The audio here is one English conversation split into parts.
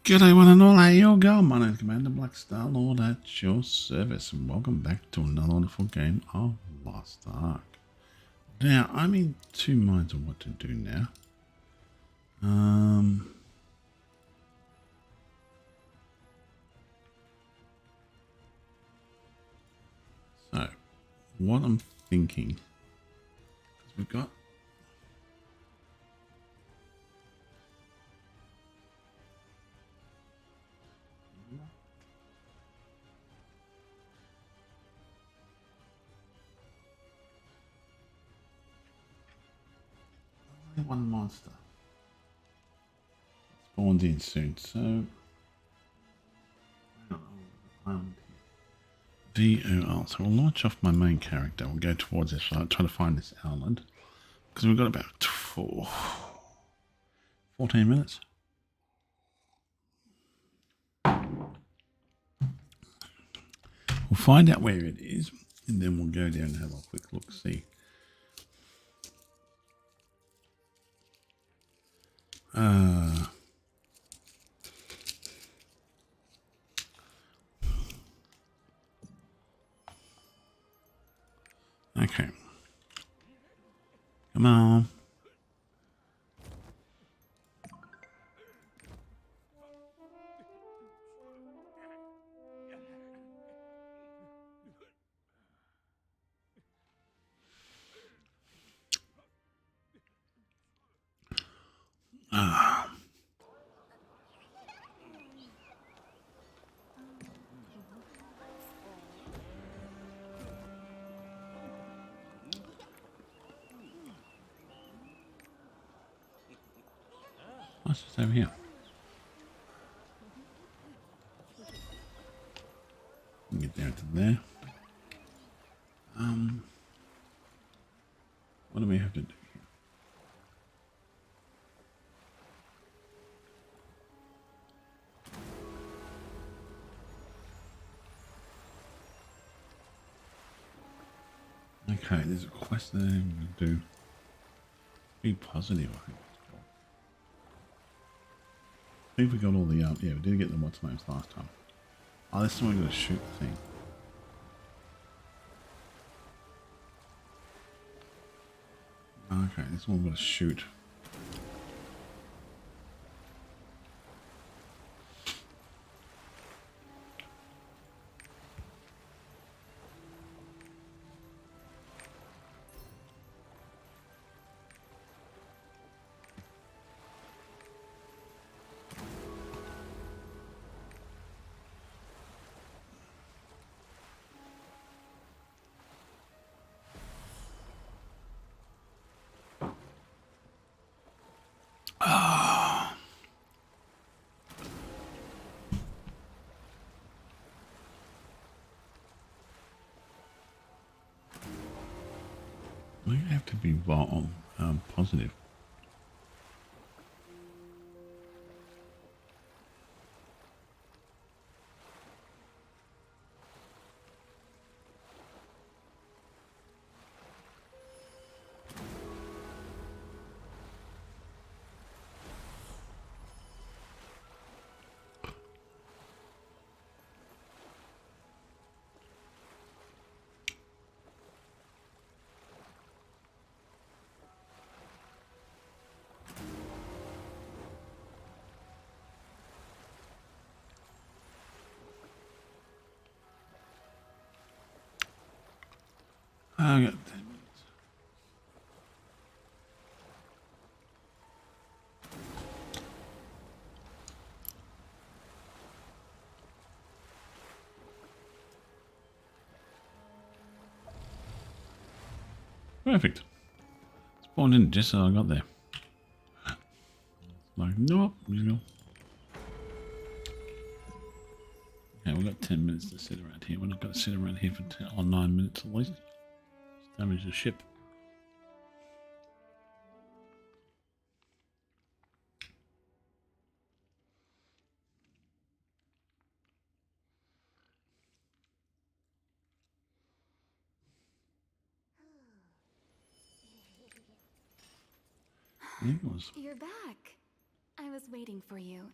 G'day one and all, how you going? My name's Commander Black Star Lord at your service, and welcome back to another wonderful game of Lost Ark. Now, I'm in two minds on what to do now. So, what I'm thinking, because we've got only one monster spawned in soon, so VOL. So we'll launch off my main character. We'll go towards this, try to find this island, because we've got about 14 minutes. We'll find out where it is, and then we'll go down and have a quick look, see. Okay. Come on. What's this over here? Get down to there. What do we have to do here? Okay, there's a quest there we're going to do. Be positive, I think it's called. I think we got all the, yeah, we did get the what's names last time. Oh, this time we're going to shoot the thing. Okay, this one we're going to shoot. We have to be positive. I got 10 minutes. Perfect. Spawned in just as I got there. Like, nope, you know. Okay, we've got 10 minutes to sit around here. We're not going to sit around here for 10 or 9 minutes at least. Damage the ship. You're back. I was waiting for you.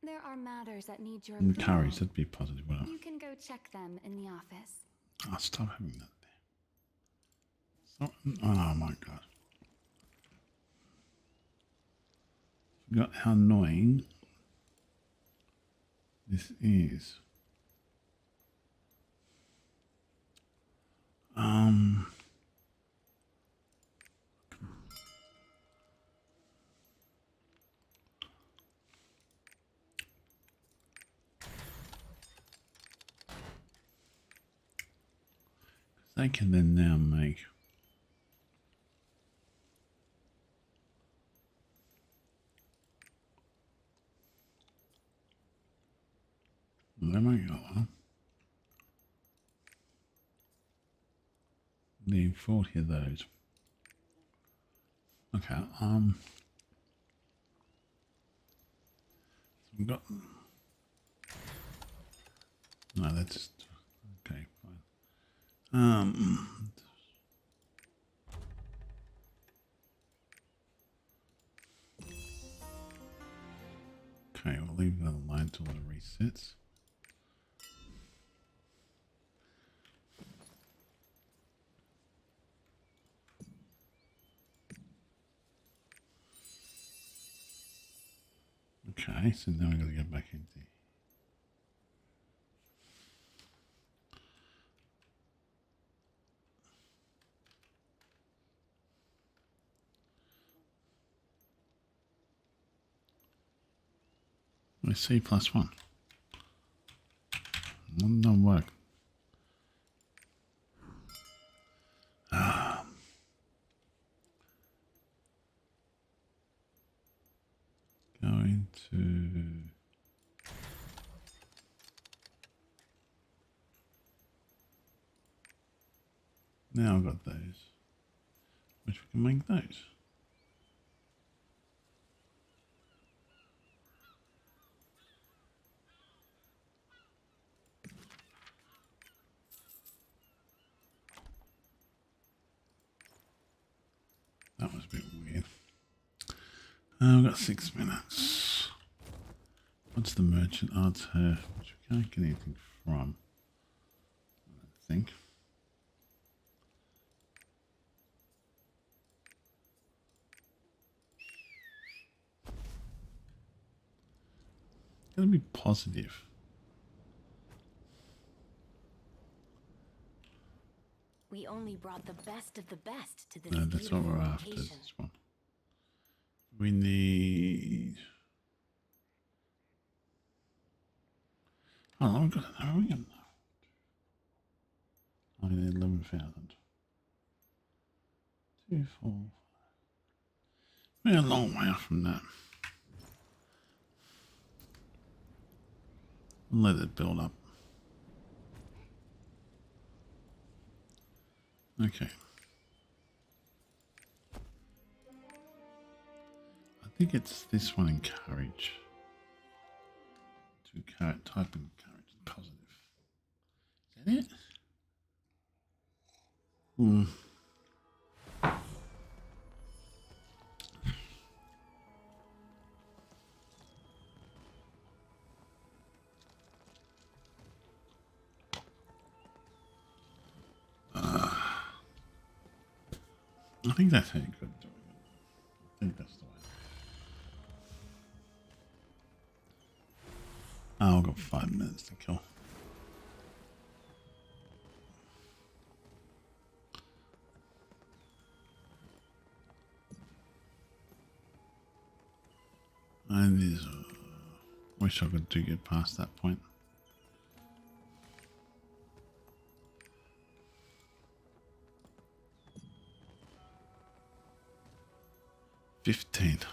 There are matters that need your Encourage, approval. that'd be positive, wouldn't it? You can go check them in the office. Oh, stop having that there. Stop. Oh my god. Forgot how annoying this is. They can then now make they might go on. Need 40 of those. Okay, so we've got no, that's okay, fine. Okay, we'll leave that alone till it resets. Okay, so now we've got to go back into C plus one. No work. Going to now I've got those, which we can make those. That was a bit weird. We've got 6 minutes. What's the merchant? Oh, it's her, which we can't get anything from, I don't think. Gotta be positive. We only brought the best of the best to this No, that's what beautiful we're after. location. This one. We need. Oh, we've got an Oregon. I need 11,000. 2, 4. We're a long way off from that. Let it build up. Okay. I think it's this one, encourage. To type encourage, positive. Is that it? Hmm. I think that's how you could do it. I think that's the way. Oh, I've got 5 minutes to kill. And there's wish I could do get past that point.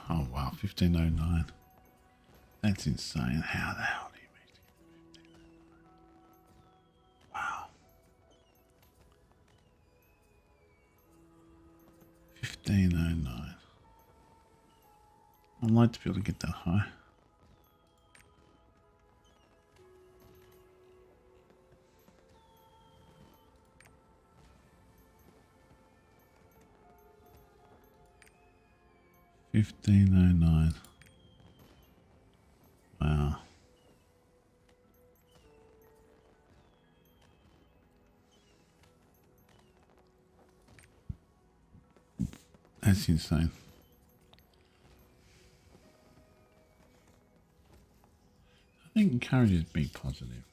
Oh wow, 1509. That's insane. How the hell do you make it? 1509? Wow. 1509. I'd like to be able to get that high. $15.09. Wow. That's insane. I think encourages being positive.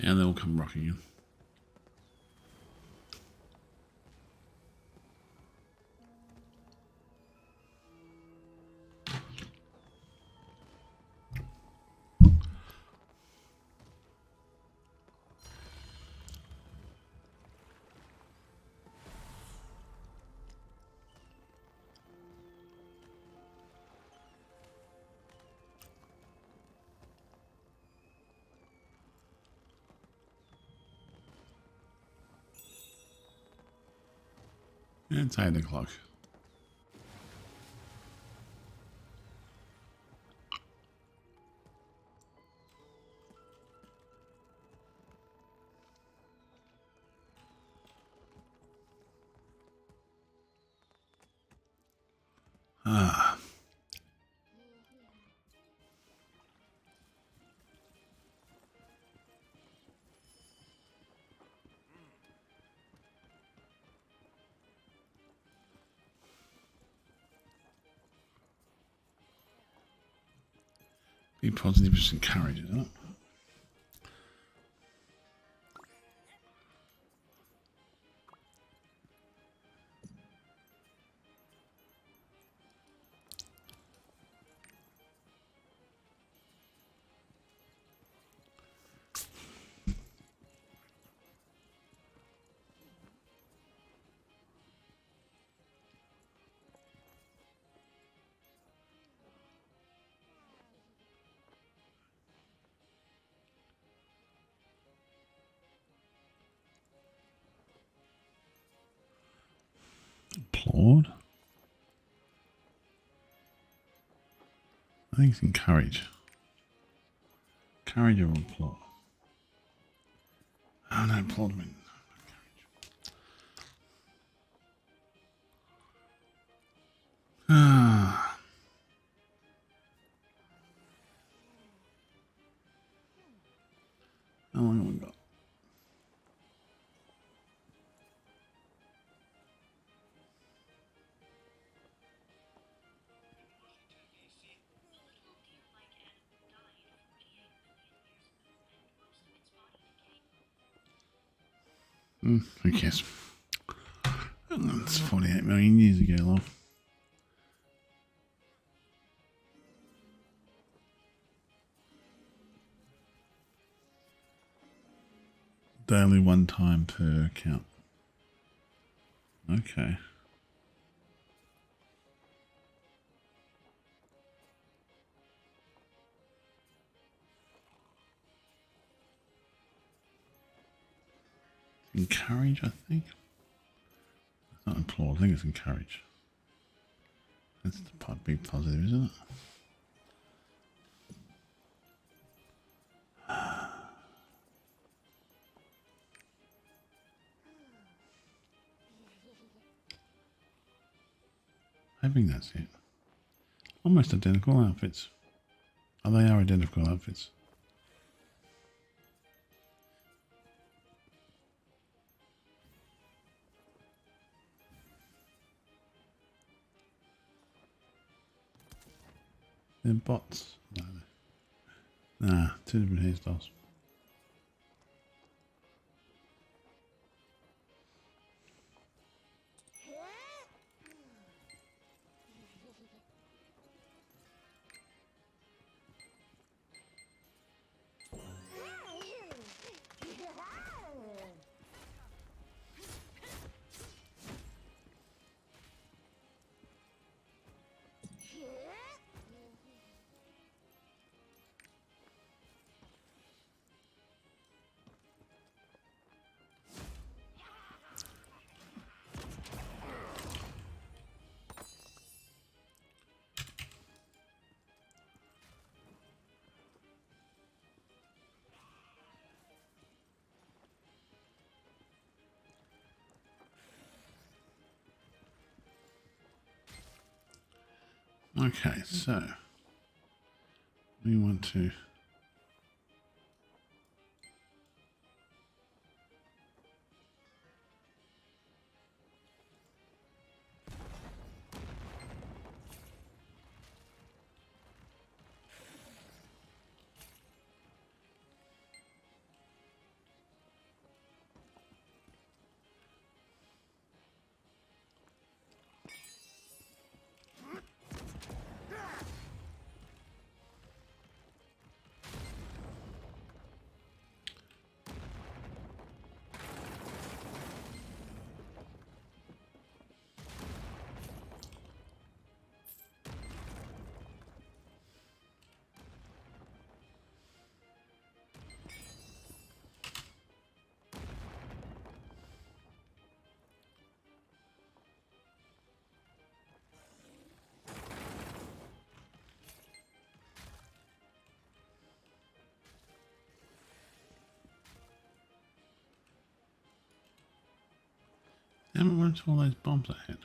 And they'll come rocking in. It's 8 o'clock. Ah. Be positive, just encourage it, huh? applaud? I think it's encourage. Courage or applaud? Oh no, applaud wins. Ah. How long have we got? Who cares? It's 48 million years ago, love. Daily one time per account. Okay. Encourage, I think. It's not applaud, I think it's encourage. That's the big positive, isn't it? I think that's it. Almost identical outfits. Oh, they are identical outfits. They're bots. No. Nah, two different hairstyles. Okay, so we want to damn it, where's all those bombs I hit?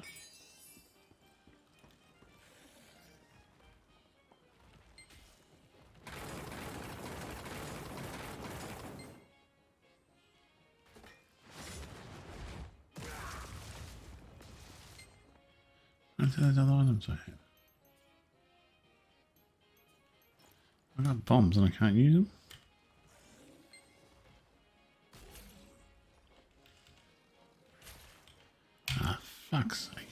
Where's those other items I hit? I got bombs and I can't use them. Ah, fuck's sake.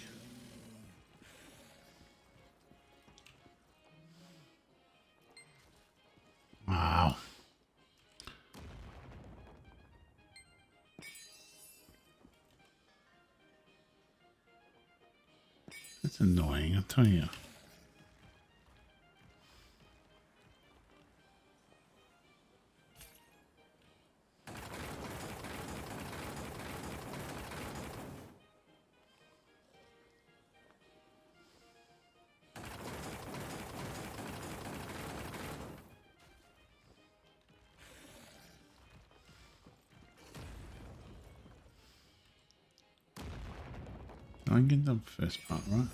Wow. That's annoying, I'll tell you. I get the first part right?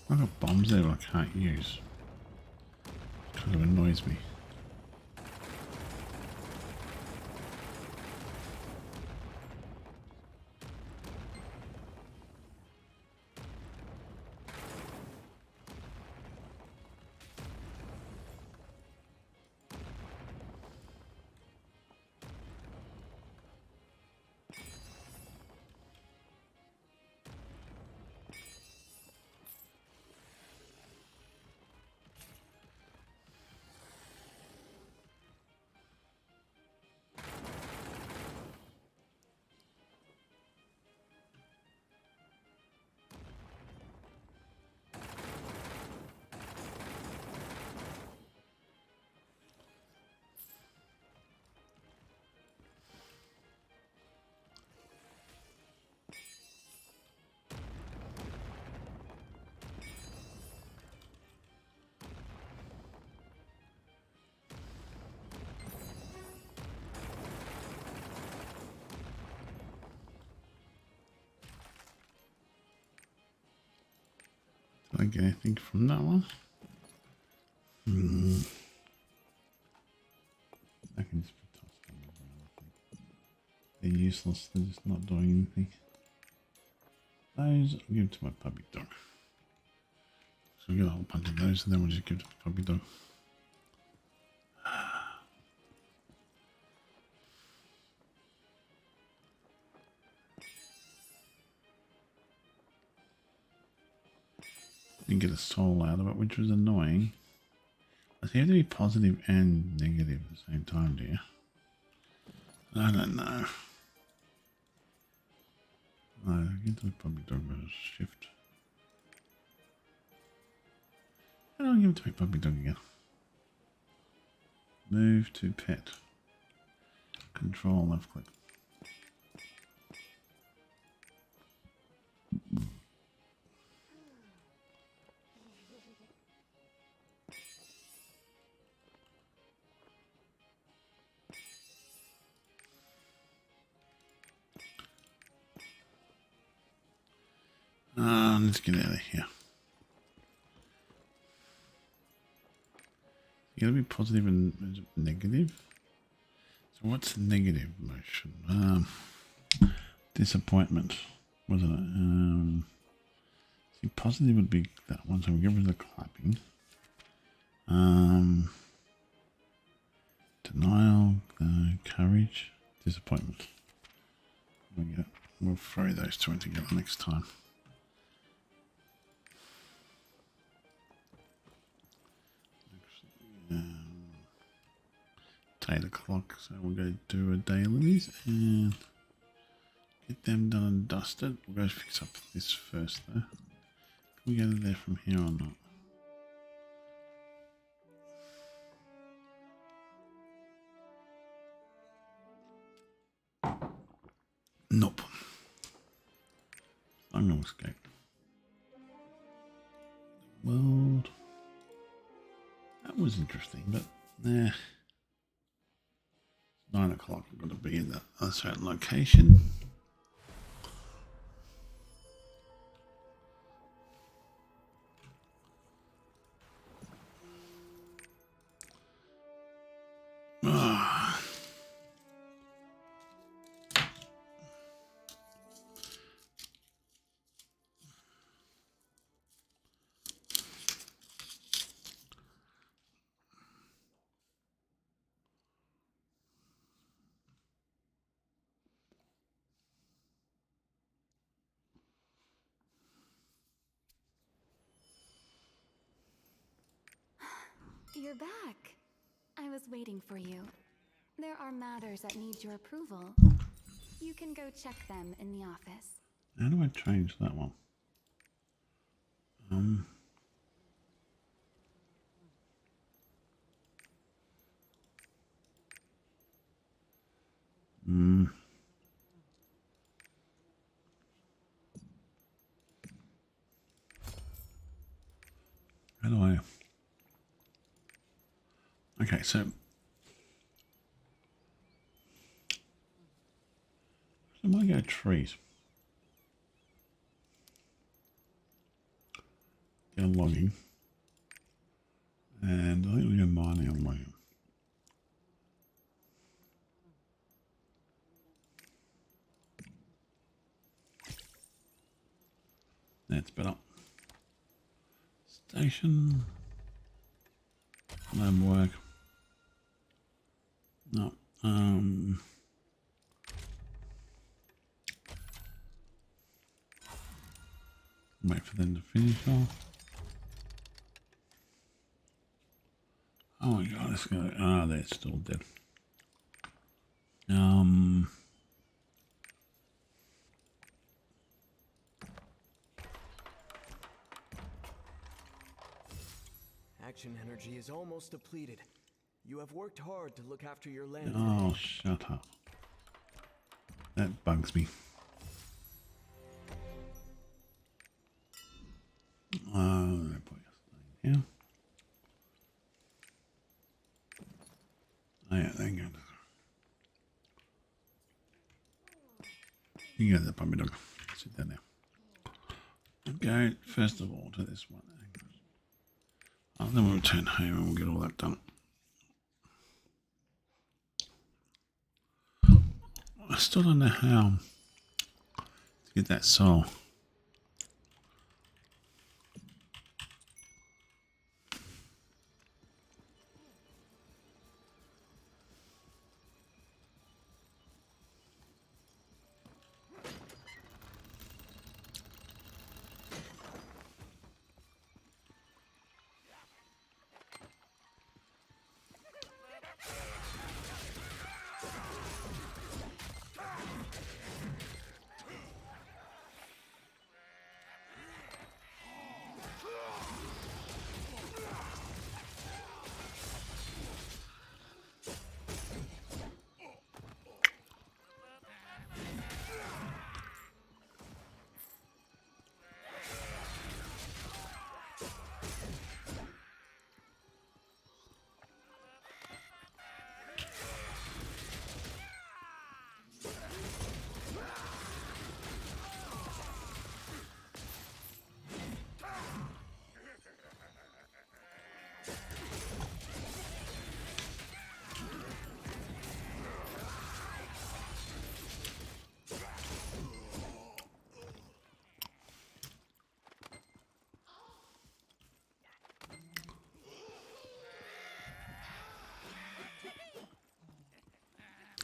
I've got bombs there I can't use. Kind of annoys me. Did I get anything from that one? I can just be tossed on the ground, I think. They're useless, they're just not doing anything. Those, I'll give to my puppy dog. So we'll get a whole bunch of those and then we'll just give to the puppy dog. Didn't get a soul out of it, which was annoying. I think you have to be positive and negative at the same time, do you? I don't know. I get to the puppy dog with a shift. And I'll give it to my puppy dog again. Move to pet. Control left click. Let's get out of here. You gotta be positive and negative. So what's negative motion? Disappointment, wasn't it? See, positive would be that one. So we'll get rid of the clapping. Denial, courage, disappointment. We'll throw those two in together next time. Actually, 8 o'clock, so we'll go do a dailies and get them done and dusted. We'll go fix up this first though. Can we go to there from here or not? Nope. I'm gonna escape. World. That was interesting, but nah. 9 o'clock. We've got to be in a certain location. you're back. I was waiting for you. There are matters that need your approval. You can go check them in the office. How do I change that one? How do I? Okay, so I might go trees. Go logging. And I think we go mining and logging. That's better. Station. Lab work. No. Wait for them to finish off. Oh my god, let's go. Ah, they're still dead. Action energy is almost depleted. You have worked hard to look after your land. Oh, shut up. That bugs me. Put your here. Oh yeah, there you go. You go there, puppy dog. Sit down there. Okay, first of all to this one. Oh, then we'll return home and we'll get all that done. I still don't know how to get that soul.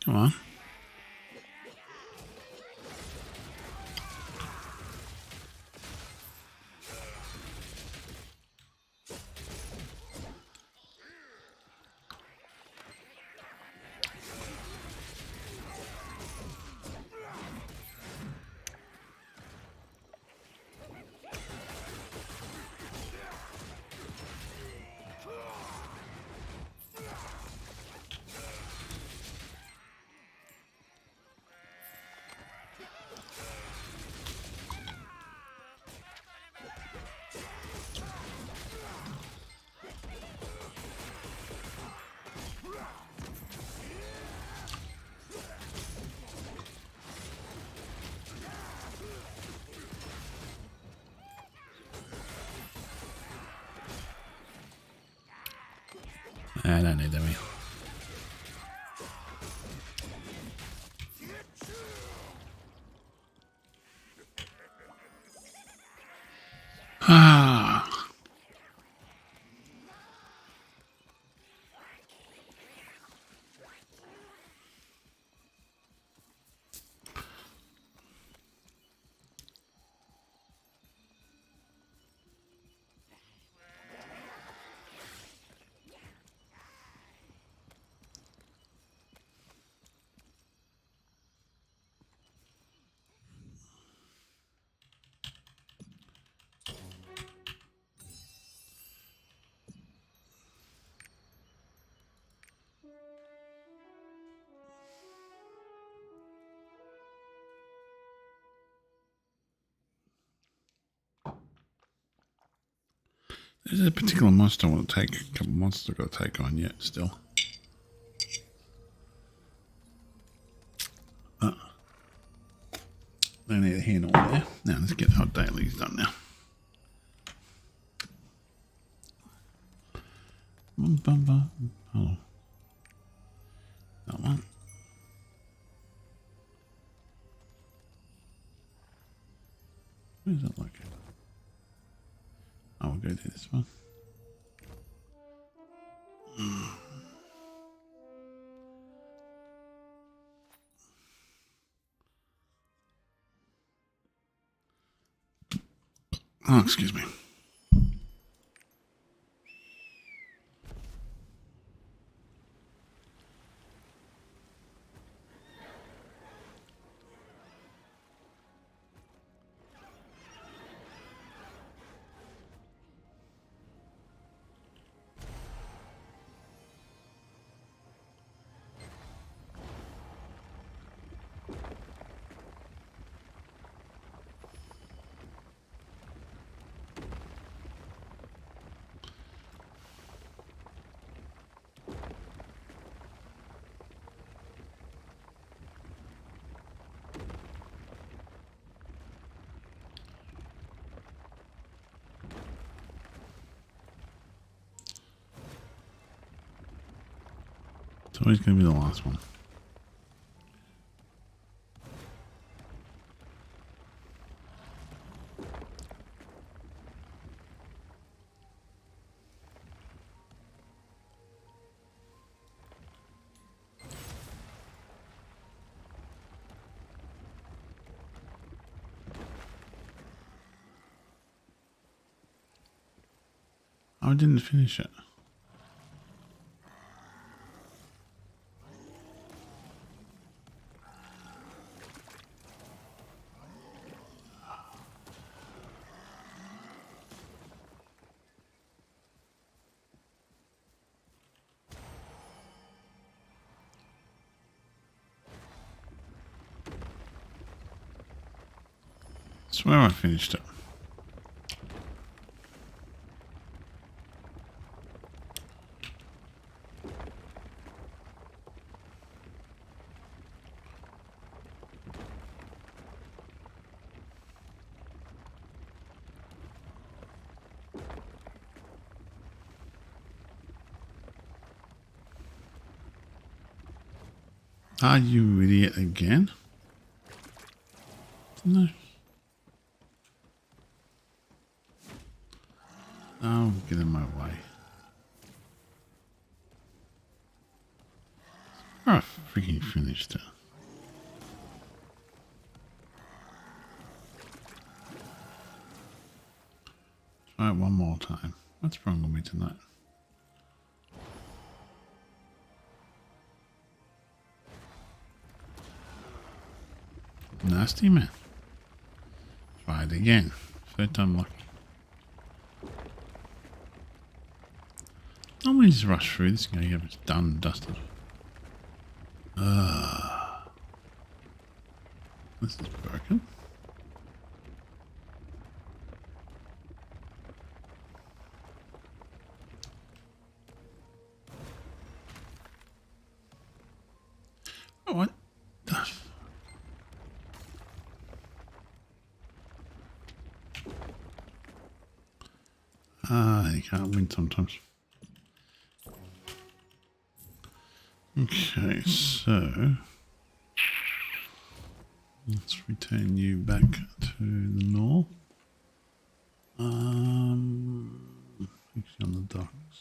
Come on. I don't need them. Ah. There's a particular monster I want to take. A couple monsters I've got to take on yet still. No need here nor there. Now let's get our dailies done now. Oh. That one. Where's that located? I will go to this one. Oh, excuse me. It's always going to be the last one. I didn't finish it. I swear I finished it. Are you idiot again? No. Oh, get in my way. I freaking finished it. Try it one more time. What's wrong with me tonight? Nasty man. Try it again. Third time lucky. Normally just rush through this and go, yeah, it's done and dusted. This is broken. Oh, what? You can't win sometimes. Okay, so let's return you back to the north. Actually on the docks.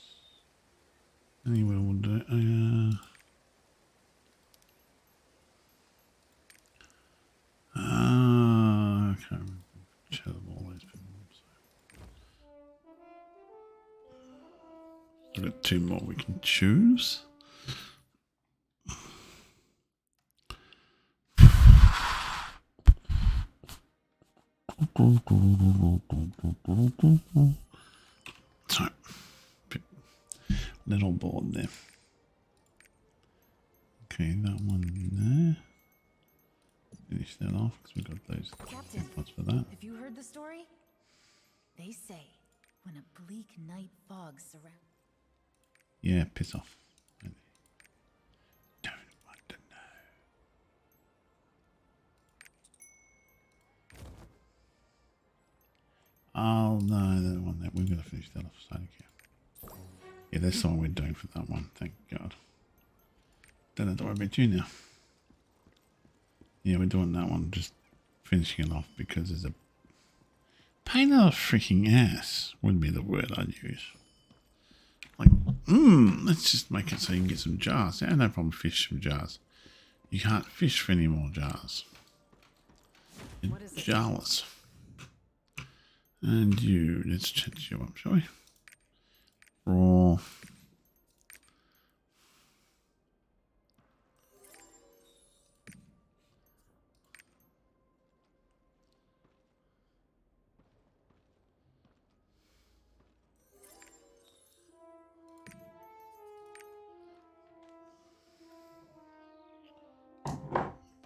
Anywhere will do. I can't remember. Chat of all these people. We've got two more we can choose. So, little board there. Okay, that one there. Finish that off because we got those Captain, points for that. have you heard the story? They say when a bleak night fog surrounds. Yeah, piss off. I don't want to know. Oh no, the one that we've got to finish that off. So okay. Yeah, that's the one we're doing for that one. Thank God. Don't have to worry about you now. Yeah, we're doing that one. Just finishing it off because there's a pain in the freaking ass. Wouldn't be the word I'd use. Like, let's just make it so you can get some jars. Yeah, no problem. Fish some jars. You can't fish for any more jars. You're What is it? jarless. And you, let's chat you up, shall we? Raw.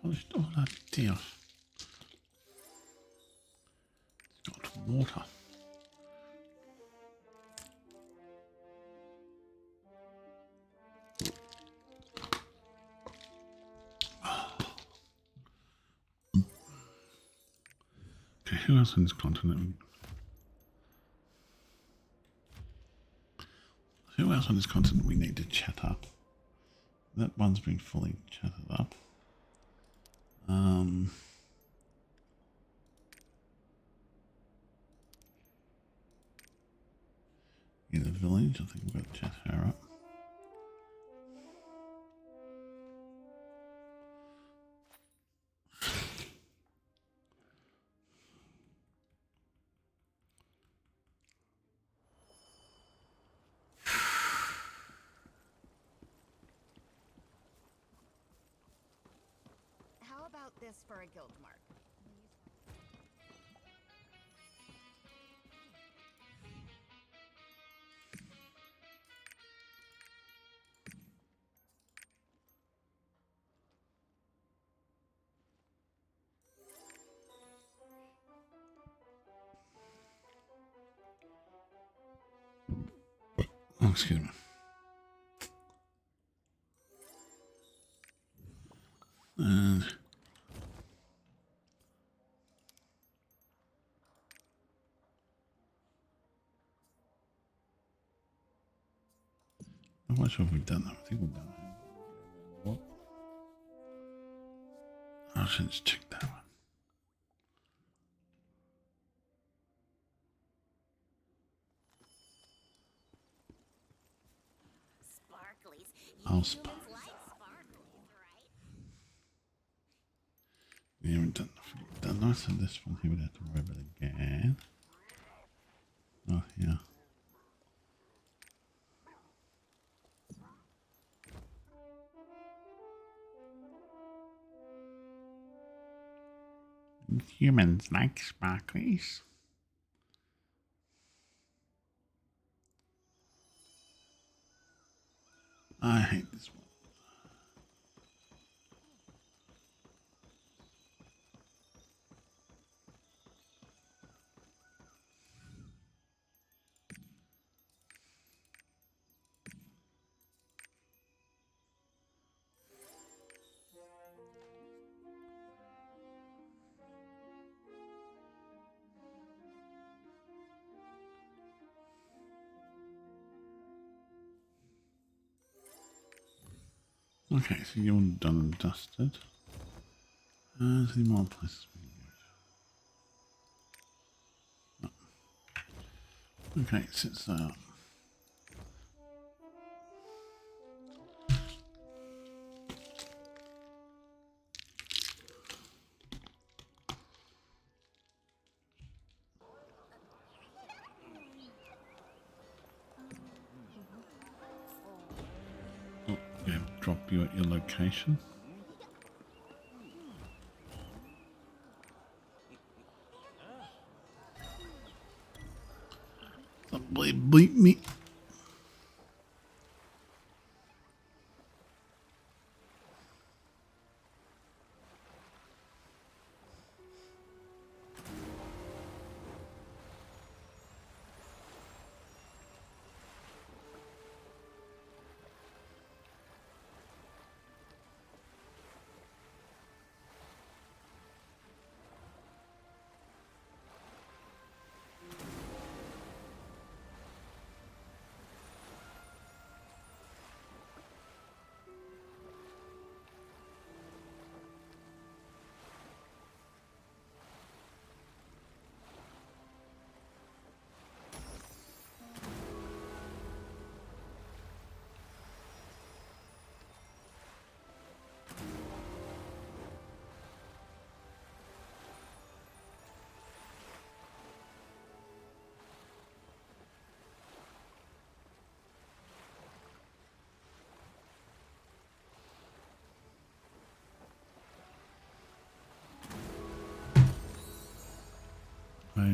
Polished. Oh, that deal. It's got water. Okay, who else on this continent? Who else on this continent we need to chat up? That one's been fully chatted up. In the village, I think we've got to chat her up. How about this for a guild mark? Oh, excuse me. And I'm not sure if we've done that. I think we've done that. What? I should just check that one. Sparklies. I'll spot. Like sparklies, right? We haven't done that. So this one here we'd have to worry about again. Oh, yeah. Humans like sparklies. I hate this one. Okay, so you're done and dusted. There's any more places we can go? No. Okay, sits that up. Oh, yeah, drop you at your location. Somebody bleep me.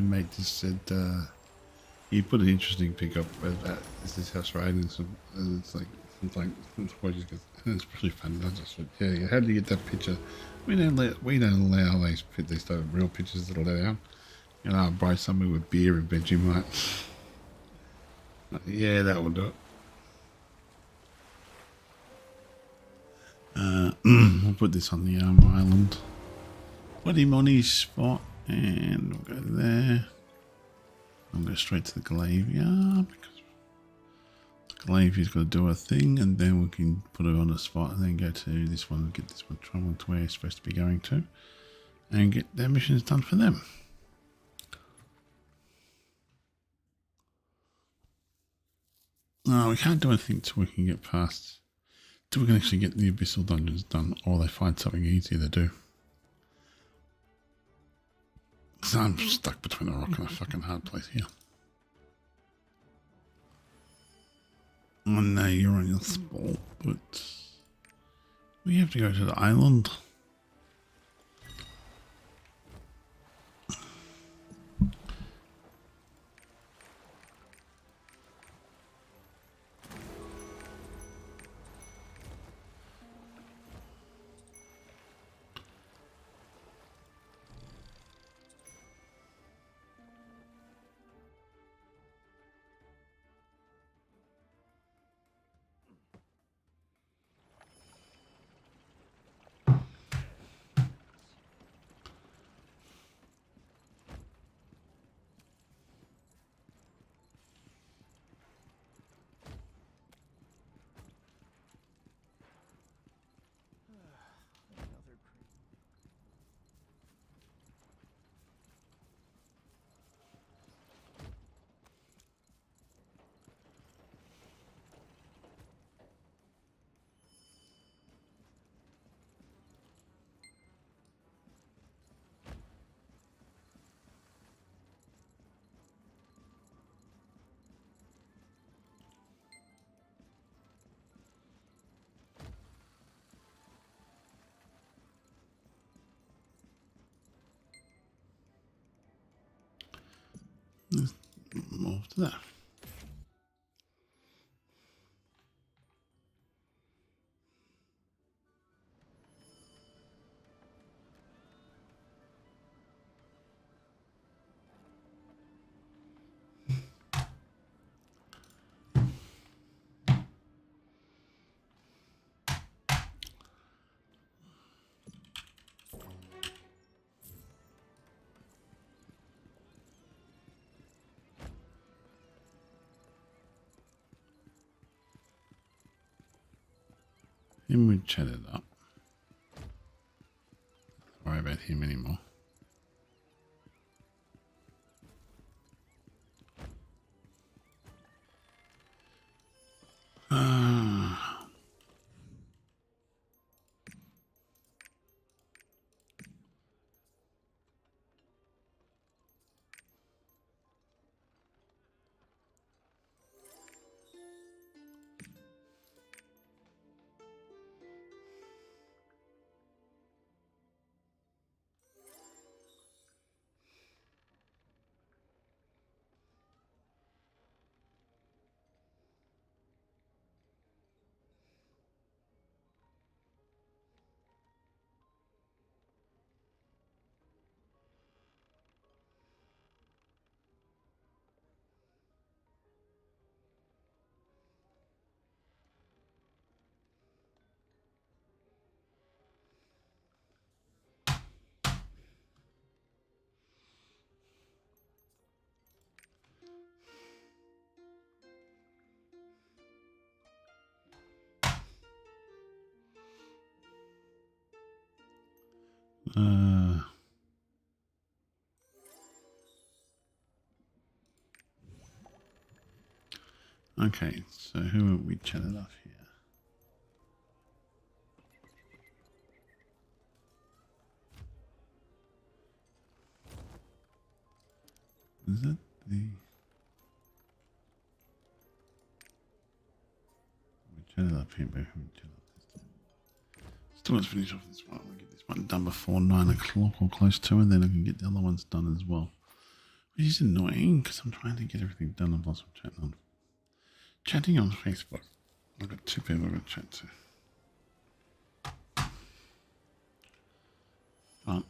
mate just said he put an interesting pick up about is this house raiding, and it's like it's pretty funny. I just went, yeah, how do you get that picture? We don't allow these type of real pictures that are let out. You know, I'll buy somebody with beer and Vegemite. Yeah, that will do it. We'll put this on the island. Put him on his spot, and we'll go there. I'll go straight to the Glavia because Glavia's got to do a thing, and then we can put it on a spot, and then go to this one and get this one travel to where it's supposed to be going to, and get their missions done for them. No, we can't do anything till we can get past. Till we can actually get the Abyssal Dungeons done, or they find something easier to do. So I'm stuck between a rock and a fucking hard place here. Oh no, you're on your spot, but we have to go to the island. Let's move to that. Him we chatted up. Don't worry about him anymore. Okay, so who have we chatted off here? Is that the... We chatted up here, but who we chatted up this time? Still let's finish off this one. We'll get this one done before 9 o'clock or close to, and then I can get the other ones done as well. Which is annoying because I'm trying to get everything done. I've lost my chatting on Facebook. I've got 2 people to chat to. But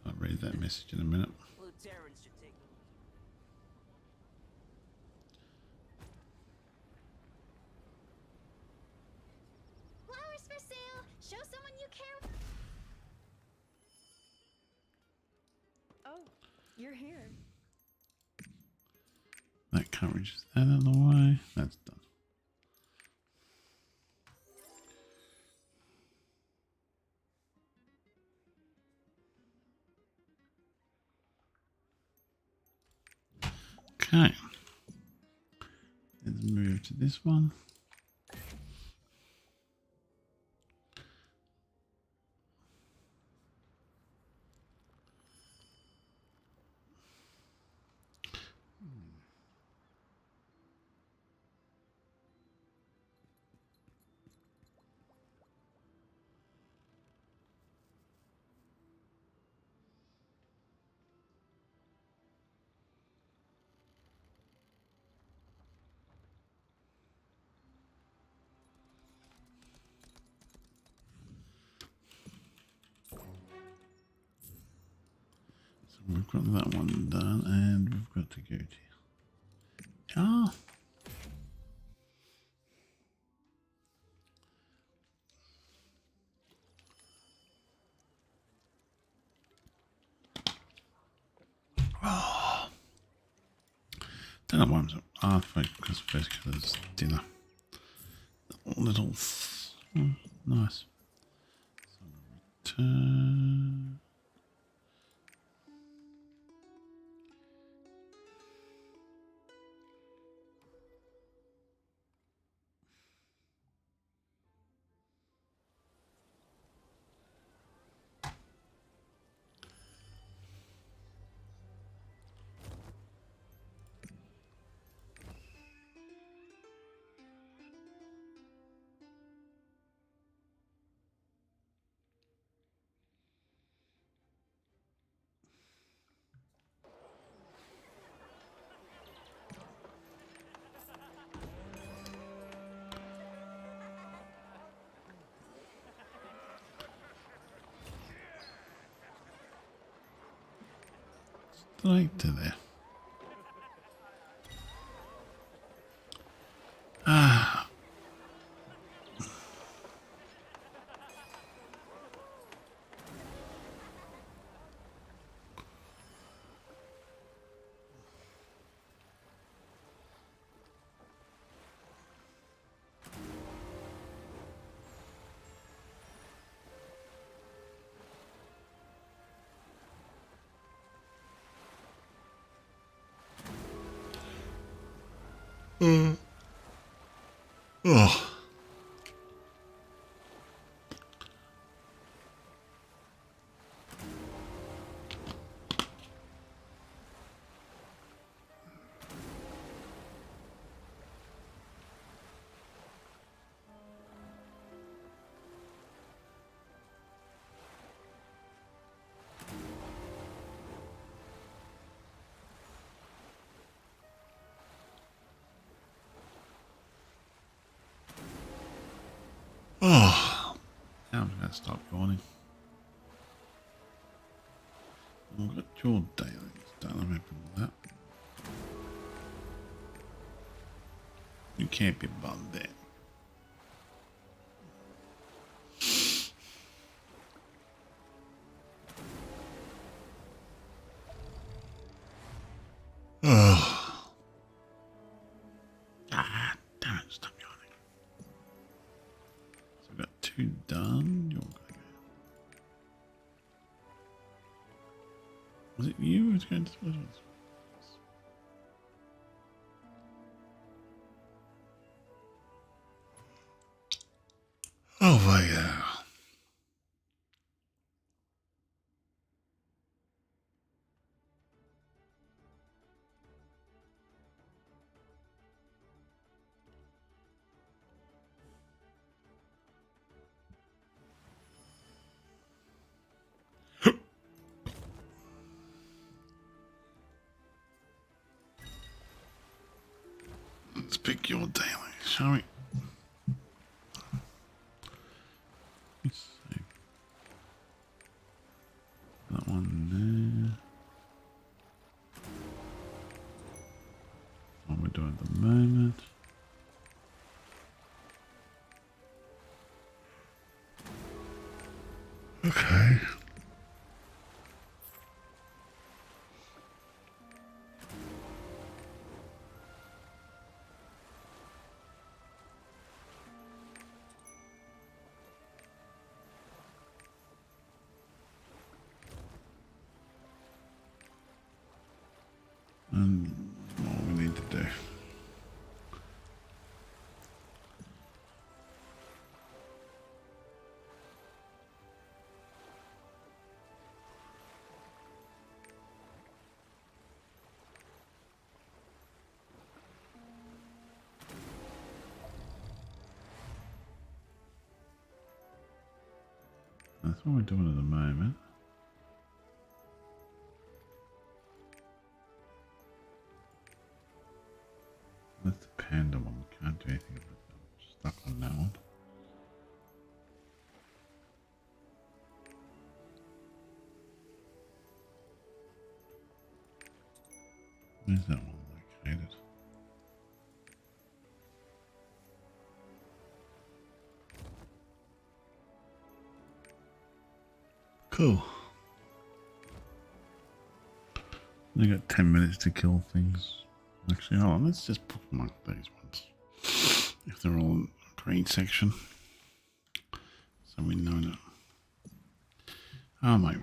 I'll read that message in a minute. Blue Terrans should take a Flowers for sale! Show someone you care. Oh, you're here. That coverage is that out of the way. That's done. Okay. Let's move to this one. So we've got that one done, and we've got to go to ah. Don't know why I'm so because first because dinner. Little nice. So return. Straight to there. Ah. Oh. Oh. Now I'm going to stop yawning. I've got your dailies done. I'm happy with that. You can't be bummed there. Oh. Ah, damn it, stop yawning. So we've got 2 done. You're going to go. Was it you who was going to split us? Oh my god. pick your daily, shall we? Let's see. That one there. What we're doing at the moment. Okay. And what we need to do. That's what we're doing at the moment. That's the panda one. We can't do anything about that. We're stuck on that one. Where's that one located? Cool. I got 10 minutes to kill things. Actually, hold on, let's just bookmark these ones. If they're all in the green section. So we know that. Oh my god.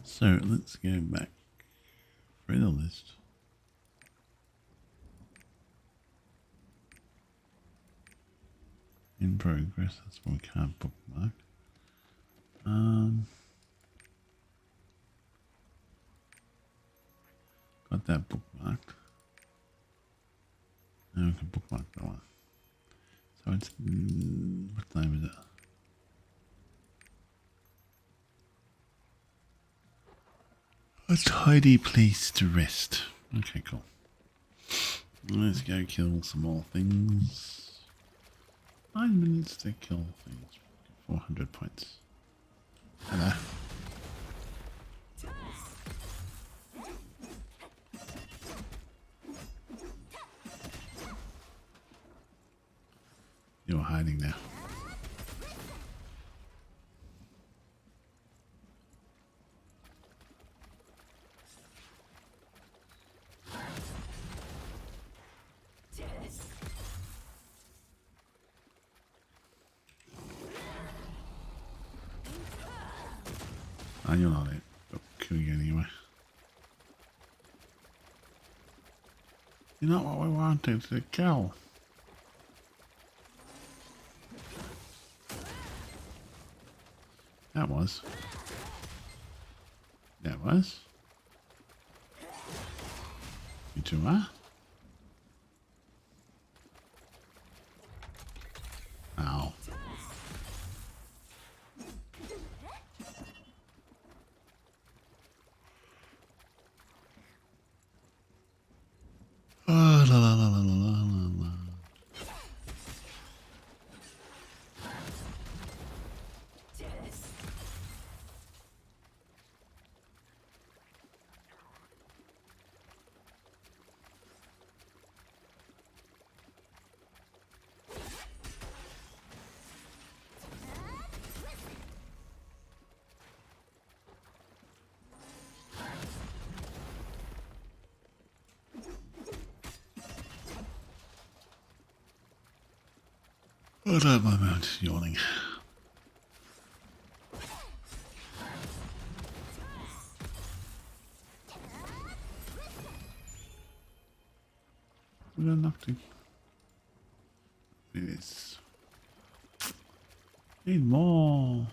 So let's go back through the list. In progress, that's what we can't bookmark. Got that bookmarked. Now we can bookmark that one. So it's, what name is it? A tidy place to rest. Okay, cool. Let's go kill some more things. 9 minutes to kill things. 400 points. Hello. You're hiding there. Oh, you're not it. I'll kill you anyway. You're not what we wanted to kill. That was. That was. You two are? Ow. Oh, la la la la la la la. Hold up, my mouth yawning. We got enough to. It is. Need more.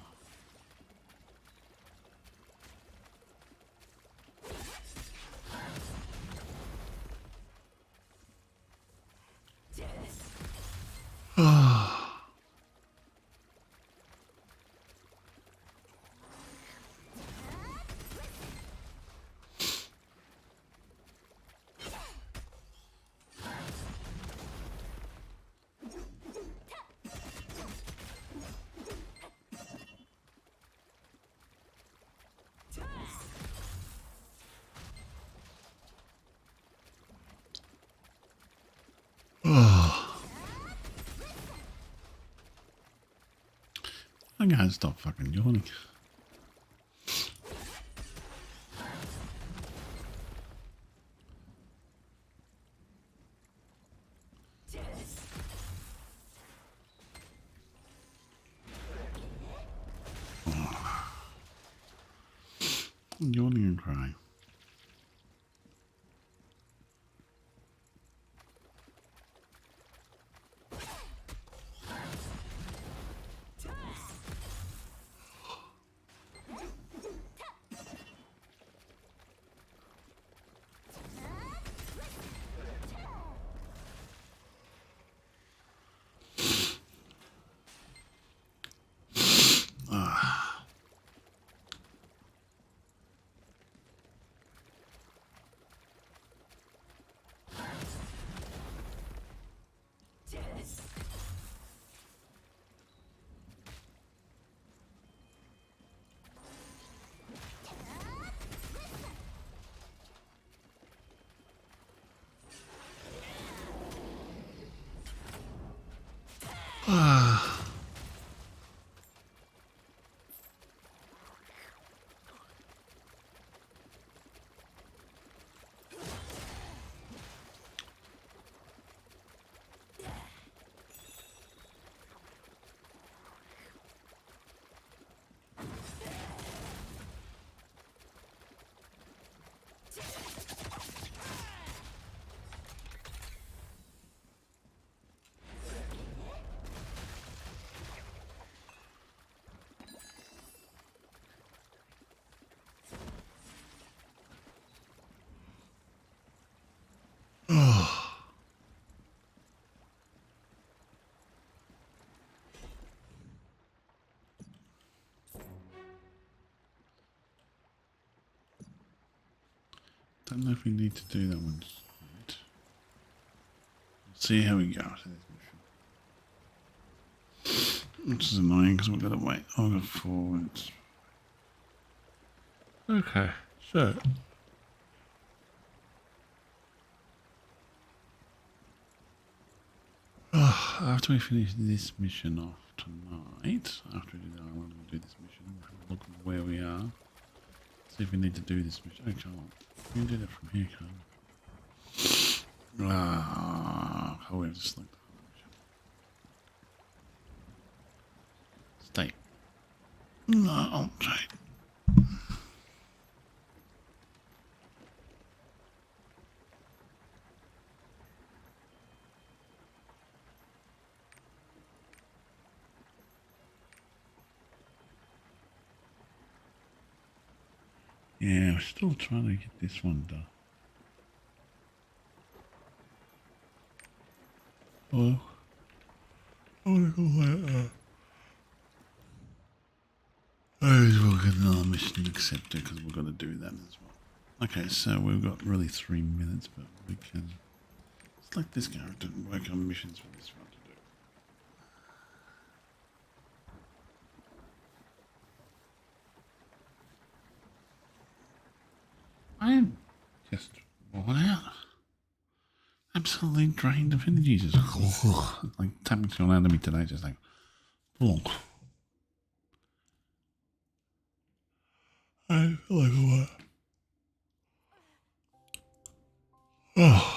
I gotta stop fucking yawning. I'm yawning and crying. Don't know if we need to do that one. Right. See how we go to this mission. Which is annoying because we've got to wait over forwards. Okay, so. After we finish this mission off tonight, after we do that, I want to do this mission. Have a look at where we are. See if we need to do this mission. Oh, come on. We can do that from here, can't we? How we have to select the mission. Stay. No, I'll try. Yeah, we're still trying to get this one done. Hello? I want to go later. We'll get another mission accepted because we're going to do that as well. Okay, so we've got really 3 minutes, but we can select this character and work on missions for this one to do. I am just worn out. Absolutely drained of energy. Just like tapping to an enemy today, just like plonk. I feel like what? Oh.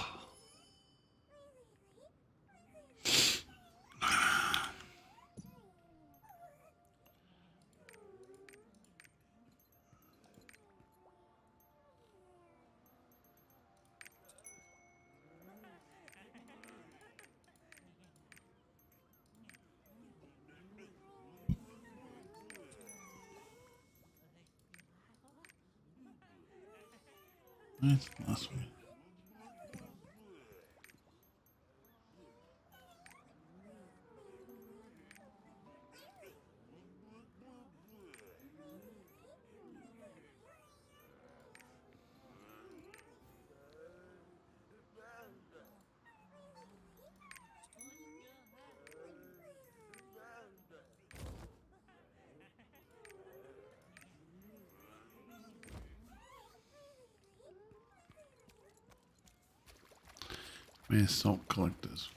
That's the last one. We're salt collectors.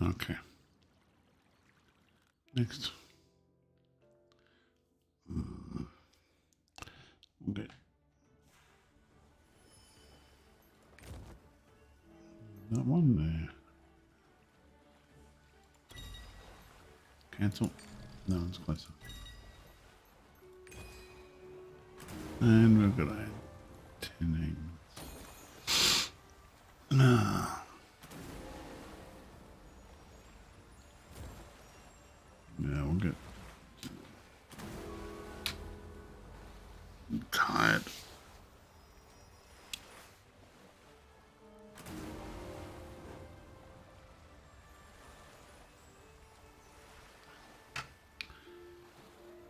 Okay. Next. Okay. That one there. Cancel. That one's closer. And we've got to add 10 minutes. Ah. Yeah, we'll get tired.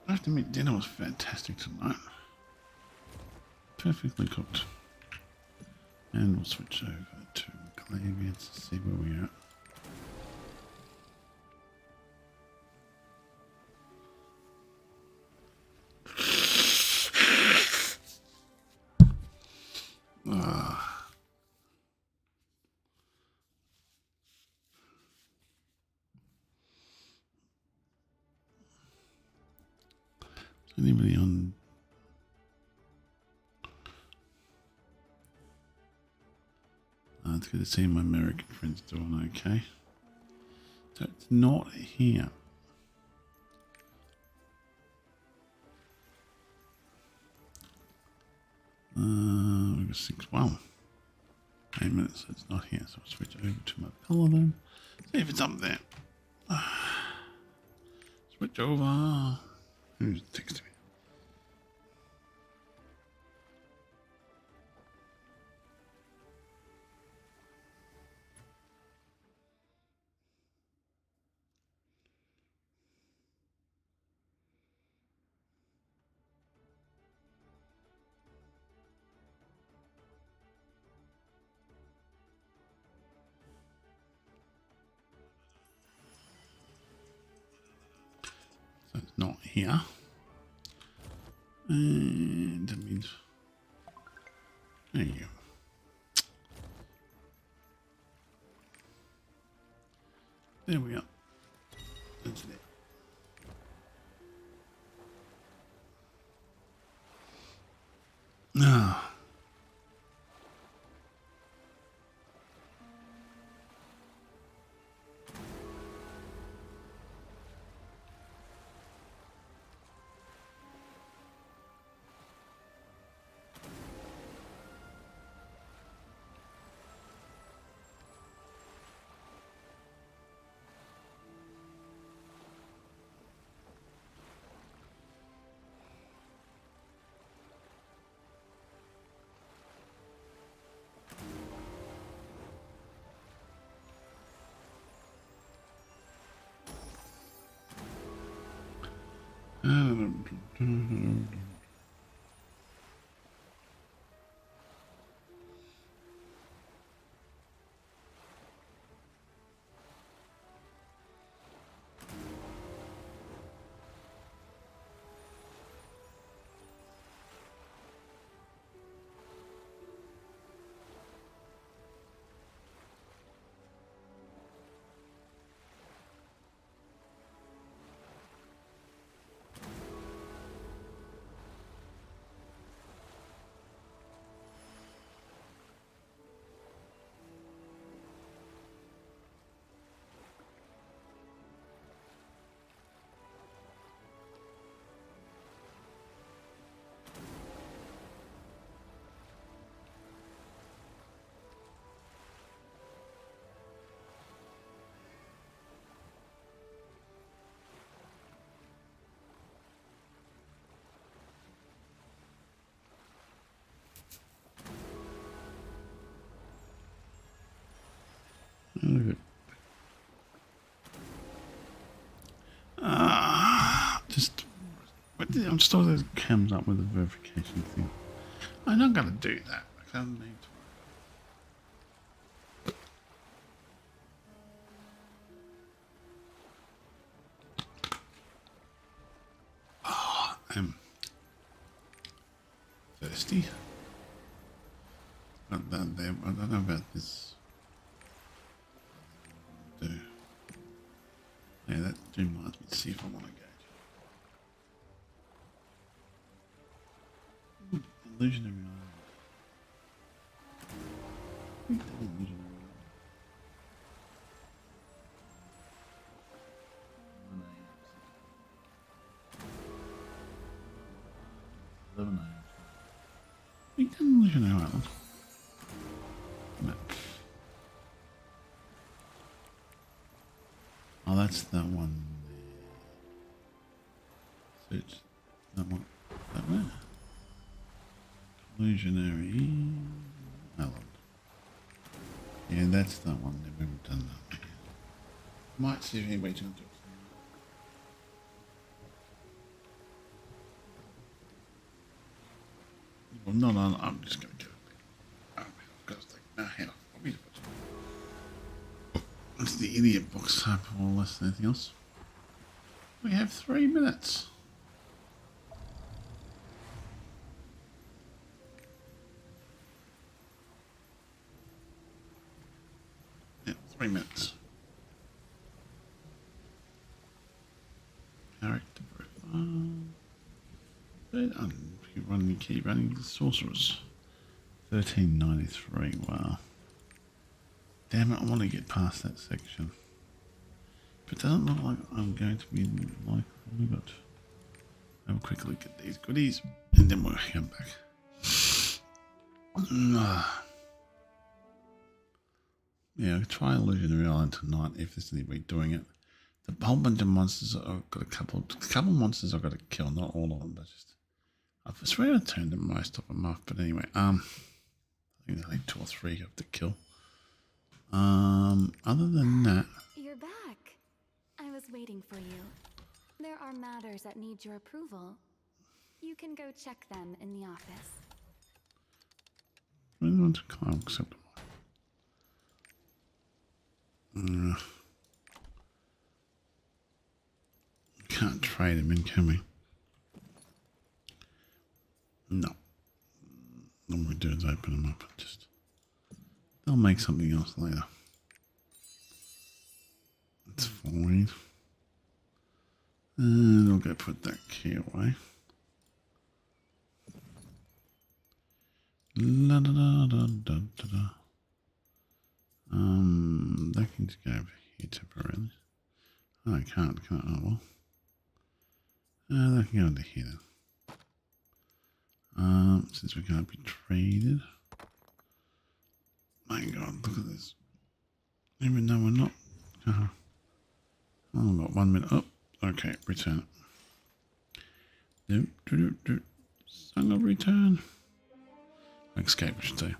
I have to admit, dinner was fantastic tonight. Perfectly cooked. And we'll switch over to Clavius to see where we are. Anybody on? It's good to see my American friends doing okay. So it's not here. We've got 6. Wow. 8 minutes, so it's not here. So I'll switch over to my color then. See if it's up there. Switch over. Who's texting me? So it's not here. And that means there you go. There we go. That's it. Ah. Just, I'm still it comes up with a verification thing. I'm not gonna do that. I don't need to. Oh, I'm thirsty. I don't know about this. Do. Streamlines me to see if I want to go. Illusionary Island. Illusionary Island. 11 a.m. We've done Illusionary Island. Map. Oh, that's that one there. Search that one. That one. Illusionary Island. Yeah, that's that one. They've never done that. Might see if anybody's going to do it. Well, no, I'm just going to get it. Oh, I've got to think. No, hang on. I'll read it. It's the idiot box type or less than anything else. We have 3 minutes. Yeah, 3 minutes. Character profile. Keep running the sorcerers. 1393. Wow. Damn it! I want to get past that section. But it doesn't look like I'm going to be like. Oh my god. Have a quick look at these goodies, and then we'll come back. Yeah, I'll try Illusionary Island tonight if there's anybody doing it. The whole bunch of monsters I've got a couple monsters I've got to kill, not all of them, but just I swear I turned most of them off, but anyway, I think there's like 2 or 3 I have to kill. Other than that, You're back. I was waiting for you. There are matters that need your approval. You can go check them in the office. I don't want to climb acceptable. Can't trade them in, can we? No. All we do is open them up and just they'll make something else later. It's fine. And I'll go put that key away. La da da da da da da. That can just go over here temporarily. Oh, I can't. Oh well. That can go under here then. Since we can't be traded. My god, look at this. Even though we're not. Oh, I've got 1 minute. Oh, okay, return it. Song of return. Escape, I should say.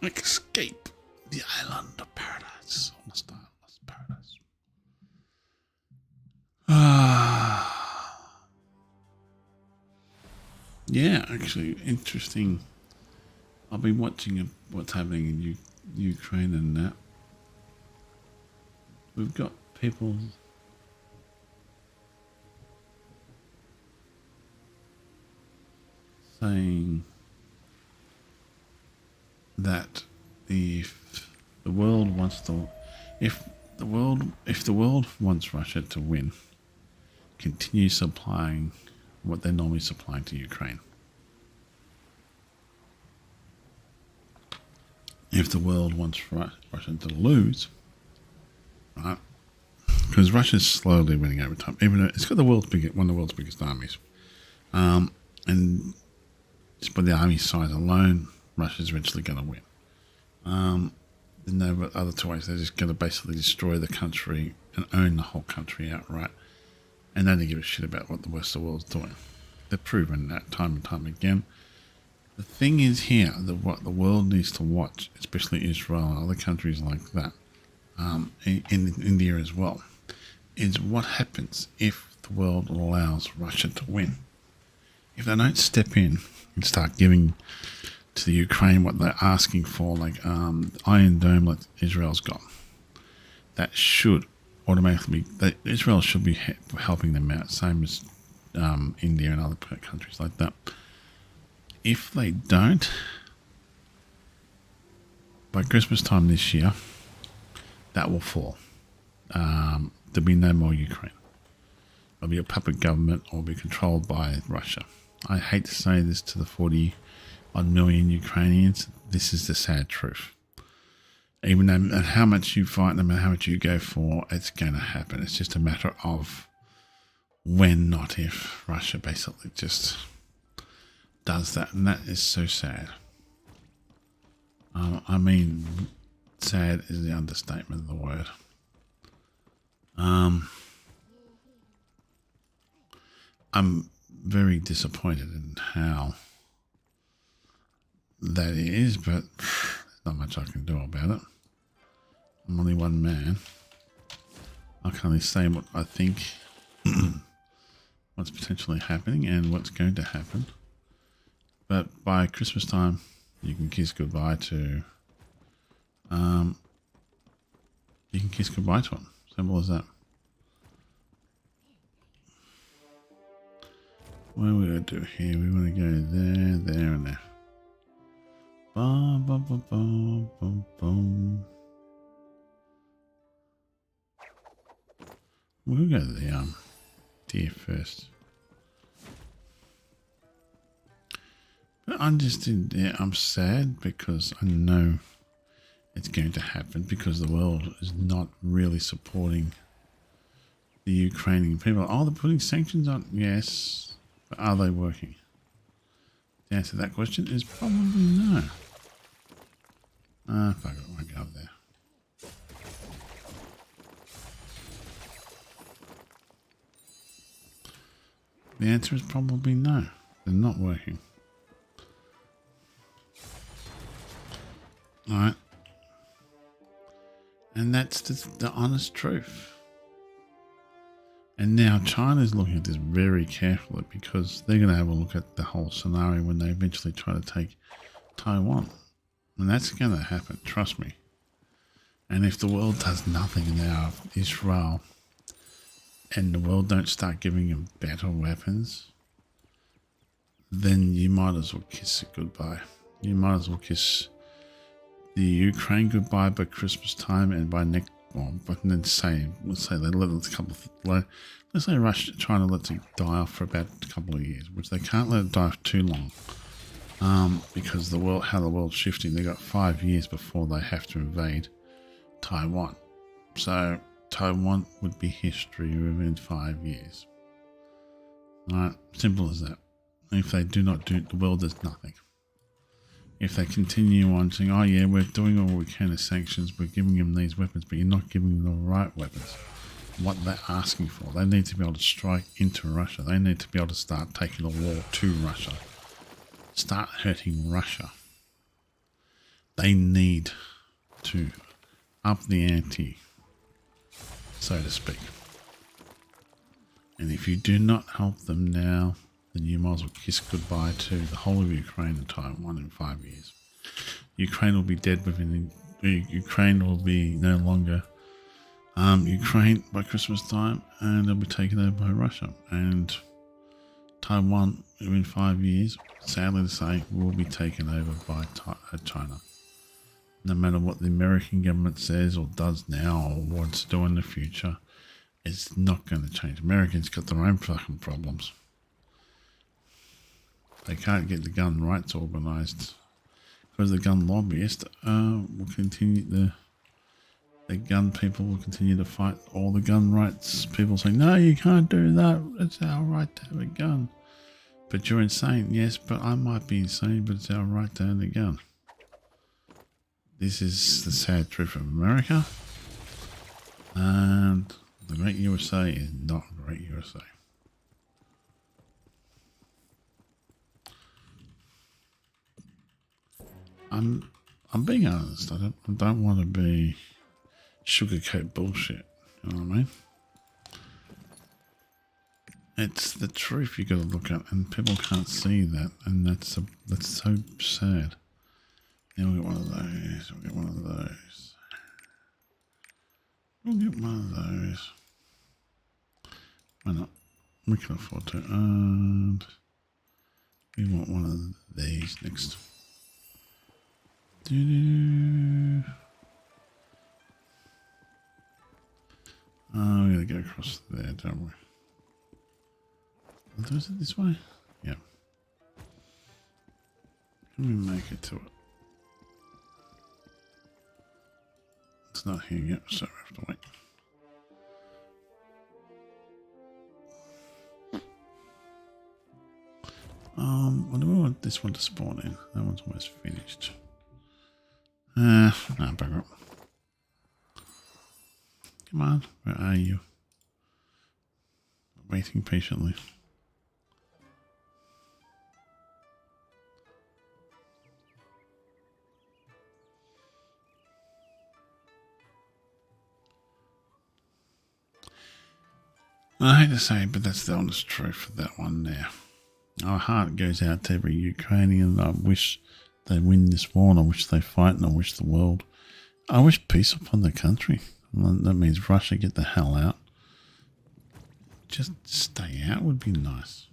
Escape the island of paradise. Lost paradise. Yeah, actually, interesting. I've been watching what's happening in Ukraine and that. We've got people saying that if the world wants Russia to win, continue supplying what they're normally supplying to Ukraine. If the world wants Russia to lose, right? Because Russia's slowly winning over time, even though it's got one of the world's biggest armies, and just by the army size alone, Russia's eventually going to win. There's no other two ways. They're just going to basically destroy the country and own the whole country outright, and they don't give a shit about what the rest of the world's doing. They've proven that time and time again. The thing is here, what the world needs to watch, especially Israel and other countries like that, in India as well, is what happens if the world allows Russia to win. If they don't step in and start giving to the Ukraine what they're asking for, like Iron Dome like Israel's got, that should automatically Israel should be helping them out, same as India and other countries like that. If they don't, by Christmas time this year, that will fall. There'll be no more Ukraine. It'll be a puppet government or be controlled by Russia. I hate to say this to the 40 odd million Ukrainians. This is the sad truth. Even no matter how much you fight, no matter how much you go for, it's going to happen. It's just a matter of when, not if. Russia basically just does that, and that is so sad. I mean, sad is the understatement of the word. I'm very disappointed in how that is, but there's not much I can do about it. I'm only one man. I can only say what I think, what's potentially happening and what's going to happen. But by Christmas time, you can kiss goodbye to, Simple as that. What are we going to do here? We want to go there, there, and there. Bum, bum, bum, bum, bum, bum. We'll go to the deer first. But I'm just in there. I'm sad because I know it's going to happen because the world is not really supporting the Ukrainian people. Oh, they're putting sanctions on. Yes, but are they working? The answer to that question is probably no. Fuck it, I won't go up there. The answer is probably no. They're not working. Alright. And that's the honest truth. And now China's looking at this very carefully because they're going to have a look at the whole scenario when they eventually try to take Taiwan. And that's going to happen, trust me. And if the world does nothing now, Israel and the world don't start giving them better weapons, then you might as well kiss it goodbye. You might as well kiss the Ukraine goodbye by Christmas time, and by next, well, but then let's say they let it let's say Russia China lets it die off for about a couple of years, which they can't let it die off too long, because the world's shifting. They got 5 years before they have to invade Taiwan, so Taiwan would be history within 5 years. Right, simple as that. If they do not do it, the world does nothing. If they continue on saying, oh yeah, we're doing all we can as sanctions, we're giving them these weapons, but you're not giving them the right weapons, what they're asking for. They need to be able to strike into Russia. They need to be able to start taking a war to Russia. Start hurting Russia. They need to up the ante, so to speak. And if you do not help them now, then you might as well kiss goodbye to the whole of Ukraine and Taiwan in 5 years. Ukraine will be dead Ukraine will be no longer Ukraine by Christmas time, and it'll be taken over by Russia. And Taiwan, in 5 years, sadly to say, will be taken over by China. No matter what the American government says or does now or wants to do in the future, it's not going to change. Americans got their own fucking problems. They can't get the gun rights organised because the gun lobbyists will continue the gun people will continue to fight all the gun rights people saying, no, you can't do that, it's our right to have a gun. But you're insane. Yes, but I might be insane, but it's our right to have a gun. This is the sad truth of America, and the great USA is not great USA. I'm being honest. I don't want to be sugarcoat bullshit. You know what I mean? It's the truth you got to look at, and people can't see that, and that's so sad. Yeah, we'll get one of those. We'll get one of those. We'll get one of those. Why not? We can afford to. And we want one of these next. We gotta go across there, don't we? Was it this way? Yeah. Can we make it to it? It's not here yet, so we have to wait. What do we want this one to spawn in? That one's almost finished. No, bugger up. Come on, where are you? Waiting patiently. I hate to say it, but that's the honest truth for that one there. Our heart goes out to every Ukrainian. I wish they win this war, and I wish they fight, and I wish the world. I wish peace upon the country. That means Russia get the hell out. Just stay out would be nice.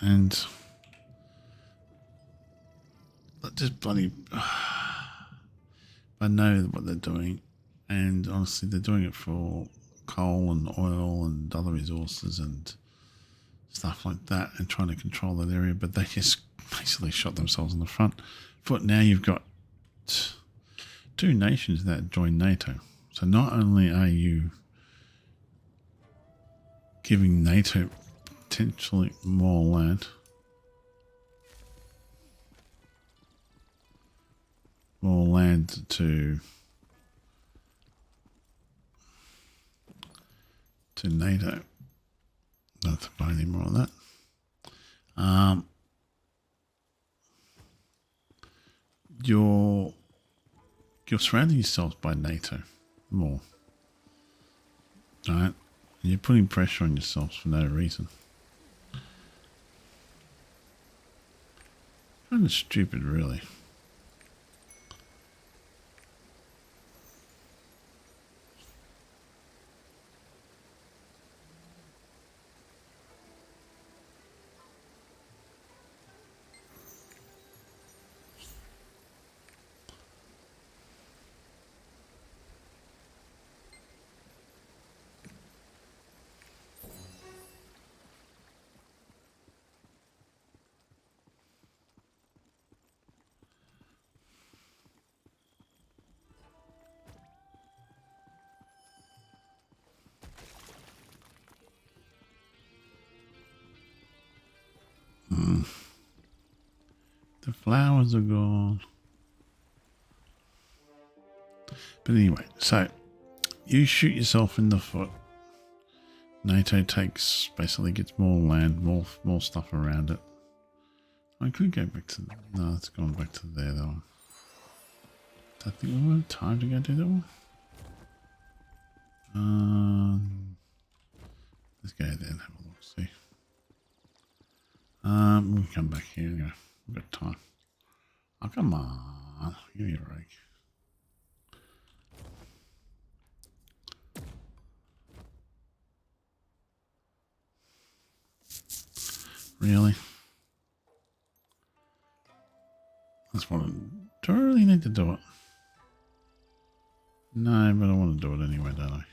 And just bloody. I know what they're doing, and honestly, they're doing it for coal and oil and other resources and stuff like that, and trying to control that area. But they just basically shot themselves in the front foot. Now you've got two nations that join NATO. So not only are you giving NATO potentially more land, to NATO. Don't have to buy any more of that. You're surrounding yourselves by NATO more. Alright? And you're putting pressure on yourselves for no reason. Kind of stupid, really. The flowers are gone. But anyway, so you shoot yourself in the foot. NATO basically gets more land, more stuff around it. I could go back to, no, it's gone back to there though. I think we have time to go do that one. Let's go there and have a look, see. We'll come back here anyway. We've got time. Oh, come on. Give me a break. Really? That's what do I really need to do it? No, but I want to do it anyway, don't I?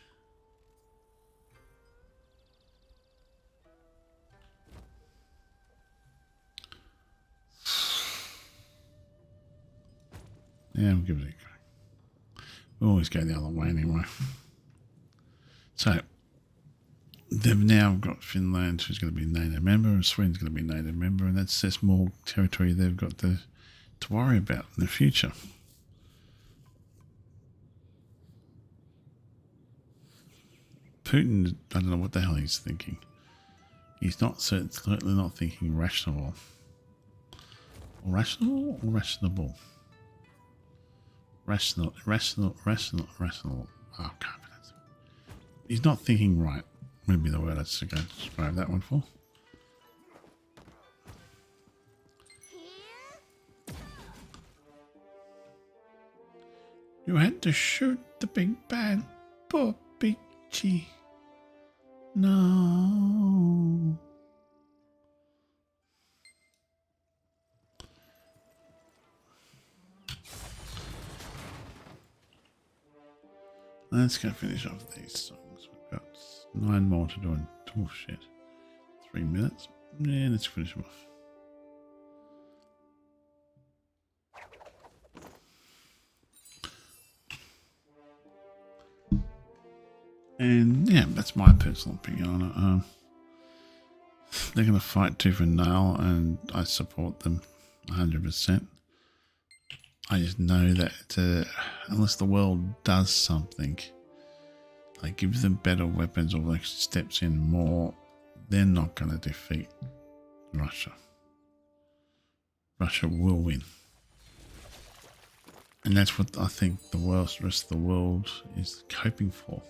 Yeah, we'll give it a go. We'll always go the other way anyway. So, they've now got Finland, who's going to be a NATO member, and Sweden's going to be a NATO member, and that's more territory they've got to worry about in the future. Putin, I don't know what the hell he's thinking. He's certainly not thinking rational. Rational or rationable? Rational. Oh, God, he's not thinking right. Would be the word I'd describe that one for. You had to shoot the big bad poor Peachy. No. Let's go finish off these songs we've got 9 more to do in. Oh shit. 3 minutes. Yeah, let's finish them off. And yeah, that's my personal opinion on it. They're going to fight tooth and nail, and I support them 100%. I just know that unless the world does something, like gives them better weapons or like steps in more, they're not going to defeat Russia. Russia will win. And that's what I think the rest of the world is hoping for.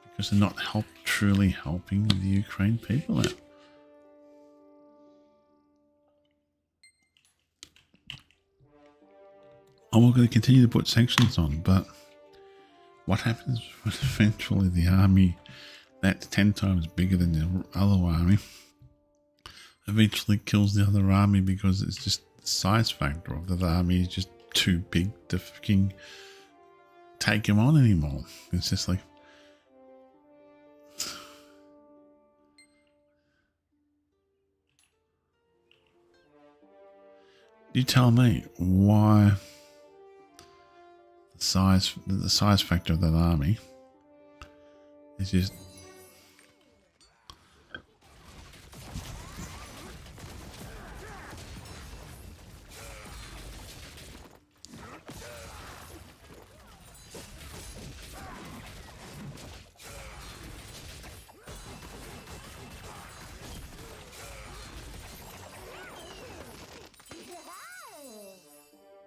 Because they're not truly helping the Ukraine people out. And we're going to continue to put sanctions on, but what happens when eventually the army that's 10 times bigger than the other army eventually kills the other army because it's just the size factor of the army is just too big to fucking take him on anymore. It's just like, you tell me why the size factor of that army is just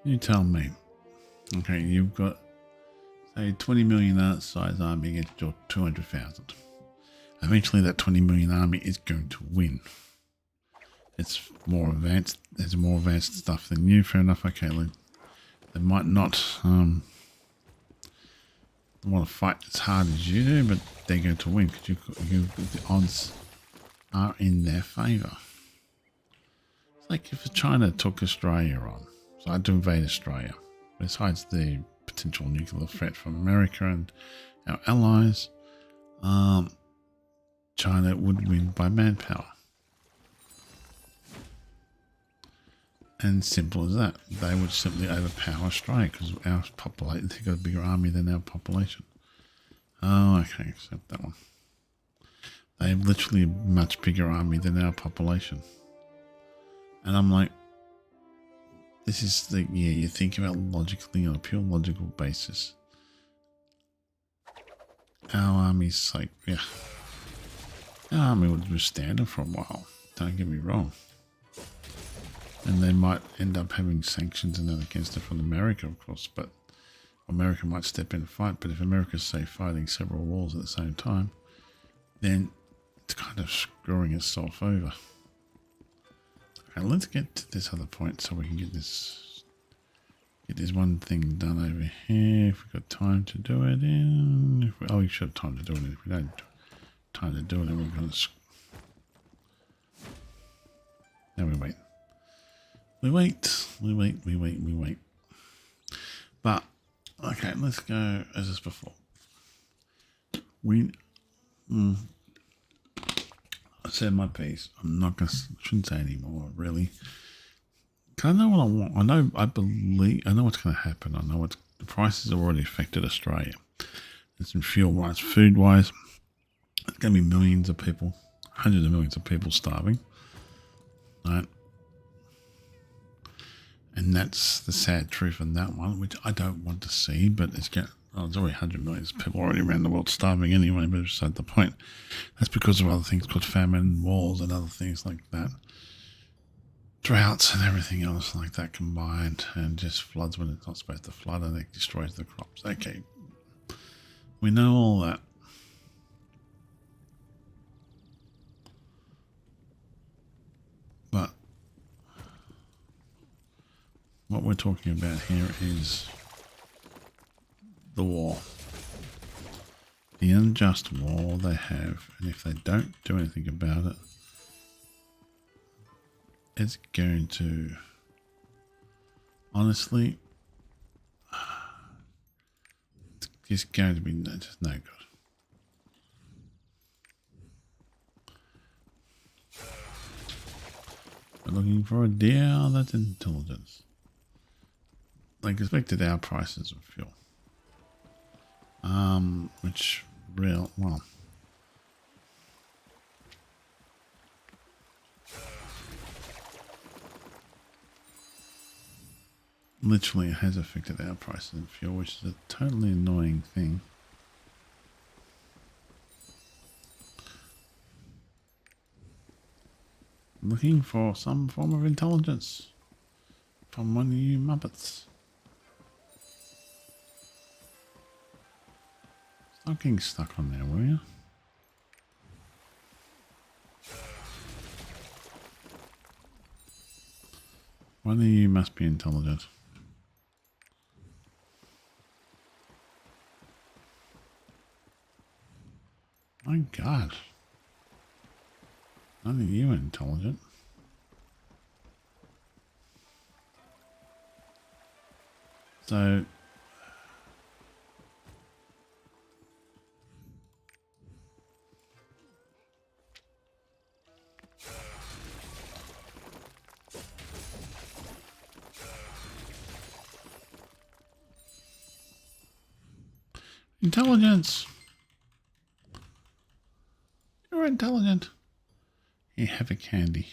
you tell me. Okay, you've got, say, 20 million size army against your 200,000. Eventually that 20 million army is going to win. It's more advanced. There's more advanced stuff than you. Fair enough. Okay, look, they might not want to fight as hard as you do, but they're going to win because the odds are in their favour. It's like if China took Australia on, so I'd to invade Australia. Besides the potential nuclear threat from America and our allies, China would win by manpower. And simple as that. They would simply overpower Australia because our population, they've got a bigger army than our population. Oh, okay, accept that one. They have literally a much bigger army than our population. And I'm like, this is the, yeah, you think about logically on a pure logical basis. Our army's like, yeah. Our army would withstand it for a while. Don't get me wrong. And they might end up having sanctions and that against it from America, of course, but America might step in and fight. But if America's, say, fighting several wars at the same time, then it's kind of screwing itself over. Okay, let's get to this other point so we can get this one thing done over here. If we've got time to do it in. We should have time to do it. If we don't have time to do it, then we're going to. Now we wait. We wait. But, okay, let's go as is before. I said my piece. I'm not going to, shouldn't say anymore, really. Because I know what I want. I know what's going to happen. I know the prices have already affected Australia. It's in fuel-wise, food-wise. There's going to be millions of people, hundreds of millions of people starving. Right? And that's the sad truth in that one, which I don't want to see, but there's already 100 million people already around the world starving anyway, but it's beside the point. That's because of other things called famine, wars, and other things like that. Droughts and everything else like that combined, and just floods when it's not supposed to flood, and it destroys the crops. Okay, we know all that. But what we're talking about here is the war. The unjust war they have, and if they don't do anything about it, it's going to, honestly, it's going to be just no good. looking for a deal that's intelligence. Like expected our prices of fuel. Which real well. Literally, it has affected our prices of fuel, which is a totally annoying thing. Looking for some form of intelligence from one of you Muppets. Stop getting stuck on there, will you? One of you must be intelligent. My God. None of you are intelligent. So intelligence. You're intelligent. You have a candy.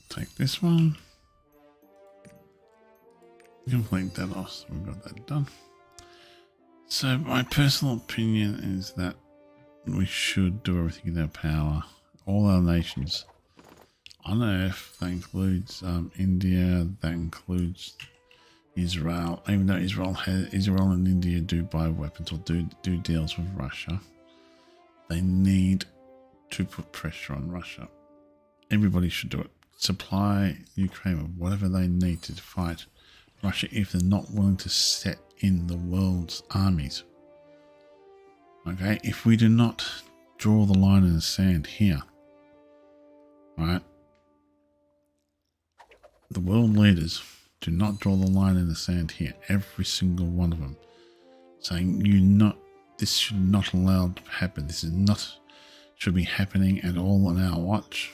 Take this one. Complete that off, so we've got that done. So my personal opinion is that we should do everything in our power. All our nations on Earth, that includes India, that includes Israel. Even though Israel and India do buy weapons or do deals with Russia, they need to put pressure on Russia. Everybody should do it. Supply Ukraine with whatever they need to fight Russia if they're not willing to set in the world's armies. Okay, if we do not draw the line in the sand here, right? The world leaders do not draw the line in the sand here. Every single one of them saying this should not allow to happen. This is not should be happening at all on our watch.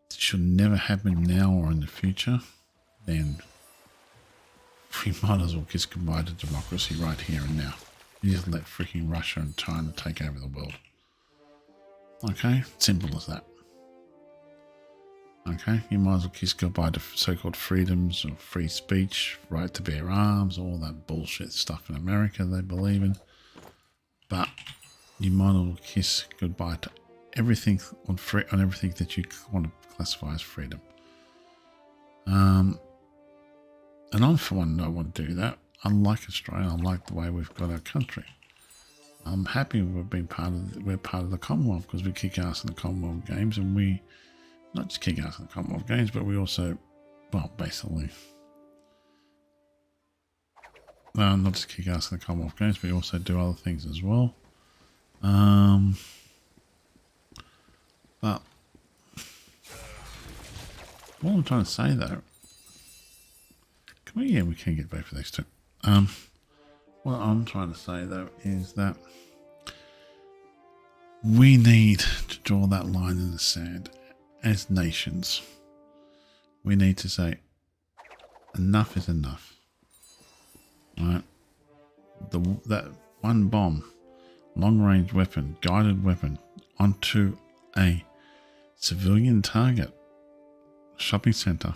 This should never happen now or in the future. Then we might as well kiss goodbye to democracy right here and now. You just let freaking Russia and China take over the world. Okay, simple as that. Okay, you might as well kiss goodbye to so-called freedoms of free speech, right to bear arms, all that bullshit stuff in America they believe in. But you might as well kiss goodbye to everything on everything that you want to classify as freedom. And I, for one, don't want to do that. I like Australia. I like the way we've got our country. I'm happy we're part of the Commonwealth because we kick ass in the Commonwealth Games, and we not just kick ass in the Commonwealth Games, but we also, well, basically, not just kick ass in the Commonwealth Games, but we also do other things as well. But what I'm trying to say though, we can get both of these two. What I'm trying to say though is that we need to draw that line in the sand as nations. We need to say enough is enough. Right? That one bomb, long range weapon, guided weapon onto a civilian target, shopping center,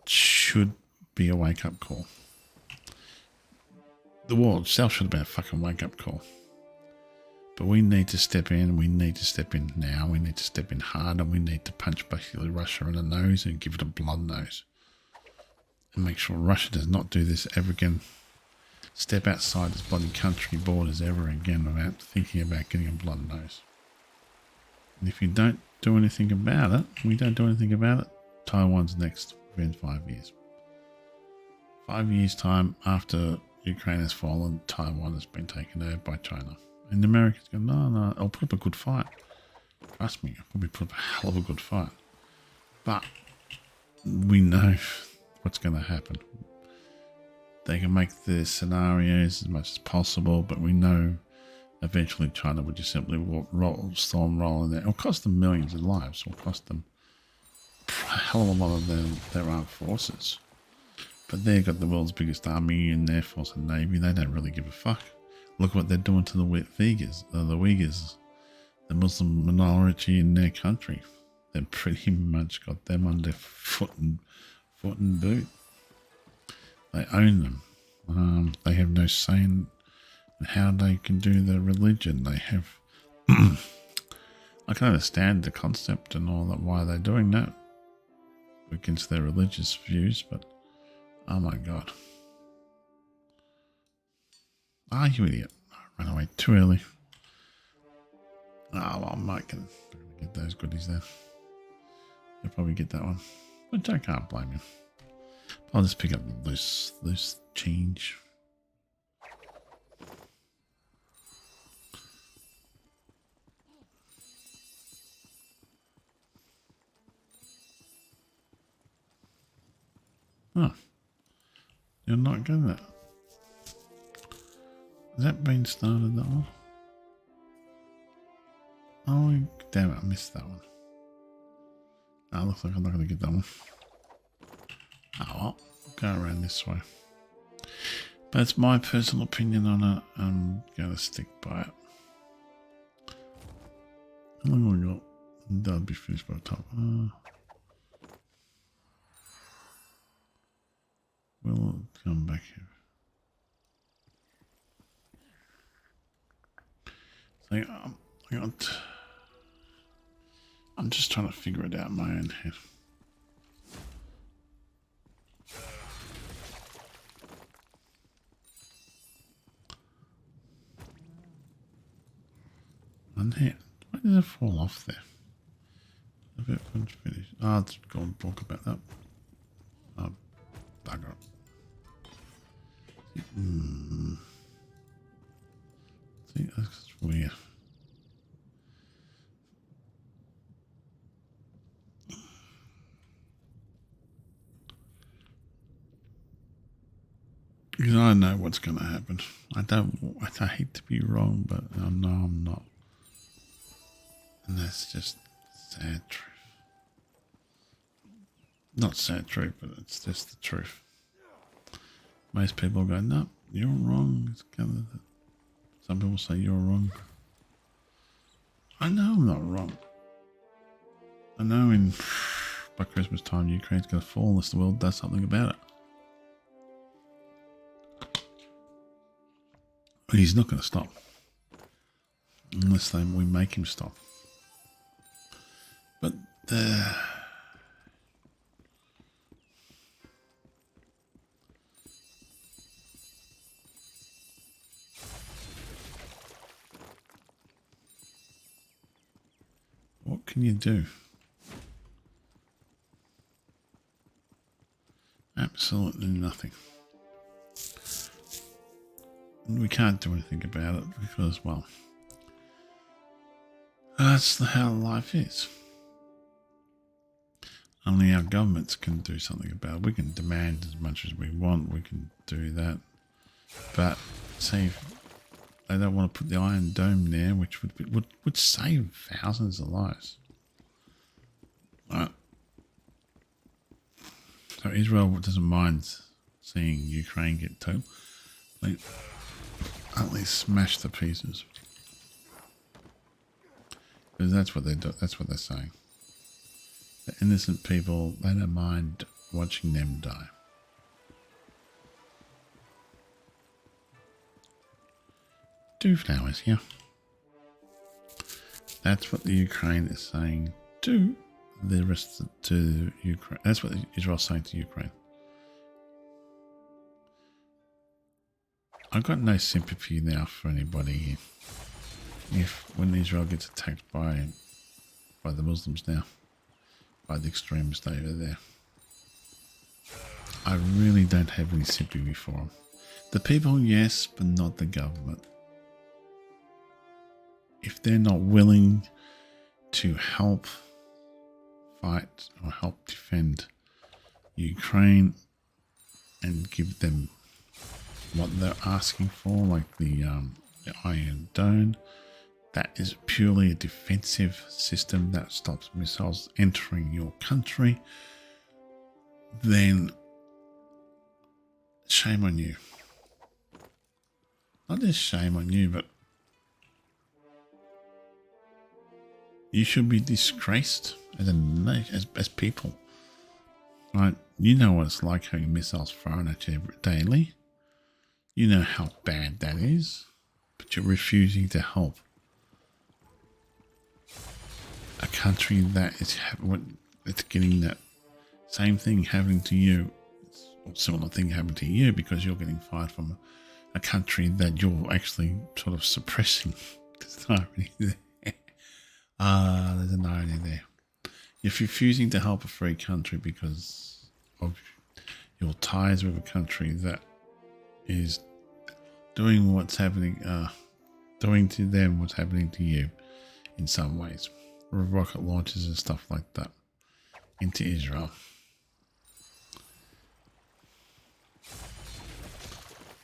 should be a wake-up call. The world itself should have been a fucking wake-up call. But we need to step in. We need to step in now. We need to step in hard, and we need to punch basically Russia in the nose and give it a blood nose. And make sure Russia does not do this ever again. Step outside its bloody country borders ever again without thinking about getting a blood nose. And if you don't do anything about it, Taiwan's next within 5 years. 5 years' time after Ukraine has fallen, Taiwan has been taken over by China. And America's going, no, I'll put up a good fight. Trust me, I'll probably put up a hell of a good fight. But we know what's going to happen. they can make the scenarios as much as possible, but we know eventually China would just simply stormroll in there. It'll cost them millions of lives. It'll cost them a hell of a lot of their armed forces. But they've got the world's biggest army and air force and navy. They don't really give a fuck. Look what they're doing to the Uyghurs, the Muslim minority in their country. They've pretty much got them under foot and boot. They own them. They have no say in how they can do their religion. They have... I can understand the concept and all that, why they're doing that against their religious views, but oh my god. Ah, you idiot. I ran away too early. Oh, well, Mike can get those goodies there. He'll probably get that one. Which I can't blame him. I'll just pick up the loose change. Oh. You're not getting it. Has that been started, that one? Oh, damn it, I missed that one. Oh, looks like I'm not going to get that one. Oh well, go around this way. But it's my personal opinion on it. I'm going to stick by it. How long have we got? That'll be finished by the time. We'll come back here. So I'm just trying to figure it out in my own head. And here, why did it fall off there? A bit finished. Ah, it's gone talk about that. Oh, bugger. See, that's weird. Because I know what's going to happen. I hate to be wrong, but I know I'm not. And that's just sad truth. Not sad truth, but it's just the truth. Most people go, no, you're wrong. It's kind of some people say you're wrong. I know I'm not wrong. I know by Christmas time Ukraine's going to fall unless the world does something about it. He's not going to stop unless we make him stop. But what can you do? Absolutely nothing. We can't do anything about it because, well, that's how life is. Only our governments can do something about it. We can demand as much as we want. We can do that. But say if they don't want to put the Iron Dome there, which would save thousands of lives. Right. So Israel doesn't mind seeing Ukraine get at least smash the pieces. Because that's what they do. That's what they're saying. The innocent people, they don't mind watching them die. Do flowers here. That's what the Ukraine is saying to the rest to Ukraine. That's what Israel's saying to Ukraine. I've got no sympathy now for anybody if when Israel gets attacked by the Muslims now, by the extremists over there. I really don't have any sympathy for them. The people, yes, but not the government. If they're not willing to help fight or help defend Ukraine and give them what they're asking for, like the Iron Dome. That is purely a defensive system that stops missiles entering your country. Then shame on you. Not just shame on you, but you should be disgraced as as people. Right? You know what it's like having missiles thrown at you daily. You know how bad that is, but you're refusing to help a country that is it's getting that same thing happening to you, or similar thing happening to you, because you're getting fired from a country that you're actually sort of suppressing. There's an irony there. There's an irony there. You're refusing to help a free country because of your ties with a country that is doing what's happening, doing to them what's happening to you in some ways. Rocket launches and stuff like that into Israel.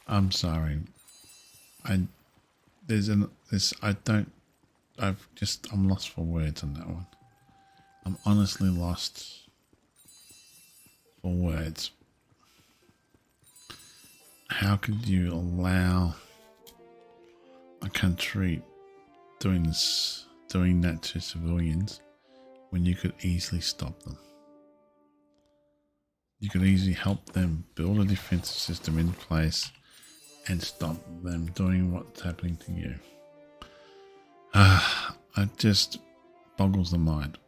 I'm sorry. I'm lost for words on that one. I'm honestly lost for words. How could you allow a country doing that to civilians when you could easily stop them? You could easily help them build a defensive system in place and stop them doing what's happening to you. It just boggles the mind.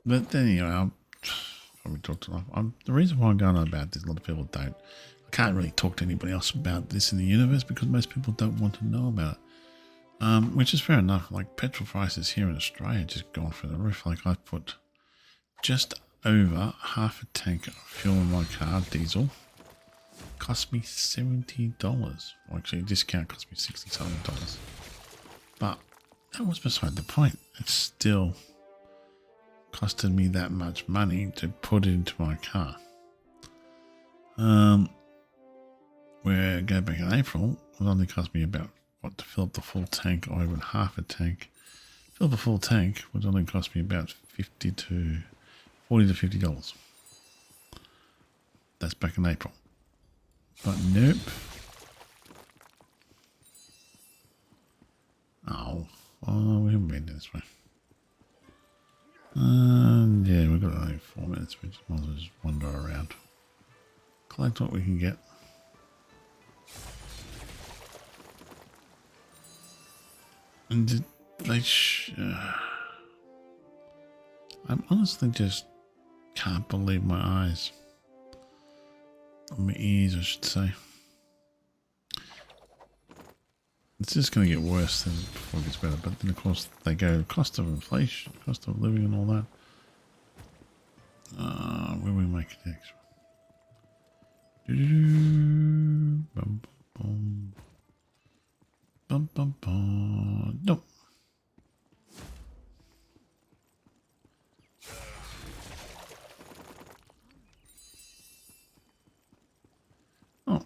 But then, I'll probably talk to them. The reason why I'm going on about this, a lot of people don't. I can't really talk to anybody else about this in the universe because most people don't want to know about it. Which is fair enough. Like petrol prices here in Australia just gone through the roof. Like I put just over half a tank of fuel in my car, diesel. Cost me $70. Well, actually, a discount cost me $60-something. But that was beside the point. It's still costed me that much money to put it into my car. Where go back in April, it only cost me about to fill up the full tank, or even half a tank. Fill up a full tank would only cost me about $40 to $50. That's back in April. But nope. We haven't been this way. Yeah, we've got only 4 minutes. We just might as well just wander around. Collect what we can get. And I honestly just can't believe my eyes. Or my ears, I should say. It's just going to get worse than before it gets better. But then, of course, they go cost of inflation, cost of living and all that. Where we make it next? Bum, bum, bum, bum, bum. Nope. Oh.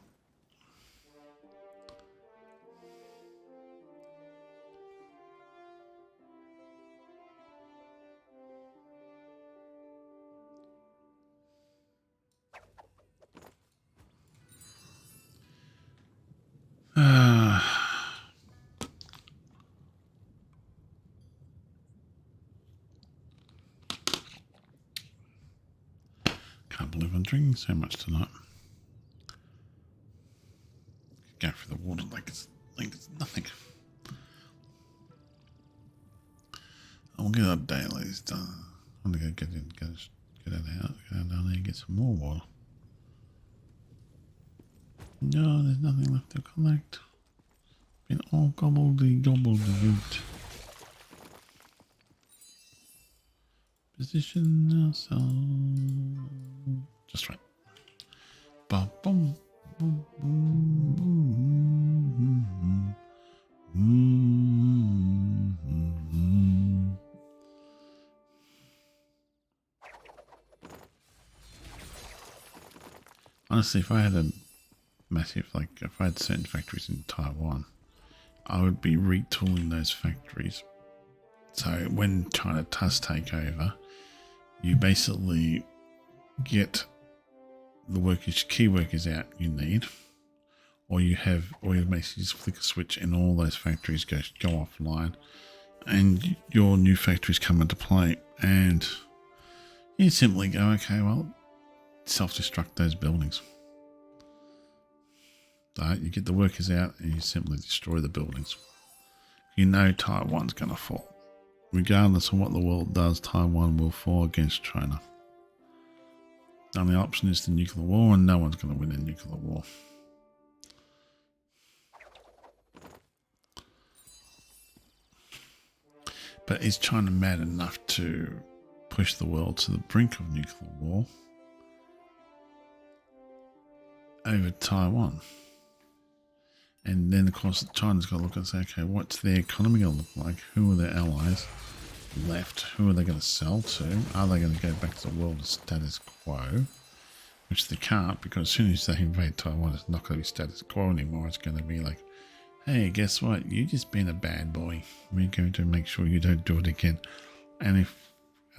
Can't believe I'm drinking so much tonight. Go through the water like it's nothing. I'll get our dailies done. I'm gonna go get out down there and get some more water. No, there's nothing left to collect. Been all gobbled. Position ourselves. Just right. Ba boom. Boom, boom, boom, boom, boom. Honestly, if I had a massive, like, if I had certain factories in Taiwan, I would be retooling those factories. So when China does take over, you basically get the workers, key workers out you need, or you basically just flick a switch and all those factories go offline, and your new factories come into play, and you simply go, okay, well, self-destruct those buildings. Right? You get the workers out and you simply destroy the buildings. You know Taiwan's going to fall. Regardless of what the world does, Taiwan will fall against China. The only option is the nuclear war, and no one's going to win a nuclear war. But is China mad enough to push the world to the brink of nuclear war over Taiwan? And then, of course, China's got to look and say, okay, what's their economy going to look like? Who are their allies left? Who are they going to sell to? Are they going to go back to the world status quo? Which they can't, because as soon as they invade Taiwan, it's not going to be status quo anymore. It's going to be like, hey, guess what? You just been a bad boy. We're going to make sure you don't do it again. And if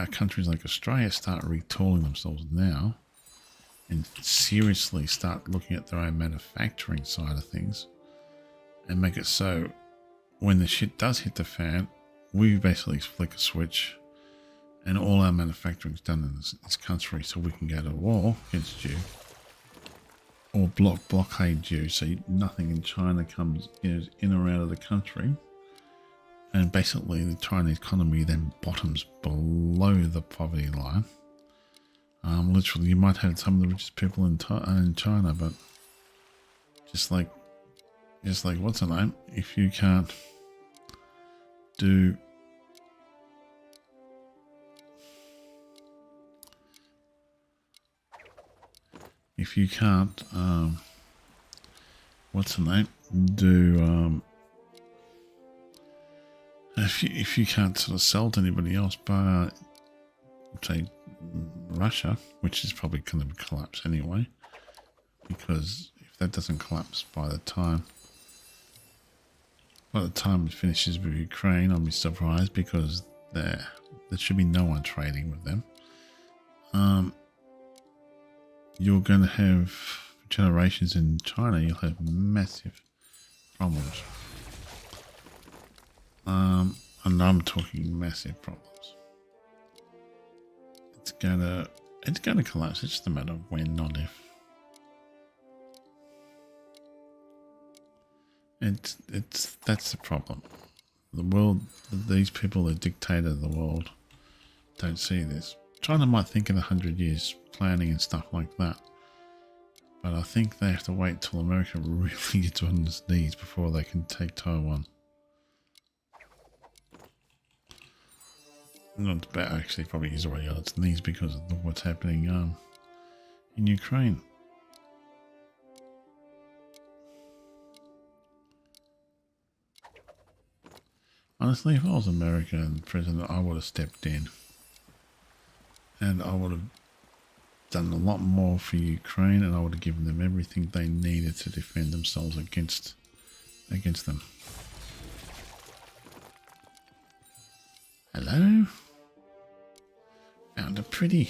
countries like Australia start retooling themselves now and seriously start looking at their own manufacturing side of things and make it so when the shit does hit the fan, we basically flick a switch and all our manufacturing is done in this country, so we can go to war against you or blockade you, so nothing in China comes in or out of the country. And basically the Chinese economy then bottoms below the poverty line. Literally, you might have some of the richest people in China, but just like what's her name? If you can't do what's the name? If you can't sort of sell to anybody else, but say Russia, which is probably going to collapse anyway, because if that doesn't collapse by the time it finishes with Ukraine, I'll be surprised, because there should be no one trading with them. You're going to have generations in China, you'll have massive problems. And I'm talking massive problems. It's gonna collapse. It's just a matter of when, not if. That's the problem. The world, these people that dictate the world don't see this. China might think in 100 years planning and stuff like that, but I think they have to wait till America really gets on its knees before they can take Taiwan. Not bad, actually, probably is already on its knees because of what's happening in Ukraine. Honestly, if I was America and president, I would have stepped in. And I would have done a lot more for Ukraine, and I would have given them everything they needed to defend themselves against them. Hello? Found a pretty.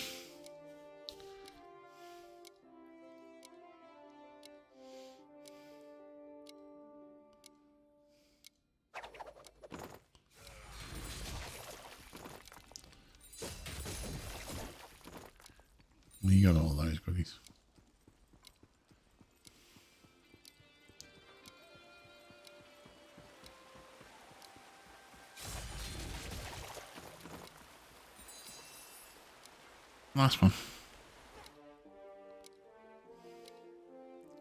You got all those goodies. Last one.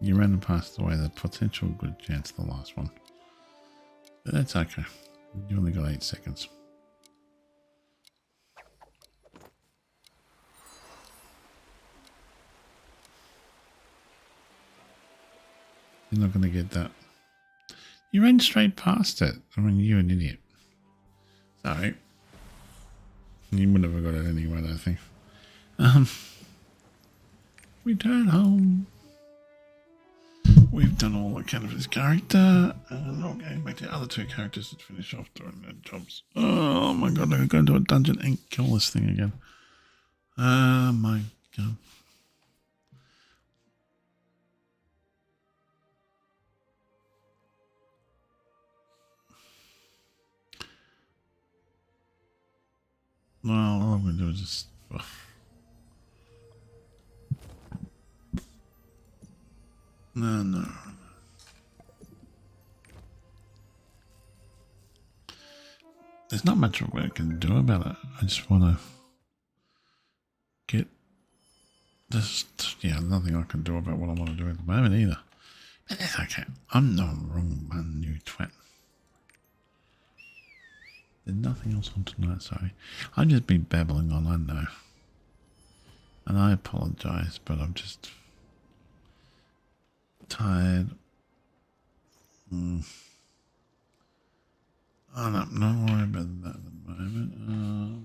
You ran past away the potential good chance of the last one. But that's okay. You only got 8 seconds. You're not going to get that. You ran straight past it. I mean, you're an idiot. Sorry. You would never got it anyway, I think. Return home. we've done all I can for this character, and we're going back to the other two characters to finish off doing their jobs. Oh my god, I'm going to go into a dungeon and kill this thing again. Oh my god. Well, all I'm going to do is just... No. There's not much I can do about it. I just want to get this. Yeah, nothing I can do about what I want to do at the moment either. But that's okay. I'm not wrong one, you twat. There's nothing else on tonight, sorry. I've just been babbling on, I know. And I apologise, but I'm just tired. Oh, no, don't worry about that at the moment.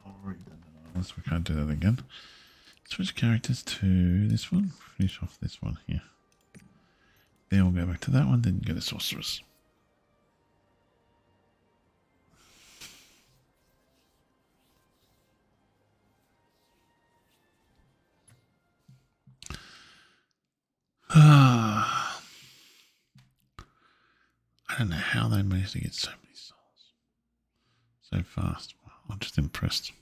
I'll read that unless we can't do that again. Switch characters to this one. Finish off this one here. Then we'll go back to that one, then get a sorceress. I don't know how they managed to get so many souls so fast. I'm just impressed.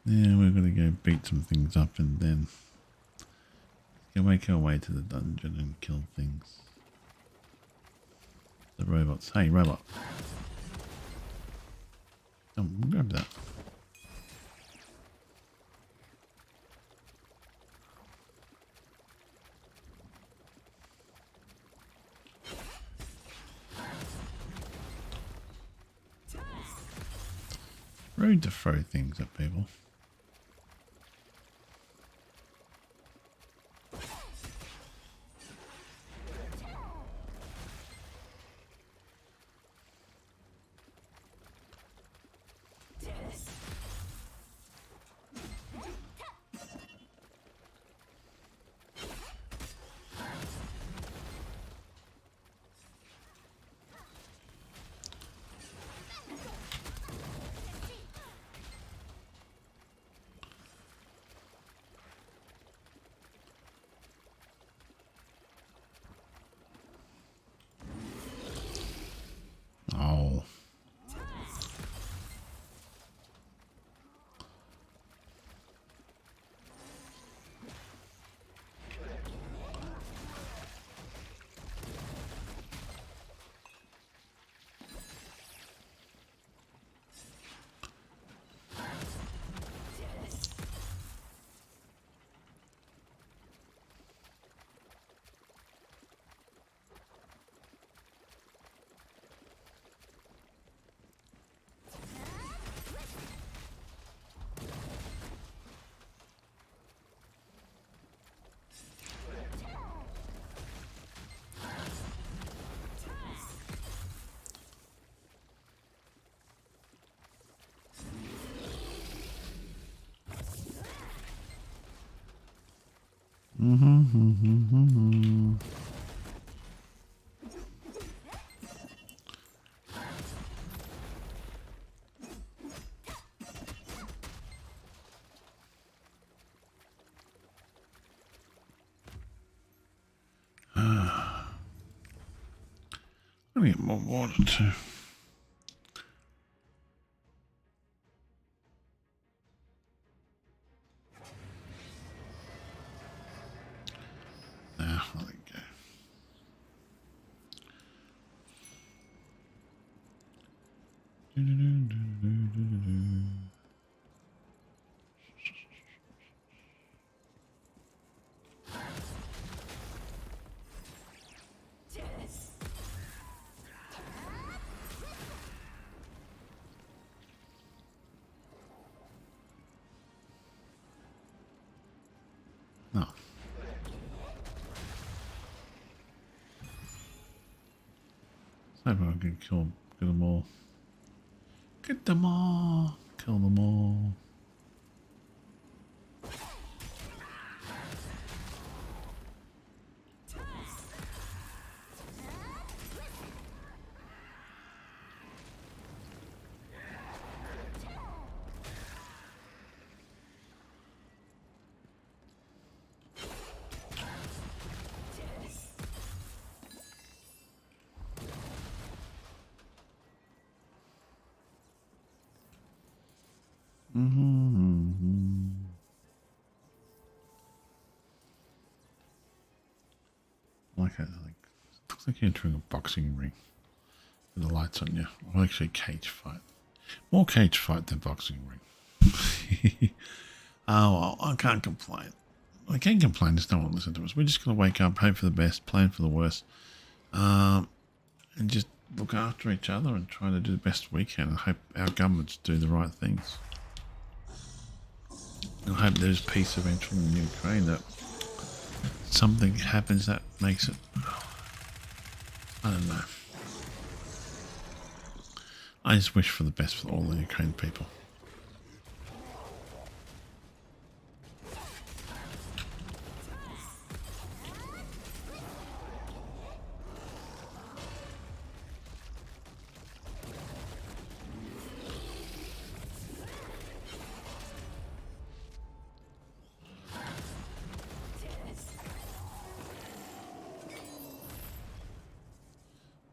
Yeah, we're going to go beat some things up and then we'll make our way to the dungeon and kill things. The robots. Hey, robot. Come, grab that. Rude to throw things at people. Oh. Let me get more water too. Now, let it go. No. So I can kill them all. Get them all. Kill them all. Looks like you're entering a boxing ring with the lights on you. Or actually, cage fight. More cage fight than boxing ring. Oh, well, I can't complain. I can't complain. There's no one listen to us. We're just gonna wake up, hope for the best, plan for the worst, and just look after each other and try to do the best we can, and hope our governments do the right things. I hope there's peace eventually in Ukraine, that something happens that makes it, I don't know. I just wish for the best for all the Ukraine people.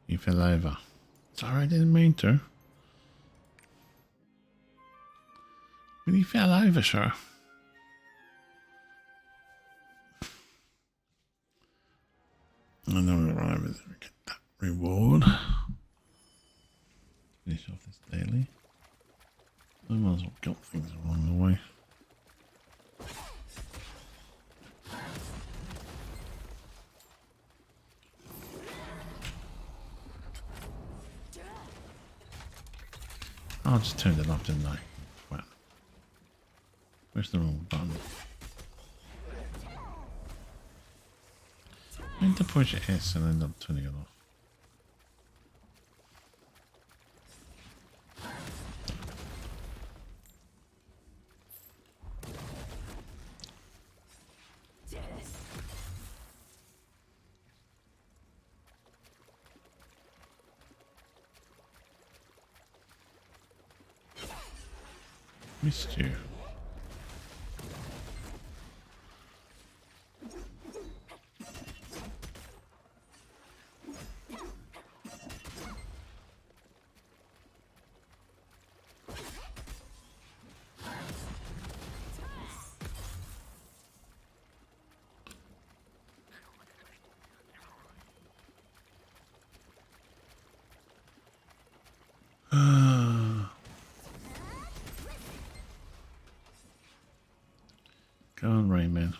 You fell over. Sorry, I didn't mean to. But he fell over, sir. And then we'll run over there and get that reward. Finish off this daily. I might as well kill things along the way. I just turned it off, didn't I? Wow. Where's the wrong button? I need to push S and end up turning it off. Missed you. Go on, Rayman.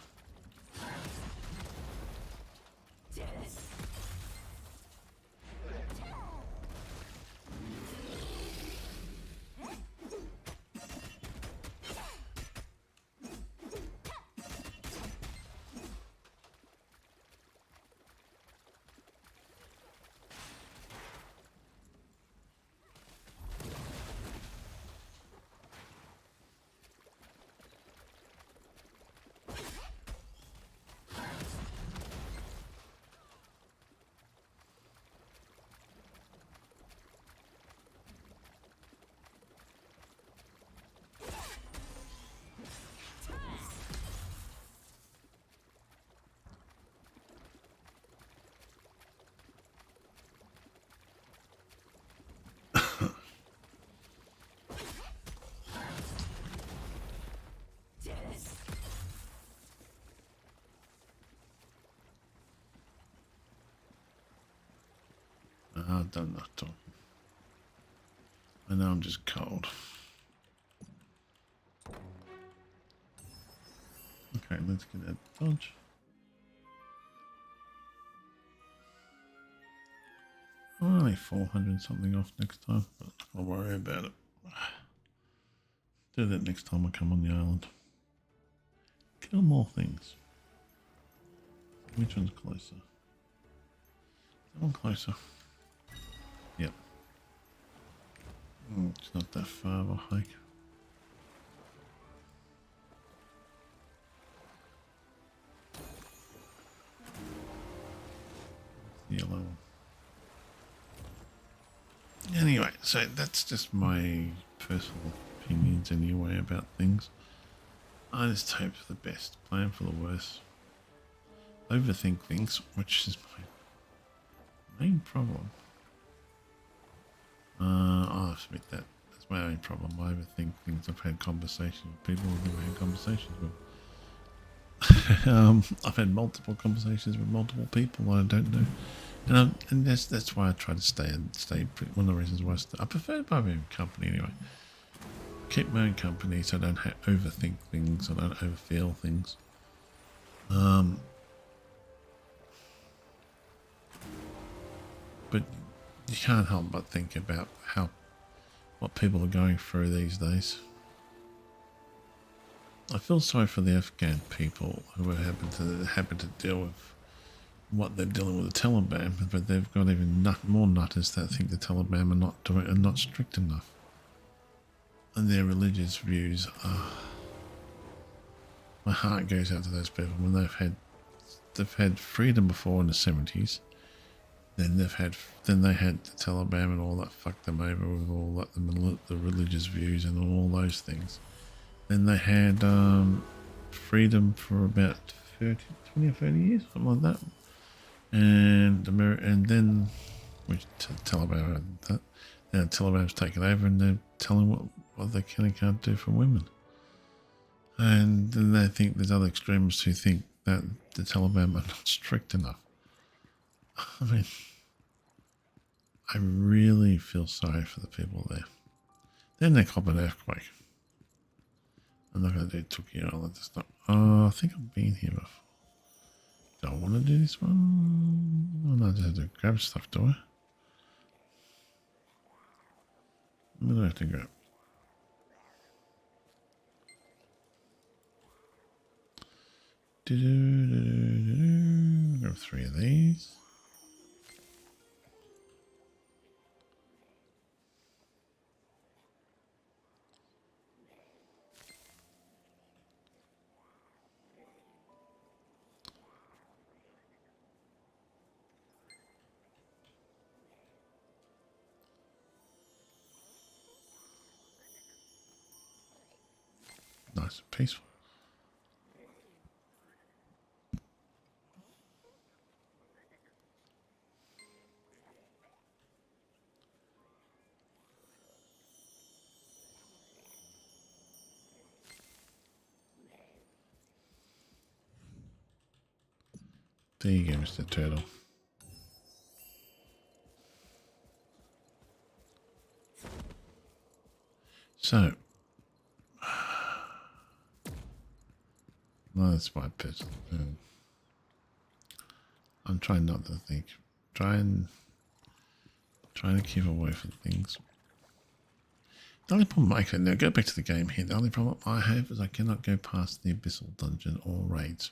I've done enough talking. I know I'm just cold. Okay, let's get that dodge. I'm only 400 something off next time, but I'll worry about it. Do that next time I come on the island. Kill more things. Which one's closer? That one closer. Yep. It's not that far of a hike. Yellow. Anyway, so that's just my personal opinions anyway about things. I just hope for the best, plan for the worst. Overthink things, which is my main problem. I'll admit that. That's my main problem. I overthink things. I've had conversations with people I've never had conversations with. I've had multiple conversations with multiple people I don't know, and that's why I try to stay. One of the reasons why I prefer my own company anyway. Keep my own company so I don't overthink things. I don't overfeel things. But you can't help but think about what people are going through these days. I feel sorry for the Afghan people who happen to deal with what they're dealing with the Taliban, but they've got even more nutters that think the Taliban are not strict enough, and their religious views are. My heart goes out to those people when they've had freedom before in the 70s. Then they had the Taliban and all that fucked them over with all that the religious views and all those things. Then they had freedom for about 20 or 30 years, something like that. And then which Taliban had that. Now Taliban's taken over and they're telling what they can and can't do for women. And then they think there's other extremists who think that the Taliban are not strict enough. I mean, I really feel sorry for the people there. Then they cop an earthquake. I'm not going to do Tokyo Island. It's not. Oh, I think I've been here before. Do I want to do this one? Oh, no, I just have to grab stuff, do I? What do I have to grab? Grab 3 of these. Nice and peaceful. There you go, Mr. Turtle. So, well, that's my personal opinion. I'm trying not to think. Trying to keep away from things. The only problem I can now go back to the game here. The only problem I have is I cannot go past the Abyssal Dungeon or raids.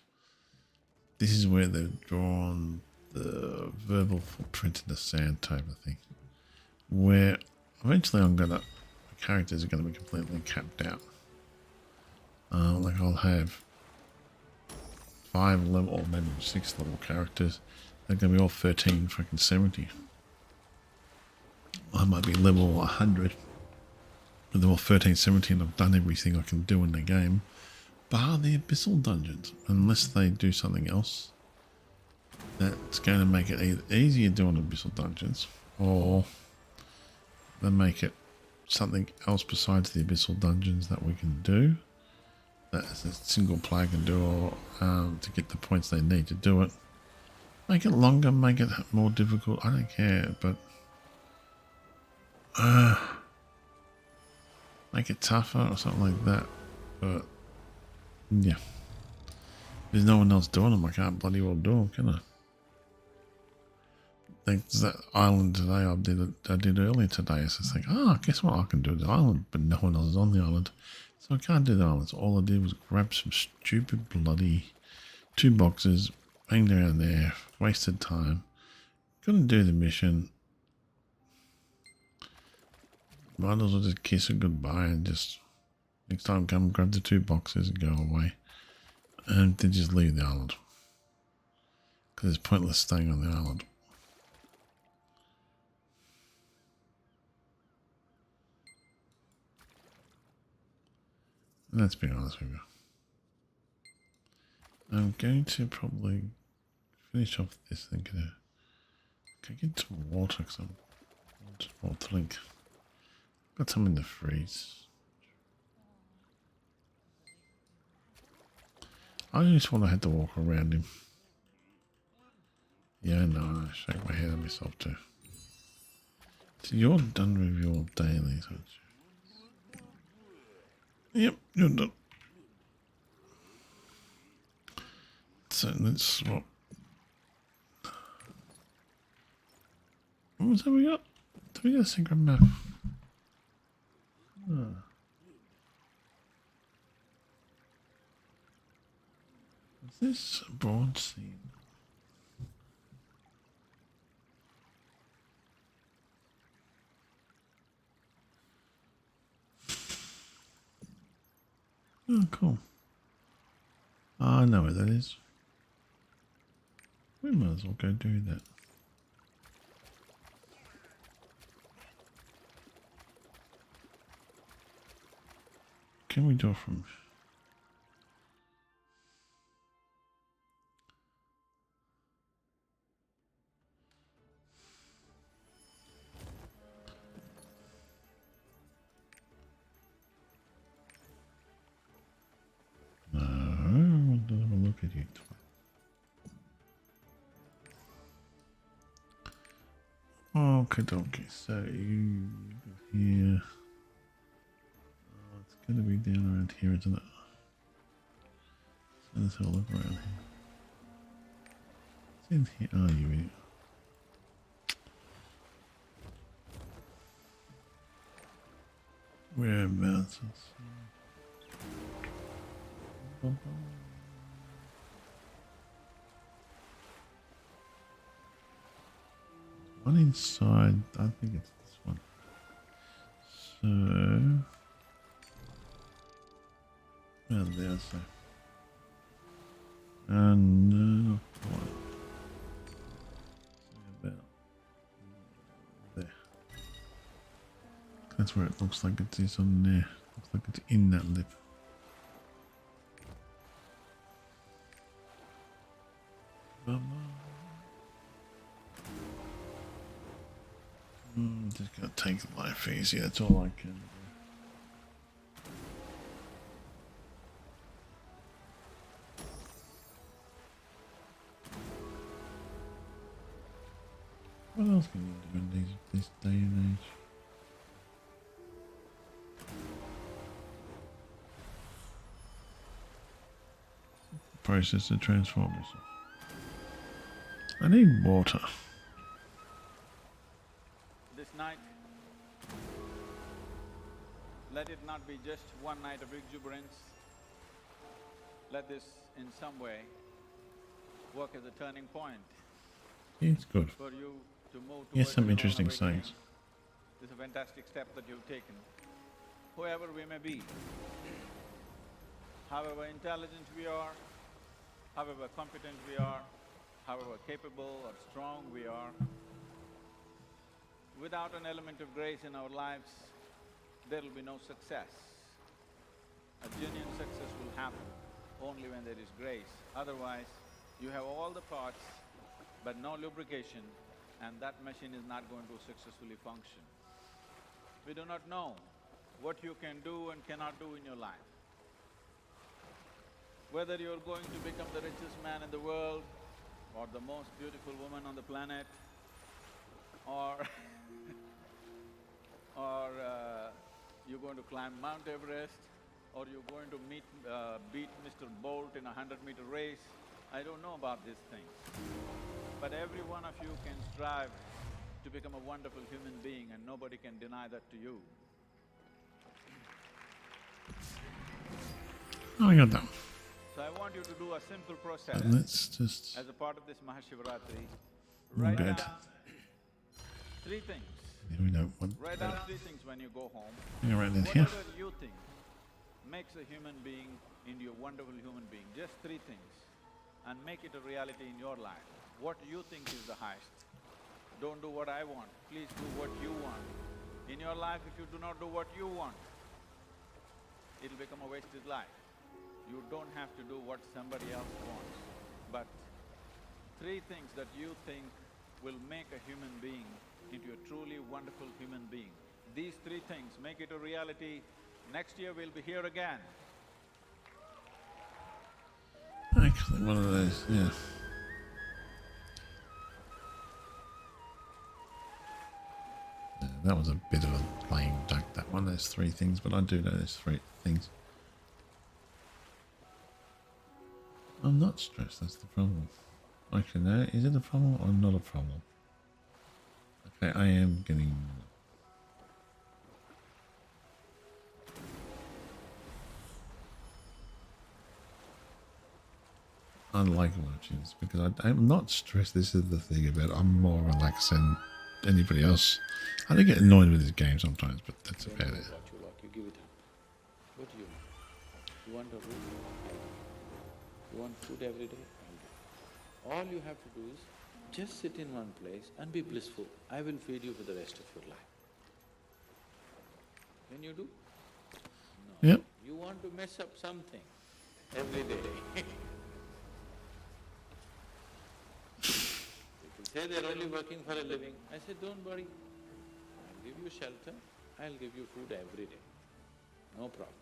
This is where they've drawn the verbal footprint in the sand type of thing. Where eventually the characters are going to be completely capped out. Like I'll have 5 level or maybe 6 level characters. They're going to be all 13 fucking 70. I might be level 100. But they're all 1370 and I've done everything I can do in the game. Bar the Abyssal Dungeons. Unless they do something else that's going to make it either easier doing Abyssal Dungeons or they make it something else besides the Abyssal Dungeons that we can do. That a single player can do or to get the points they need to do it. Make it longer, make it more difficult. I don't care, but make it tougher or something like that. But yeah, there's no one else doing them. I can't bloody well do them, can I? There's that island today I did earlier today. So it's like, guess what? I can do the island, but no one else is on the island. So I can't do the island. So all I did was grab some stupid bloody 2 boxes, banged around there, wasted time. Couldn't do the mission. Might as well just kiss it goodbye and just next time come grab the 2 boxes and go away. And then just leave the island. Because it's pointless staying on the island. Let's be honest with you. I'm going to probably finish off this thing. Can I get some water? Because I'm just watering. Got some in the freeze. I just want to have to walk around him. Yeah, no, I shake my head at myself too. So you're done with your dailies, aren't you? Yep, you're done. So let's swap. What was that we got? Did we get a synchro map? Is this a broad scene? Oh, cool. I know where that is. We might as well go do that. Can we do it from... No, I want to have a look at you. Okay, dokie. So you go here. Oh, it's gonna be down around here, isn't it? So let's have a look around here. It's in here. Oh, you idiot. Whereabouts? One inside, I think it's this one. So, well, there's so. And one. About there. That's where it looks like it is on there. Looks like it's in that lip. Just gonna take life easy, that's all I can do. What else can you do in this day and age? Process to transform yourself. I need water. This night, let it not be just one night of exuberance. Let this, in some way, work as a turning point It's good. for you to move towards Yes, some your own interesting awakening. sayings. This is a fantastic step that you've taken. Whoever we may be, however intelligent we are, however competent we are, however capable or strong we are, without an element of grace in our lives, there will be no success. A genuine success will happen only when there is grace. Otherwise, you have all the parts but no lubrication, and that machine is not going to successfully function. We do not know what you can do and cannot do in your life. Whether you're going to become the richest man in the world, or the most beautiful woman on the planet, or or you're going to climb Mount Everest, or you're going to beat Mr. Bolt in a 100-meter race. I don't know about these things. But every one of you can strive to become a wonderful human being, and nobody can deny that to you. I got that. So I want you to do a simple process But let's just... as a part of this Mahashivaratri. Oh, Write good. down 3 things Here we don't want. Write down 3 things when you go home. Yeah, right in here. Whatever you think makes a human being into a wonderful human being, just 3 things, and make it a reality in your life. What you think is the highest. Don't do what I want, please do what you want. In your life, if you do not do what you want, it'll become a wasted life. You don't have to do what somebody else wants, but 3 things that you think will make a human being into a truly wonderful human being. These 3 things, make it a reality. Next year we'll be here again. Actually, one of those, yeah. Yeah, that was a bit of a playing duck, that one. There's 3 things, but I do know there's 3 things. I'm not stressed, that's the problem. Actually, no, is it a problem or not a problem? Okay, I am getting... I like watching this because I'm not stressed. This is the thing about I'm more relaxed than anybody else. I do get annoyed with this game sometimes, but that's about it. What you like, you give it up. What do you want? You want a room? You want food every day? All you have to do is just sit in one place and be blissful. I will feed you for the rest of your life. Can you do? No. Yep. You want to mess up something every day. People say they're only working for a living. I said, don't worry, I'll give you shelter, I'll give you food every day, no problem.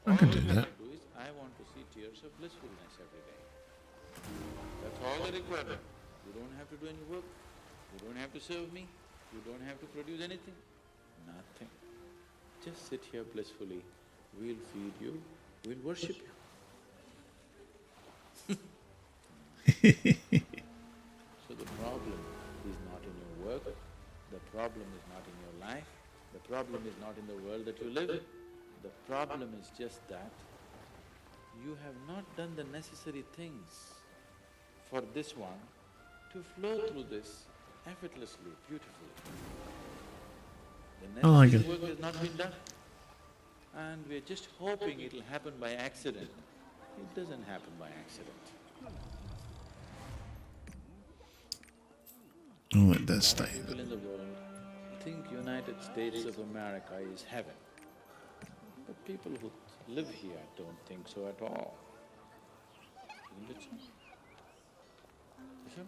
I can All do you that. have to do is, I want to see tears of blissfulness every day. That's all the requirement. You don't have to do any work, you don't have to serve me, you don't have to produce anything, nothing. Just sit here blissfully, we'll feed you, we'll worship you. So the problem is not in your work, the problem is not in your life, the problem is not in the world that you live in. The problem is just that you have not done the necessary things for this one to flow through this effortlessly, beautifully. The I like necessary it. work has not been done, and we're just hoping it'll happen by accident. It doesn't happen by accident. I'll let that stay. People in the world think United States of America is heaven. But people who live here don't think so at all. Isn't it so? Isn't it?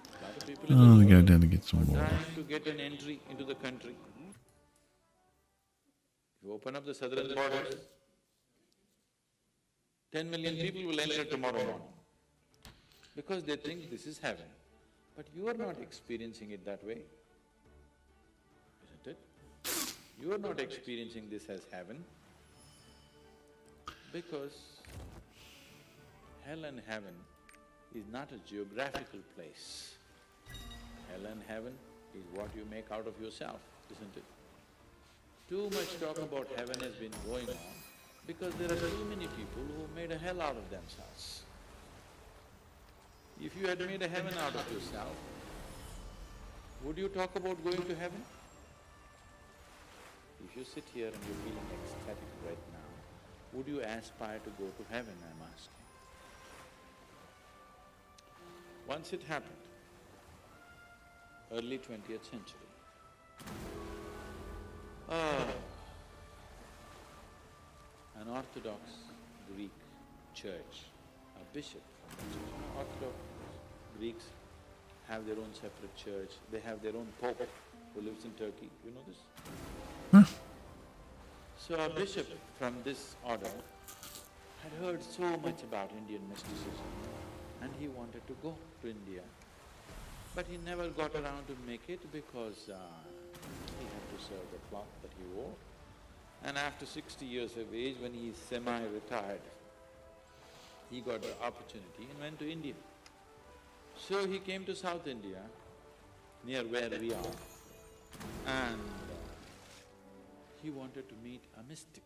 A lot of people in Oh, the we go world down to get some are water. trying to get an entry into the country. You open up the southern borders, 10 million people will enter tomorrow morning because they think this is heaven. But you are not experiencing it that way, isn't it? You are not experiencing this as heaven because hell and heaven is not a geographical place. Hell and heaven is what you make out of yourself, isn't it? Too much talk about heaven has been going on because there are too many people who made a hell out of themselves. If you had made a heaven out of yourself, would you talk about going to heaven? If you sit here and you're feeling ecstatic right now, would you aspire to go to heaven, I'm asking? Once it happened, early 20th century. An Orthodox Greek church, a bishop from the church. Orthodox Greeks have their own separate church, they have their own pope who lives in Turkey, you know this? Huh? So a bishop from this order had heard so much about Indian mysticism and he wanted to go to India. But he never got around to make it because he had to serve the cloth that he wore. And after 60 years of age, when he is semi-retired, he got the opportunity and went to India. So he came to South India, near where we are, and he wanted to meet a mystic,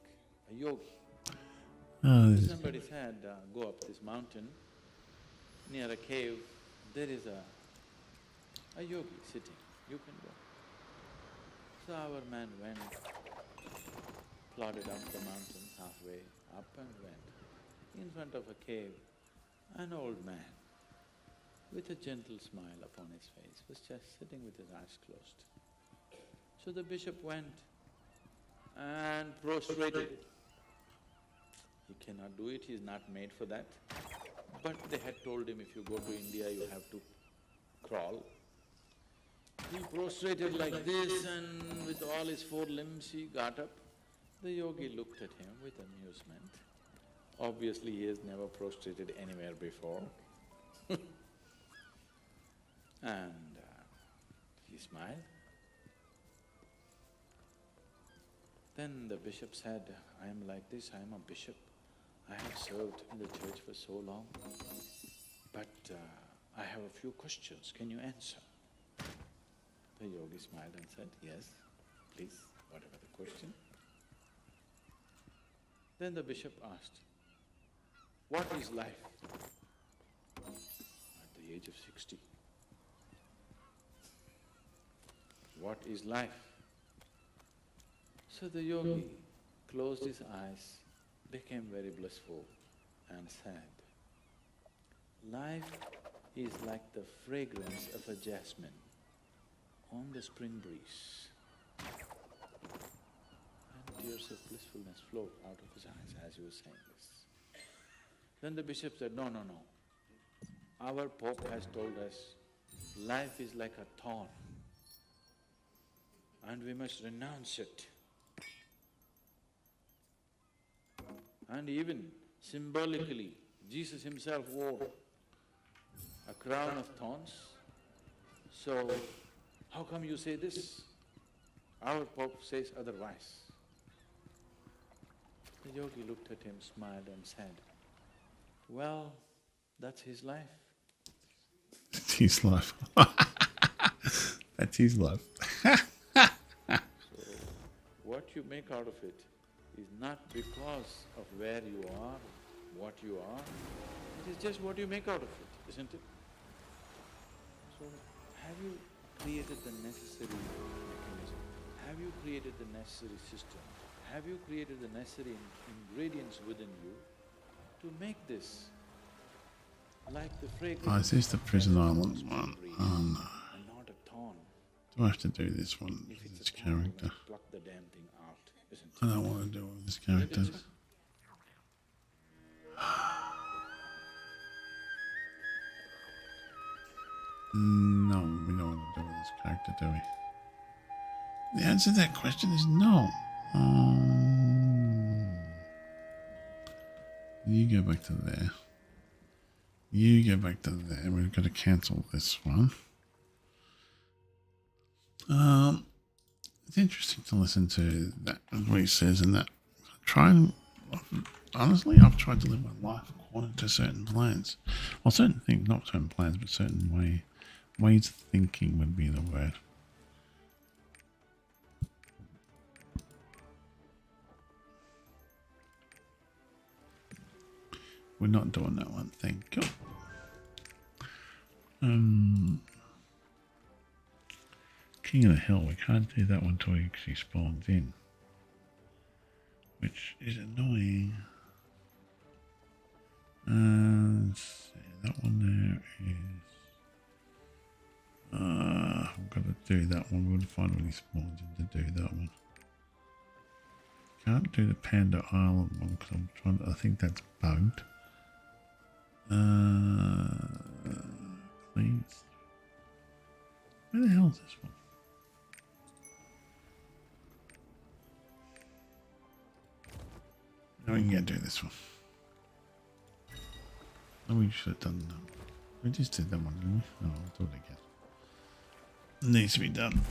a yogi. Oh, this is... Somebody said, go up this mountain, near a cave, there is a yogi sitting, you can go. So our man went, plodded up the mountain halfway, up and went. In front of a cave, an old man with a gentle smile upon his face was just sitting with his eyes closed. So the bishop went and prostrated. He cannot do it, he's not made for that. But they had told him, if you go to India, you have to crawl. He prostrated like this and with all his four limbs he got up. The yogi looked at him with amusement. Obviously, he has never prostrated anywhere before. And he smiled. Then the bishop said, I am like this, I am a bishop. I have served in the church for so long, but I have a few questions, can you answer? The yogi smiled and said, yes, please, whatever the question. Then the bishop asked, what is life? At the age of 60. What is life? So the yogi closed his eyes, became very blissful and said, life is like the fragrance of a jasmine on the spring breeze. And tears of blissfulness flowed out of his eyes as he was saying this. Then the bishop said, no, no, no. Our Pope has told us, life is like a thorn and we must renounce it. And even symbolically, Jesus himself wore a crown of thorns. So, how come you say this? Our Pope says otherwise. The yogi looked at him, smiled and said, well, that's his life. That's his life. That's his life. So, what you make out of it is not because of where you are, what you are, it is just what you make out of it, isn't it? So, have you created the necessary mechanism? Have you created the necessary system? Have you created the necessary ingredients within you to make this like the fragrance? Oh, is this the Prison Island one? Oh no. And not a thorn. Do I have to do this one If with it's this a thorn, you character? must pluck the damn thing out, isn't it? I don't want to do it with this character. No, we don't want to do it with this character, do we? The answer to that question is no. You go back to there. You go back to there. We've got to cancel this one. It's interesting to listen to that, what he says, and that. Honestly, I've tried to live my life according to certain plans. Well, certain things, not certain plans, but certain ways of thinking would be the word. We're not doing that one, thank you. King of the Hill, we can't do that one until he actually spawns in, which is annoying. Let's see, that one there is... I've got to do that one. We'll find when he spawns in to do that one. Can't do the Panda Island one because I'm trying to, I think that's bugged. Please. Where the hell is this one? No, we can do this one. Oh, we should have done that. We just did that one, didn't we? Oh, I'll do it again. It needs to be done.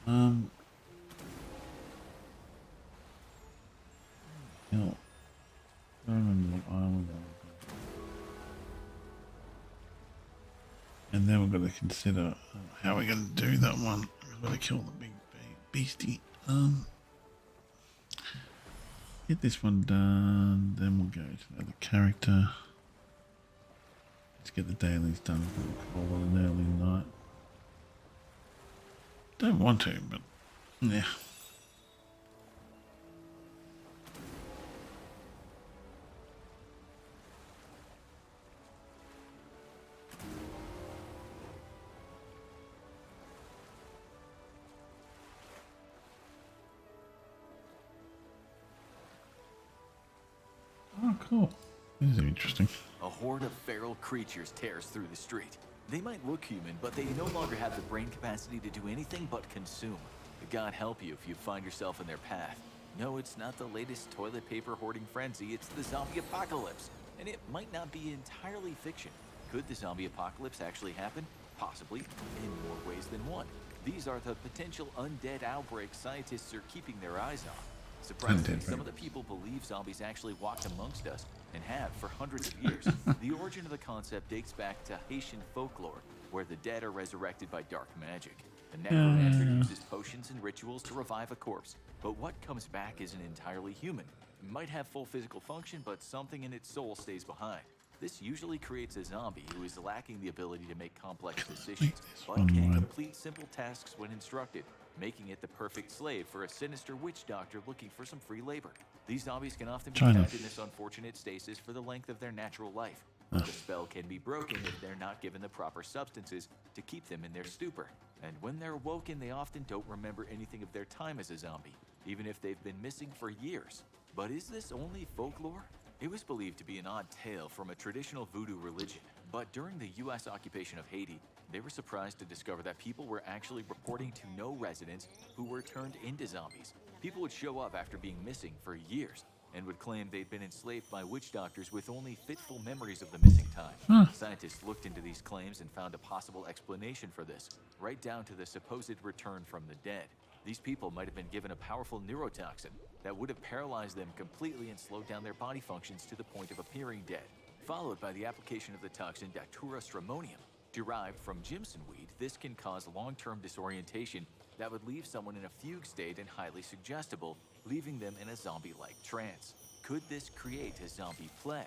Hell. I don't remember what island that was. And then we've got to consider how we're going to do that one. We've got to kill the big beastie. Get this one done, then we'll go to the other character. to get the dailies done before an early night. Don't want to, but yeah. Oh, cool. These are interesting. A horde of feral creatures tears through the street. They might look human, but they no longer have the brain capacity to do anything but consume. God help you if you find yourself in their path. No, it's not the latest toilet paper hoarding frenzy, it's the zombie apocalypse. And it might not be entirely fiction. Could the zombie apocalypse actually happen? Possibly, in more ways than one. These are the potential undead outbreaks scientists are keeping their eyes on. Surprisingly, some of the people believe zombies actually walked amongst us, and have for hundreds of years. The origin of the concept dates back to Haitian folklore, where the dead are resurrected by dark magic. The necromancer uses potions and rituals to revive a corpse, but what comes back isn't entirely human. It might have full physical function, but something in its soul stays behind. This usually creates a zombie who is lacking the ability to make complex decisions, but can complete simple tasks when instructed, making it the perfect slave for a sinister witch doctor looking for some free labor. These zombies can often be kept in this unfortunate stasis for the length of their natural life. The spell can be broken if they're not given the proper substances to keep them in their stupor. And when they're awoken, they often don't remember anything of their time as a zombie, even if they've been missing for years. But is this only folklore? It was believed to be an odd tale from a traditional voodoo religion, but during the US occupation of Haiti, they were surprised to discover that people were actually reporting to no residents who were turned into zombies. People would show up after being missing for years and would claim they'd been enslaved by witch doctors with only fitful memories of the missing time. Scientists looked into these claims and found a possible explanation for this, right down to the supposed return from the dead. These people might have been given a powerful neurotoxin that would have paralyzed them completely and slowed down their body functions to the point of appearing dead, followed by the application of the toxin Datura stramonium. Derived from Jimson weed, this can cause long-term disorientation that would leave someone in a fugue state and highly suggestible, leaving them in a zombie-like trance. Could this create a zombie plague?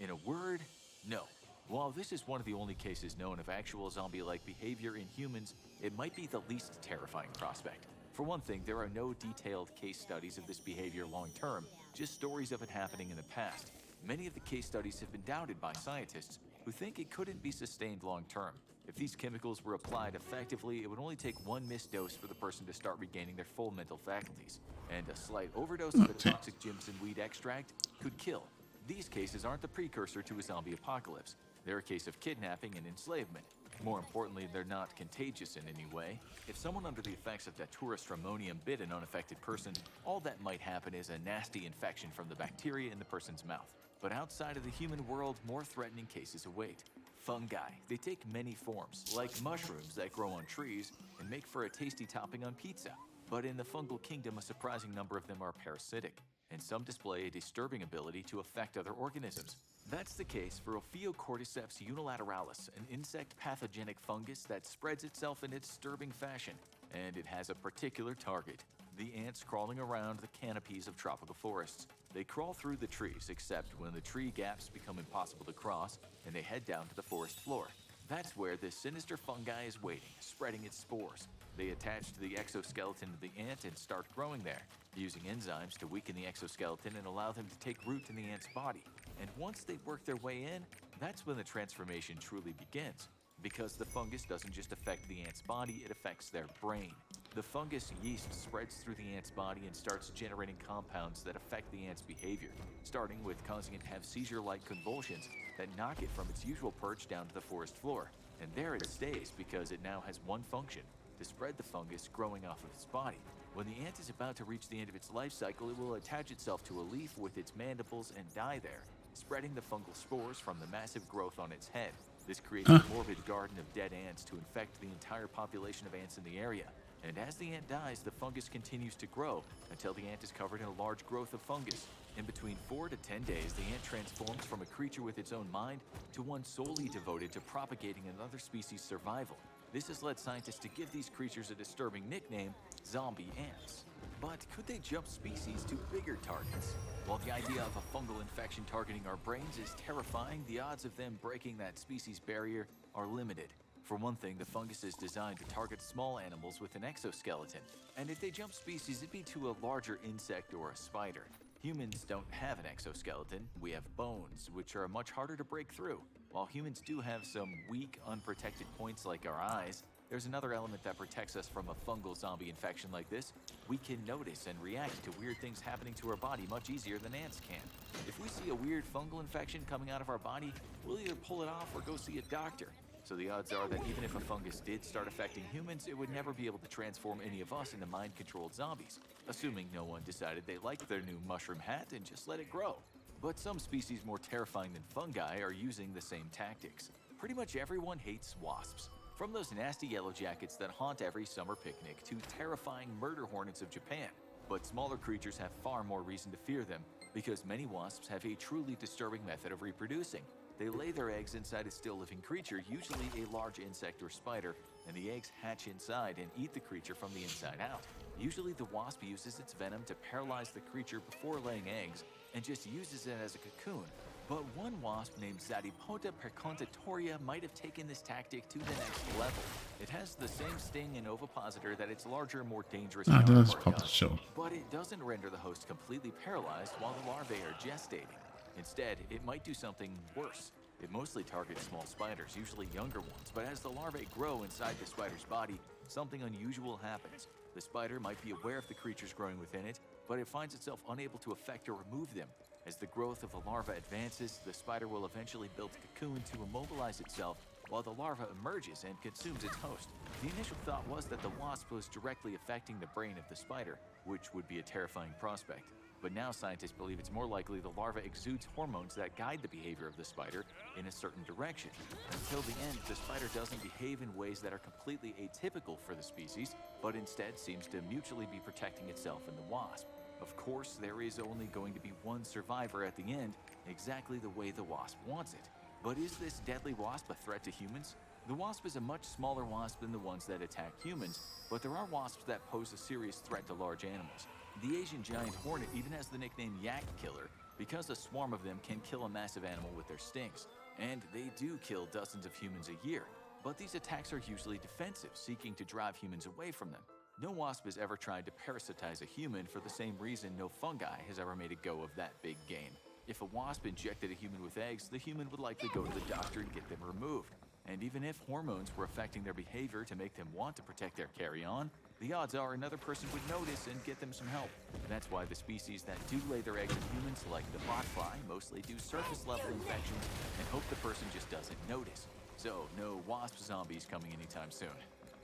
In a word, no. While this is one of the only cases known of actual zombie-like behavior in humans, it might be the least terrifying prospect. For one thing, there are no detailed case studies of this behavior long-term, just stories of it happening in the past. Many of the case studies have been doubted by scientists who think it couldn't be sustained long-term. If these chemicals were applied effectively, it would only take one missed dose for the person to start regaining their full mental faculties. And a slight overdose of the toxic Jimson weed extract could kill. These cases aren't the precursor to a zombie apocalypse. They're a case of kidnapping and enslavement. More importantly, they're not contagious in any way. If someone under the effects of Datura stramonium bit an unaffected person, all that might happen is a nasty infection from the bacteria in the person's mouth. But outside of the human world, more threatening cases await. Fungi. They take many forms, like mushrooms that grow on trees and make for a tasty topping on pizza. But in the fungal kingdom, a surprising number of them are parasitic, and some display a disturbing ability to affect other organisms. That's the case for Ophiocordyceps unilateralis, an insect pathogenic fungus that spreads itself in a disturbing fashion, and it has a particular target: the ants crawling around the canopies of tropical forests. They crawl through the trees, except when the tree gaps become impossible to cross, and they head down to the forest floor. That's where this sinister fungi is waiting, spreading its spores. They attach to the exoskeleton of the ant and start growing there, using enzymes to weaken the exoskeleton and allow them to take root in the ant's body. And once they work their way in, that's when the transformation truly begins. Because the fungus doesn't just affect the ant's body, it affects their brain. The fungus yeast spreads through the ant's body and starts generating compounds that affect the ant's behavior, starting with causing it to have seizure-like convulsions that knock it from its usual perch down to the forest floor. And there it stays because it now has one function: to spread the fungus growing off of its body. When the ant is about to reach the end of its life cycle, it will attach itself to a leaf with its mandibles and die there, spreading the fungal spores from the massive growth on its head. This creates a morbid garden of dead ants to infect the entire population of ants in the area. And as the ant dies, the fungus continues to grow until the ant is covered in a large growth of fungus. In between 4 to 10 days, the ant transforms from a creature with its own mind to one solely devoted to propagating another species' survival. This has led scientists to give these creatures a disturbing nickname: zombie ants. But could they jump species to bigger targets? While the idea of a fungal infection targeting our brains is terrifying, the odds of them breaking that species barrier are limited. For one thing, the fungus is designed to target small animals with an exoskeleton, and if they jump species, it'd be to a larger insect or a spider. Humans don't have an exoskeleton, we have bones, which are much harder to break through. While humans do have some weak, unprotected points like our eyes, there's another element that protects us from a fungal zombie infection like this. We can notice and react to weird things happening to our body much easier than ants can. If we see a weird fungal infection coming out of our body, we'll either pull it off or go see a doctor. So the odds are that even if a fungus did start affecting humans, it would never be able to transform any of us into mind-controlled zombies, assuming no one decided they liked their new mushroom hat and just let it grow. But some species more terrifying than fungi are using the same tactics. Pretty much everyone hates wasps. From those nasty yellow jackets that haunt every summer picnic to terrifying murder hornets of Japan. But smaller creatures have far more reason to fear them because many wasps have a truly disturbing method of reproducing. They lay their eggs inside a still living creature, usually a large insect or spider, and the eggs hatch inside and eat the creature from the inside out. Usually the wasp uses its venom to paralyze the creature before laying eggs and just uses it as a cocoon. But one wasp named Zadypota percontatoria might have taken this tactic to the next level. It has the same sting and ovipositor that its larger, more dangerous that's counterpart part of the does, show. but it doesn't render the host completely paralyzed while the larvae are gestating. Instead, it might do something worse. It mostly targets small spiders, usually younger ones, but as the larvae grow inside the spider's body, something unusual happens. The spider might be aware of the creatures growing within it, but it finds itself unable to affect or remove them. As the growth of the larva advances, the spider will eventually build a cocoon to immobilize itself while the larva emerges and consumes its host. The initial thought was that the wasp was directly affecting the brain of the spider, which would be a terrifying prospect. But now scientists believe it's more likely the larva exudes hormones that guide the behavior of the spider in a certain direction. Until the end, the spider doesn't behave in ways that are completely atypical for the species, but instead seems to mutually be protecting itself and the wasp. Of course, there is only going to be one survivor at the end, exactly the way the wasp wants it. But is this deadly wasp a threat to humans? The wasp is a much smaller wasp than the ones that attack humans, but there are wasps that pose a serious threat to large animals. The Asian giant hornet even has the nickname Yak Killer because a swarm of them can kill a massive animal with their stings. And they do kill dozens of humans a year, but these attacks are usually defensive, seeking to drive humans away from them. No wasp has ever tried to parasitize a human for the same reason no fungi has ever made a go of that big game. If a wasp injected a human with eggs, the human would likely go to the doctor and get them removed. And even if hormones were affecting their behavior to make them want to protect their carry-on, the odds are another person would notice and get them some help. That's why the species that do lay their eggs in humans, like the botfly, mostly do surface-level infections and hope the person just doesn't notice. So, no wasp zombies coming anytime soon.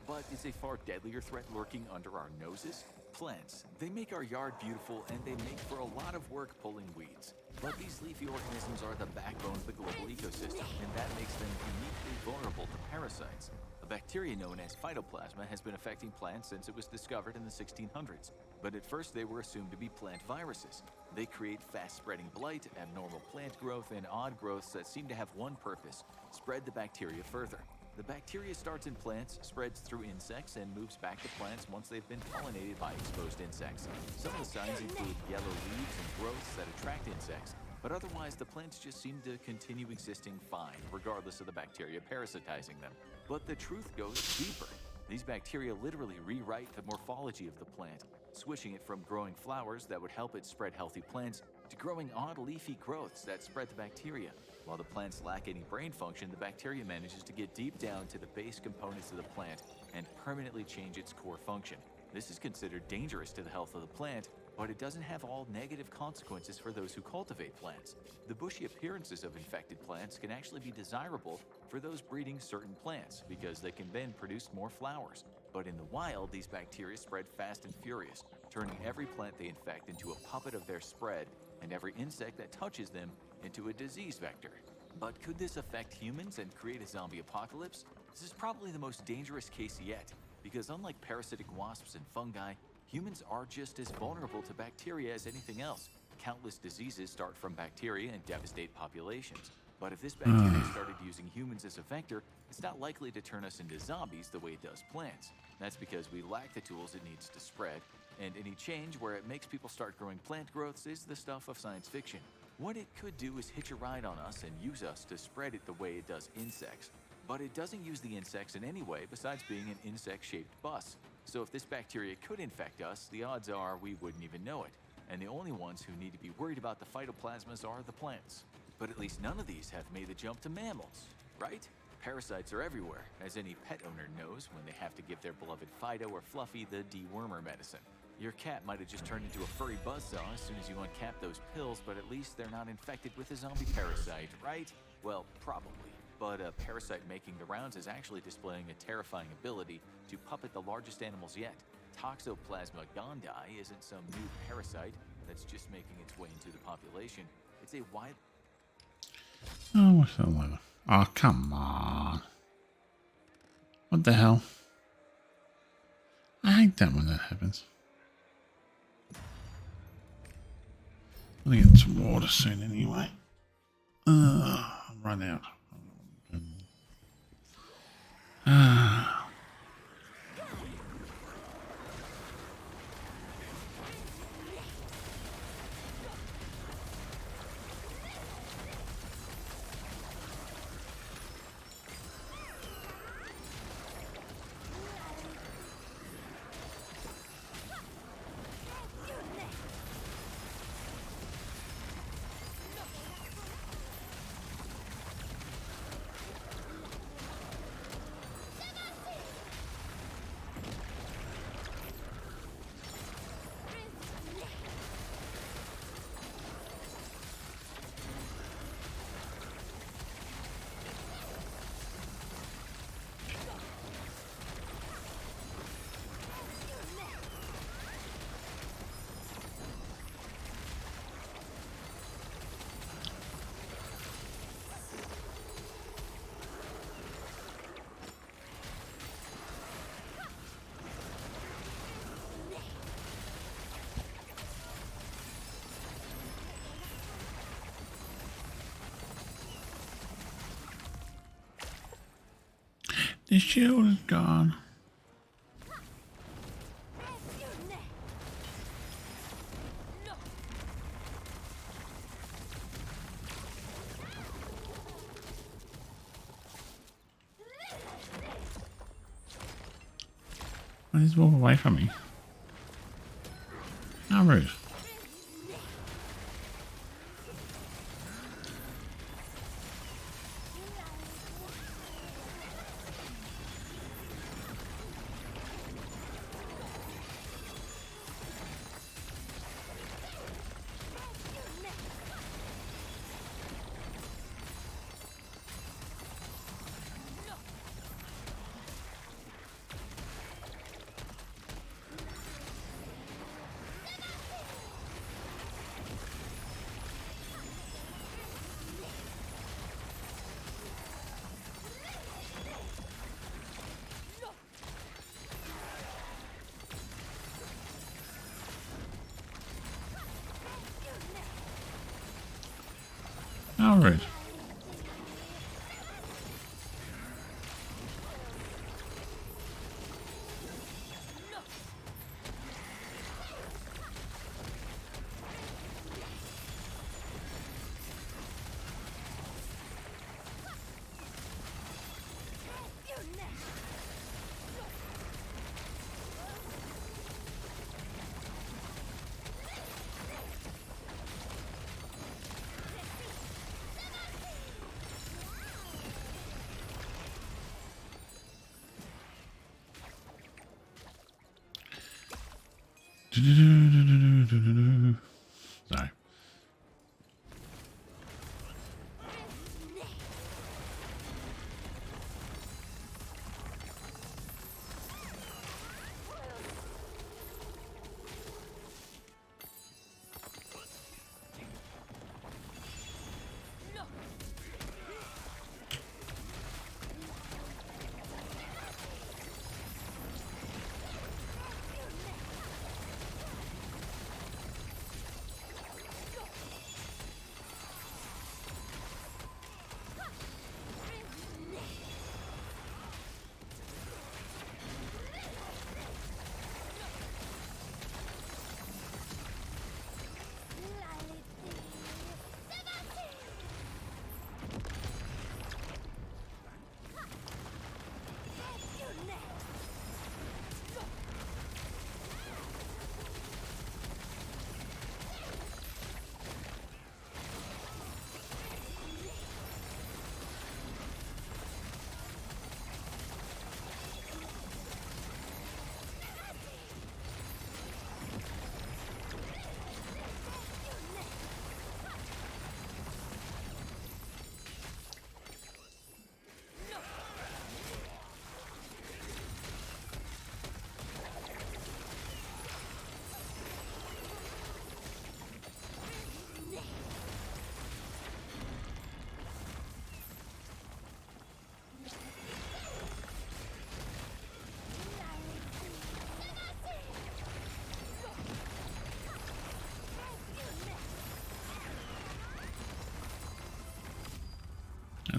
But is a far deadlier threat lurking under our noses? Plants. They make our yard beautiful and they make for a lot of work pulling weeds. But these leafy organisms are the backbone of the global ecosystem, and that makes them uniquely vulnerable to parasites. A bacteria known as phytoplasma has been affecting plants since it was discovered in the 1600s. But at first they were assumed to be plant viruses. They create fast-spreading blight, abnormal plant growth, and odd growths that seem to have one purpose: spread the bacteria further. The bacteria starts in plants, spreads through insects, and moves back to plants once they've been pollinated by exposed insects. Some of the signs include yellow leaves and growths that attract insects, but otherwise the plants just seem to continue existing fine, regardless of the bacteria parasitizing them. But the truth goes deeper. These bacteria literally rewrite the morphology of the plant, switching it from growing flowers that would help it spread healthy plants to growing odd leafy growths that spread the bacteria. While the plants lack any brain function, the bacteria manages to get deep down to the base components of the plant and permanently change its core function. This is considered dangerous to the health of the plant, but it doesn't have all negative consequences for those who cultivate plants. The bushy appearances of infected plants can actually be desirable for those breeding certain plants because they can then produce more flowers. But in the wild, these bacteria spread fast and furious, turning every plant they infect into a puppet of their spread and every insect that touches them into a disease vector. But could this affect humans and create a zombie apocalypse? This is probably the most dangerous case yet, because unlike parasitic wasps and fungi, humans are just as vulnerable to bacteria as anything else. Countless diseases start from bacteria and devastate populations. But if this bacteria started using humans as a vector, it's not likely to turn us into zombies the way it does plants. That's because we lack the tools it needs to spread, And any change where it makes people start growing plant growths is the stuff of science fiction. What it could do is hitch a ride on us and use us to spread it the way it does insects. But it doesn't use the insects in any way besides being an insect-shaped bus. So if this bacteria could infect us, the odds are we wouldn't even know it. And the only ones who need to be worried about the phytoplasmas are the plants. But at least none of these have made the jump to mammals, right? Parasites are everywhere, as any pet owner knows when they have to give their beloved Fido or Fluffy the dewormer medicine. Your cat might have just turned into a furry buzzsaw as soon as you uncap those pills, but at least they're not infected with a zombie parasite, right? Well, probably. But a parasite making the rounds is actually displaying a terrifying ability to puppet the largest animals yet. Toxoplasma gondii isn't some new parasite that's just making its way into the population. It's a wide... Oh, what's that like? Oh, come on. What the hell? I hate that when that happens. I'm gonna get some water soon anyway. I'll run out. The shield is gone. Why does he walk away from me? How rude. How rude. Sorry.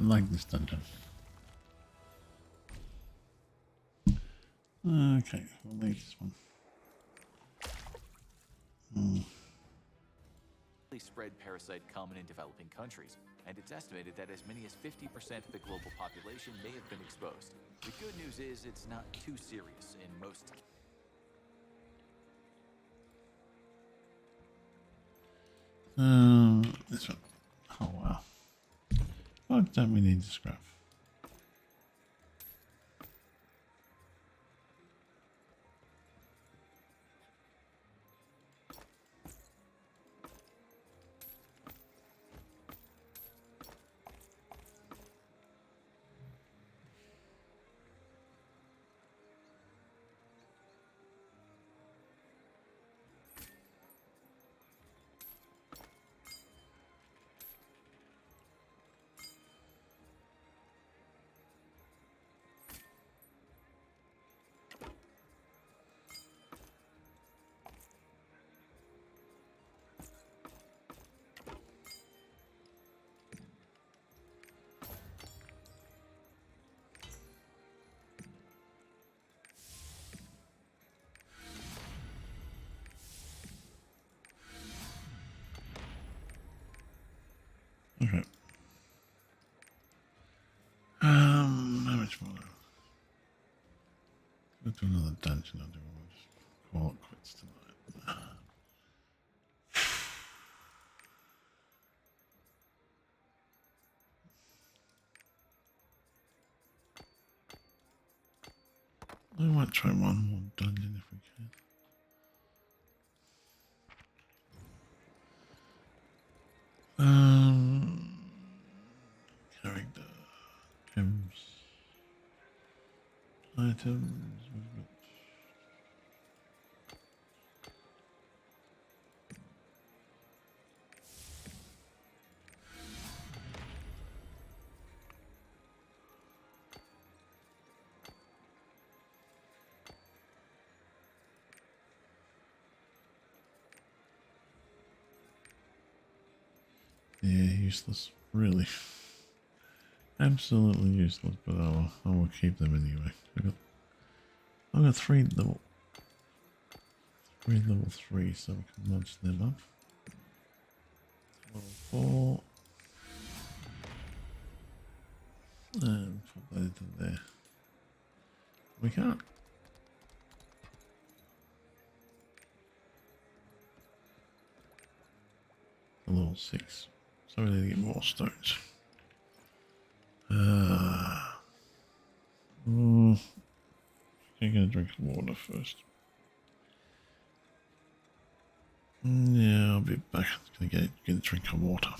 like this dungeon. Okay, we'll leave this one. Spread parasite common in developing countries, and it's estimated that as many as 50% of the global population may have been exposed. The good news is it's not too serious in most. This one. Oh wow. What don't we need to scrap? Okay. How much more? Go to another dungeon. I'll do. We'll just call it quits tonight. I might try one more dungeon if we can. Character, gems, items, movement. Yeah, useless. Really. Absolutely useless, but I will keep them anyway. I've got three level 3, so we can launch them up. Level 4. And put that into there. We can't. A level 6. So we need to get more stones. I'm gonna drink some water first. Yeah, I'll be back. Gonna get a drink of water.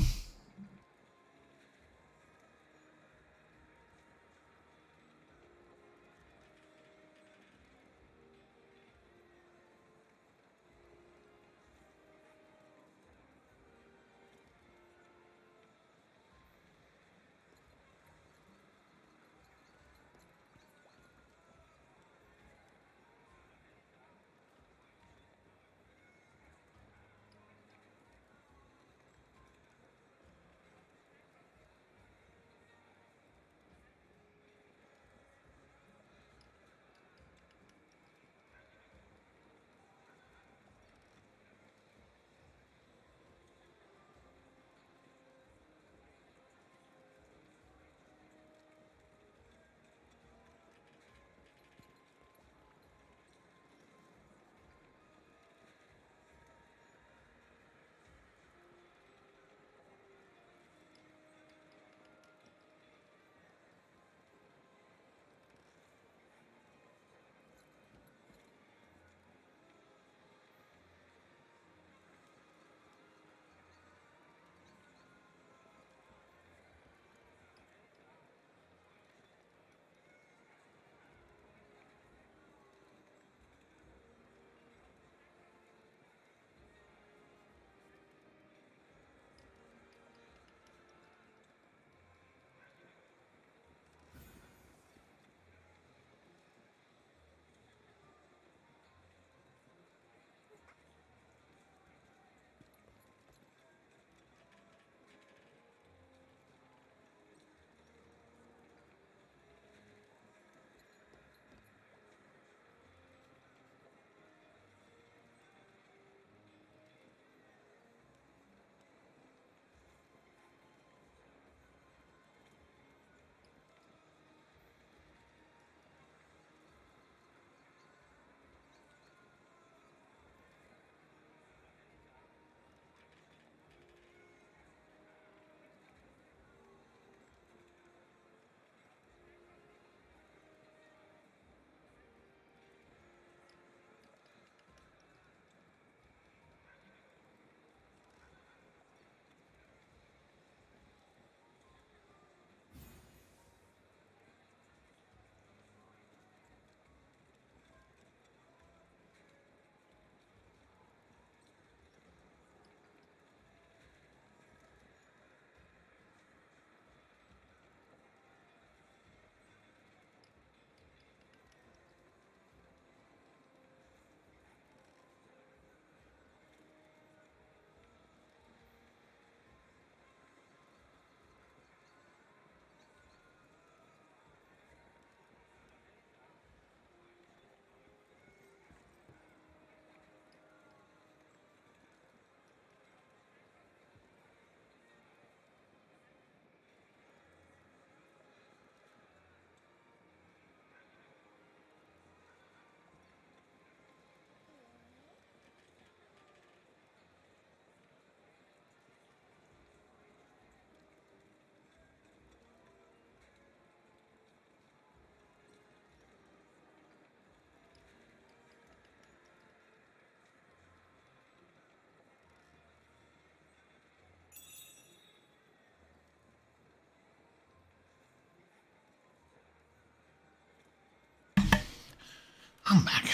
I'm back.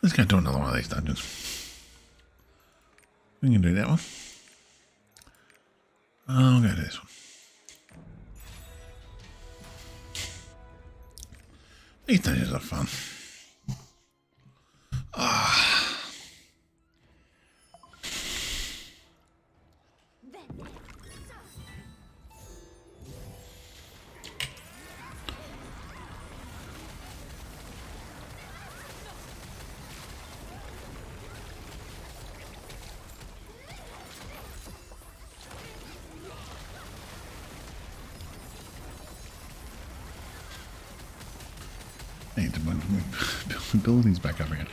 Let's go do another one of these dungeons. We can do that one. I'll go to this one. These dungeons are fun. I need to build buildings back up again.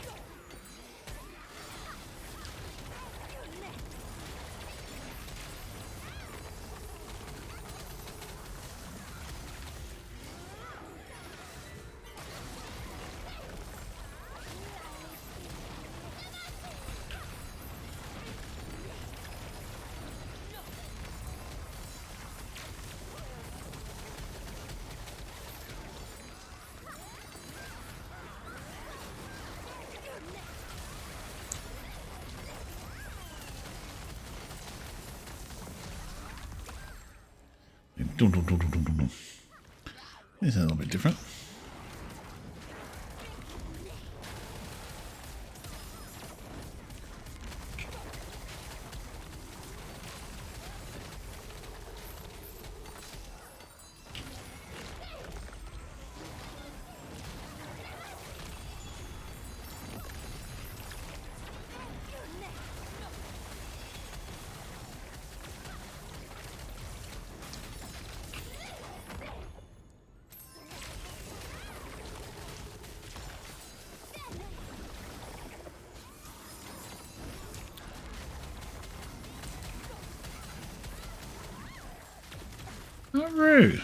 This is a little bit different. Not rude.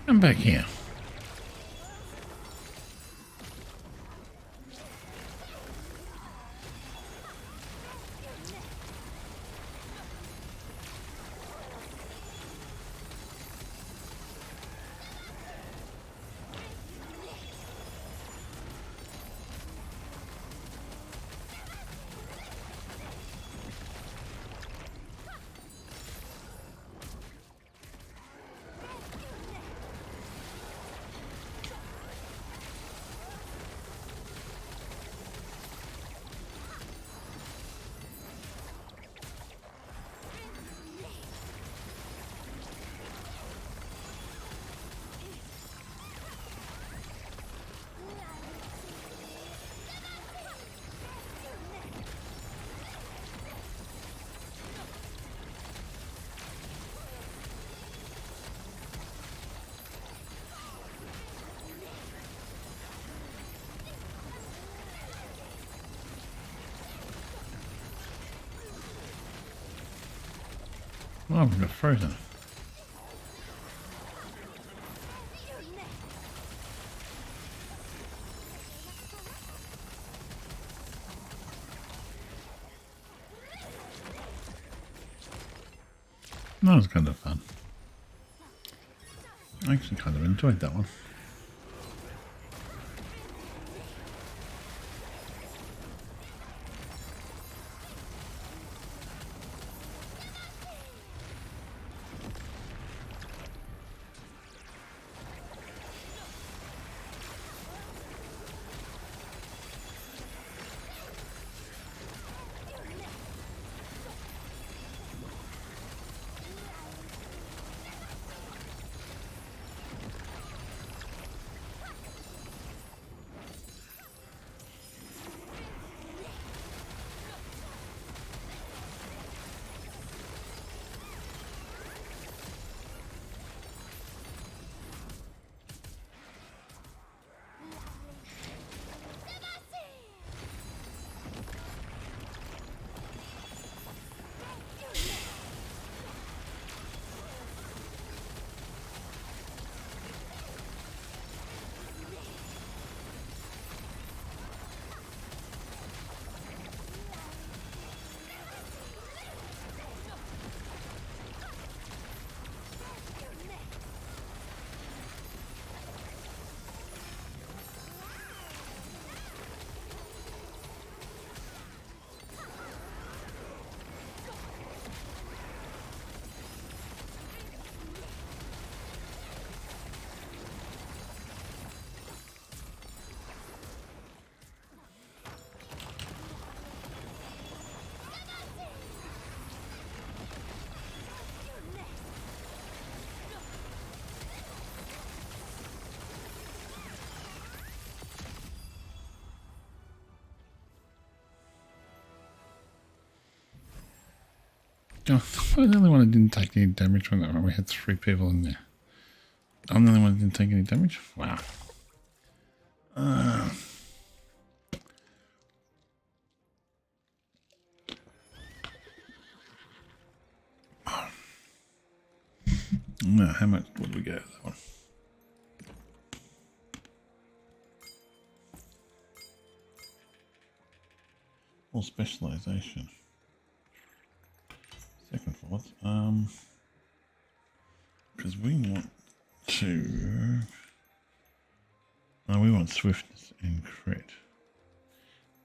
Come back here. Oh, we got frozen. That was kind of fun. I actually kind of enjoyed that one. Oh, I'm the only one that didn't take any damage when we had 3 people in there. I'm the only one that didn't take any damage? Wow. No, how much would we get out of that one? More specialization. Second thought. Because we want to. We want swiftness and crit.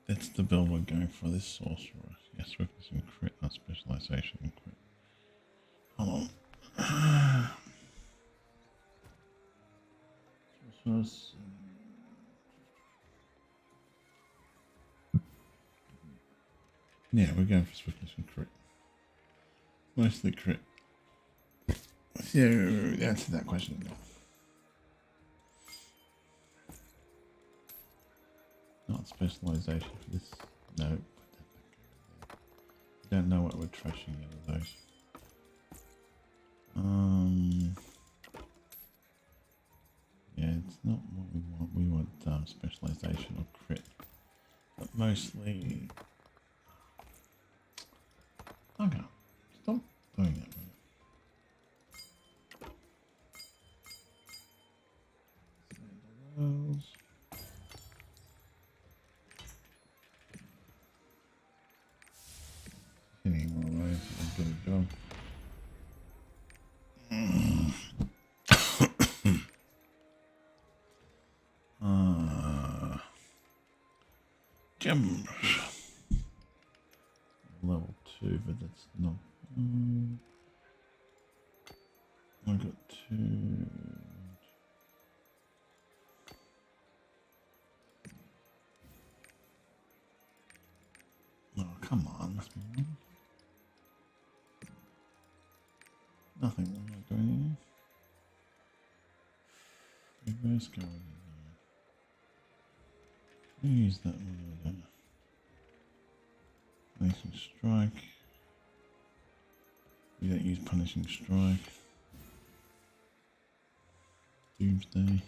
That's the build we're going for. This sorcerer. Yeah, swiftness and crit, not specialization and crit. Hold on. Sorcerers. Yeah, we're going for swiftness and crit. Mostly crit. So, answer that question now. Not specialization for this. No, put that back over there. Don't know what we're trashing out of those. Yeah, it's not what we want. We want specialization or crit, but mostly. Okay, stop doing that. Sandals. Hitting all those, a good job. Gems. Level 2, but that's not. I got 2. Oh, come on. Must be one. Nothing. I'm not doing anything. Reverse go in there. Use that one over there. Punishing strike. We don't use punishing strike. Doomsday.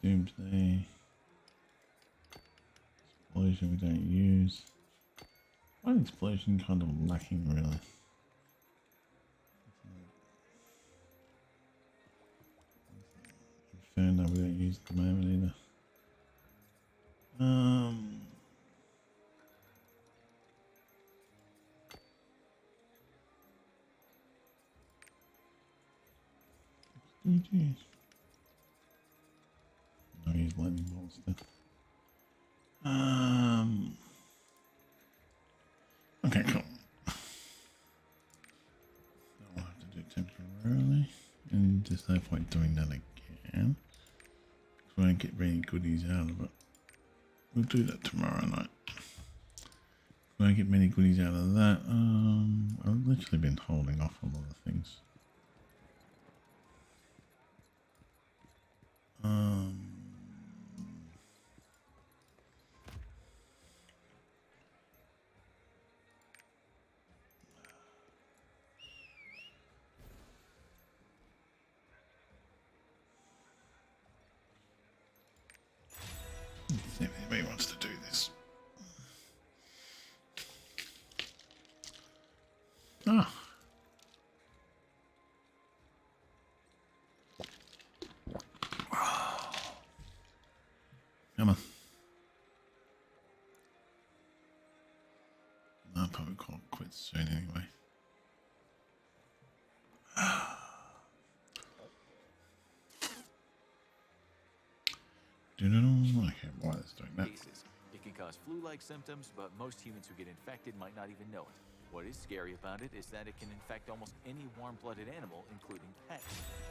Doomsday. Explosion we don't use. One explosion kind of lacking really. Inferno we don't use at the moment either. GG's. No, he's lightning bolts then. Okay, cool. I'll have to do temporarily, and there's no point doing that again. We won't get any goodies out of it. We'll do that tomorrow night. We won't get many goodies out of that. I've literally been holding off on a lot of things. Let's see if anybody wants to do this. Ah. Come on. I'll probably call it quits soon anyway. Okay, why is doing that? Cases. It can cause flu-like symptoms, but most humans who get infected might not even know it. What is scary about it is that it can infect almost any warm-blooded animal, including pets.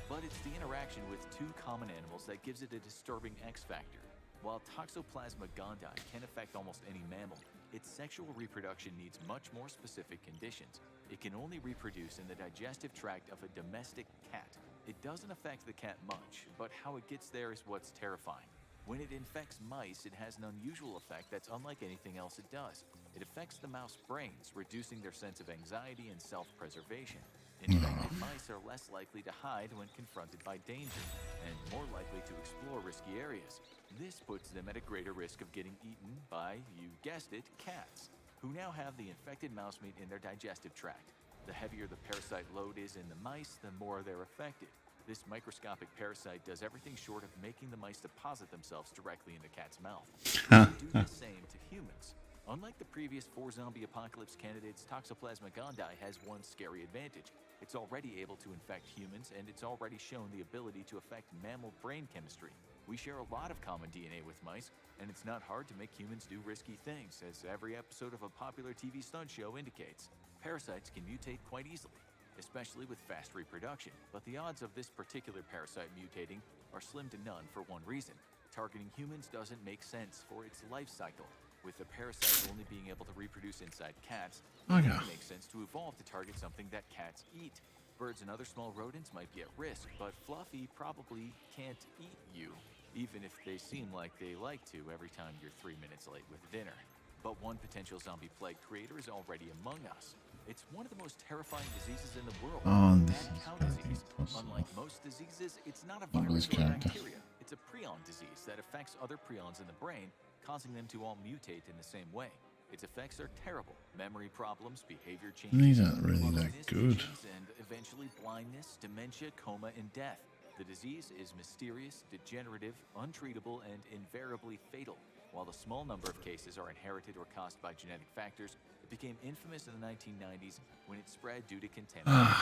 But it's the interaction with 2 common animals that gives it a disturbing X factor. While Toxoplasma gondii can affect almost any mammal, its sexual reproduction needs much more specific conditions. It can only reproduce in the digestive tract of a domestic cat. It doesn't affect the cat much, but how it gets there is what's terrifying. When it infects mice, it has an unusual effect that's unlike anything else it does. It affects the mouse brains, reducing their sense of anxiety and self-preservation. Infected mice are less likely to hide when confronted by danger, and more likely to explore risky areas. This puts them at a greater risk of getting eaten by, you guessed it, cats, who now have the infected mouse meat in their digestive tract. The heavier the parasite load is in the mice, the more they're affected. This microscopic parasite does everything short of making the mice deposit themselves directly in the cat's mouth. They do the same to humans. Unlike the previous 4 zombie apocalypse candidates, Toxoplasma gondii has one scary advantage. It's already able to infect humans, and it's already shown the ability to affect mammal brain chemistry. We share a lot of common DNA with mice, and it's not hard to make humans do risky things, as every episode of a popular TV stunt show indicates. Parasites can mutate quite easily, especially with fast reproduction, but the odds of this particular parasite mutating are slim to none for one reason. Targeting humans doesn't make sense for its life cycle. With the parasite only being able to reproduce inside cats, it only makes sense to evolve to target something that cats eat. Birds and other small rodents might be at risk, but Fluffy probably can't eat you, even if they seem like they like to every time you're 3 minutes late with dinner. But one potential zombie plague creator is already among us. It's one of the most terrifying diseases in the world, mad cow disease. Unlike most diseases, it's not a virus or a bacteria. It's a prion disease that affects other prions in the brain, causing them to all mutate in the same way. Its effects are terrible. Memory problems, behavior changes, These aren't really that good. And eventually blindness, dementia, coma, and death. The disease is mysterious, degenerative, untreatable, and invariably fatal. While a small number of cases are inherited or caused by genetic factors, it became infamous in the 1990s when it spread due to contamination.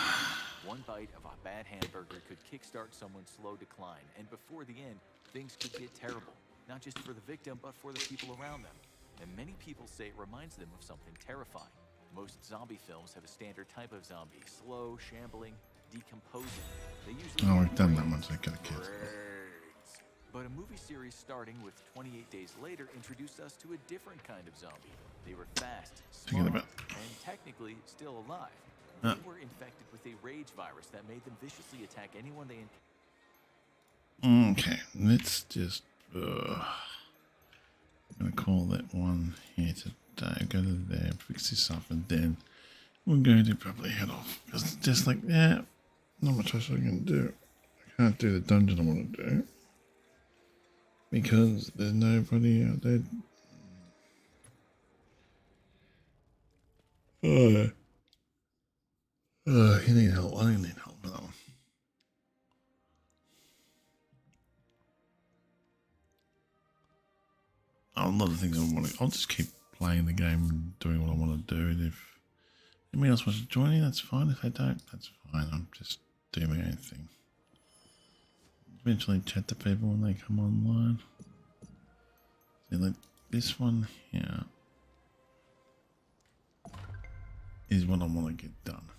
One bite of a bad hamburger could kickstart someone's slow decline, and before the end, things could get terrible. Not just for the victim, but for the people around them. And many people say it reminds them of something terrifying. Most zombie films have a standard type of zombie: slow, shambling, decomposing. They usually we've done that once. I got kids. But a movie series starting with 28 Days Later introduced us to a different kind of zombie. They were fast, smart, and technically still alive. They were infected with a rage virus that made them viciously attack anyone they encountered. Okay, let's just... I'm going to call that one here today. Go to there, fix this up, and then we're going to probably head off. Because it's just like, yeah, not much else I can do. I can't do the dungeon I want to do. Because there's nobody out there. You need help. I don't need help with that one. A lot of things I want to. I'll just keep playing the game and doing what I want to do. And if anybody else wants to join me, that's fine. If they don't, that's fine. I'm just doing my own thing. Eventually chat to people when they come online. See, like this one here is what I want to get done.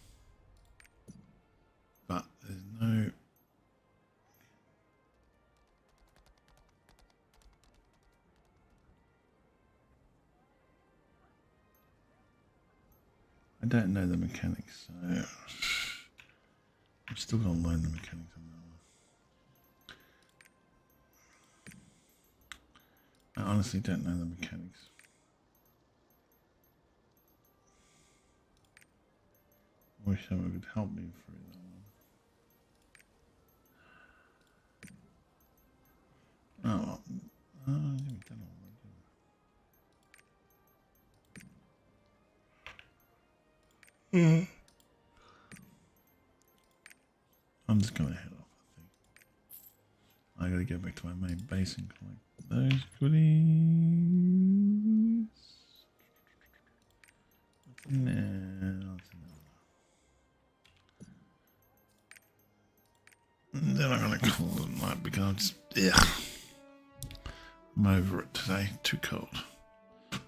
But there's no... I don't know the mechanics, so I'm still going to learn the mechanics on that one. I honestly don't know the mechanics. I wish someone could help me through that one. Oh, we've done all right. I'm just gonna head off, I think. I gotta get back to my main base and collect those goodies. What's in there? What's in there? Then I'm gonna call it a night because I'm just, I'm over it today. Too cold.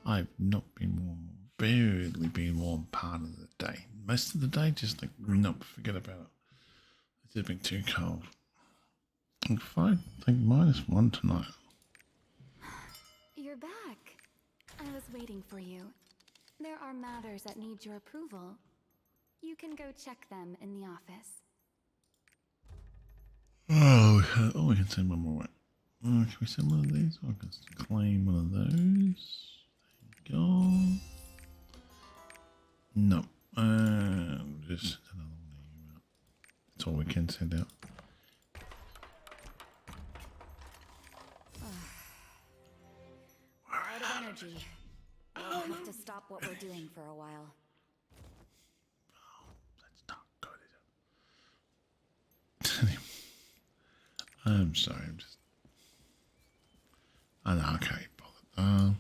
I've not been warm. Barely been warm part of the day. Most of the day, just like, nope, forget about it. It's just been too cold. I'm fine. I think -1 tonight. You're back. I was waiting for you. There are matters that need your approval. You can go check them in the office. Oh, we can send one more. Can we send one of these? I can claim one of those. There you go. No. Just another one. That's all we can send out. Out of energy. We'll have to stop what we're doing for a while. That's not good. I'm sorry. I'm just. I know I can't be bothered.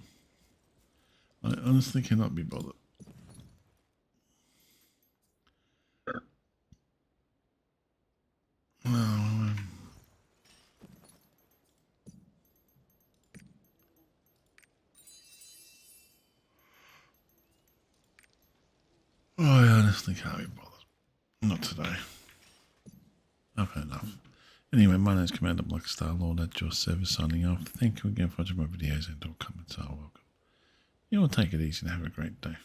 I honestly cannot be bothered. I honestly can't be bothered. Not today. I've had enough. Anyway, my name is Commander Blackstar Lord at your service signing off. Thank you again for watching my videos and all comments are welcome. You all take it easy and have a great day.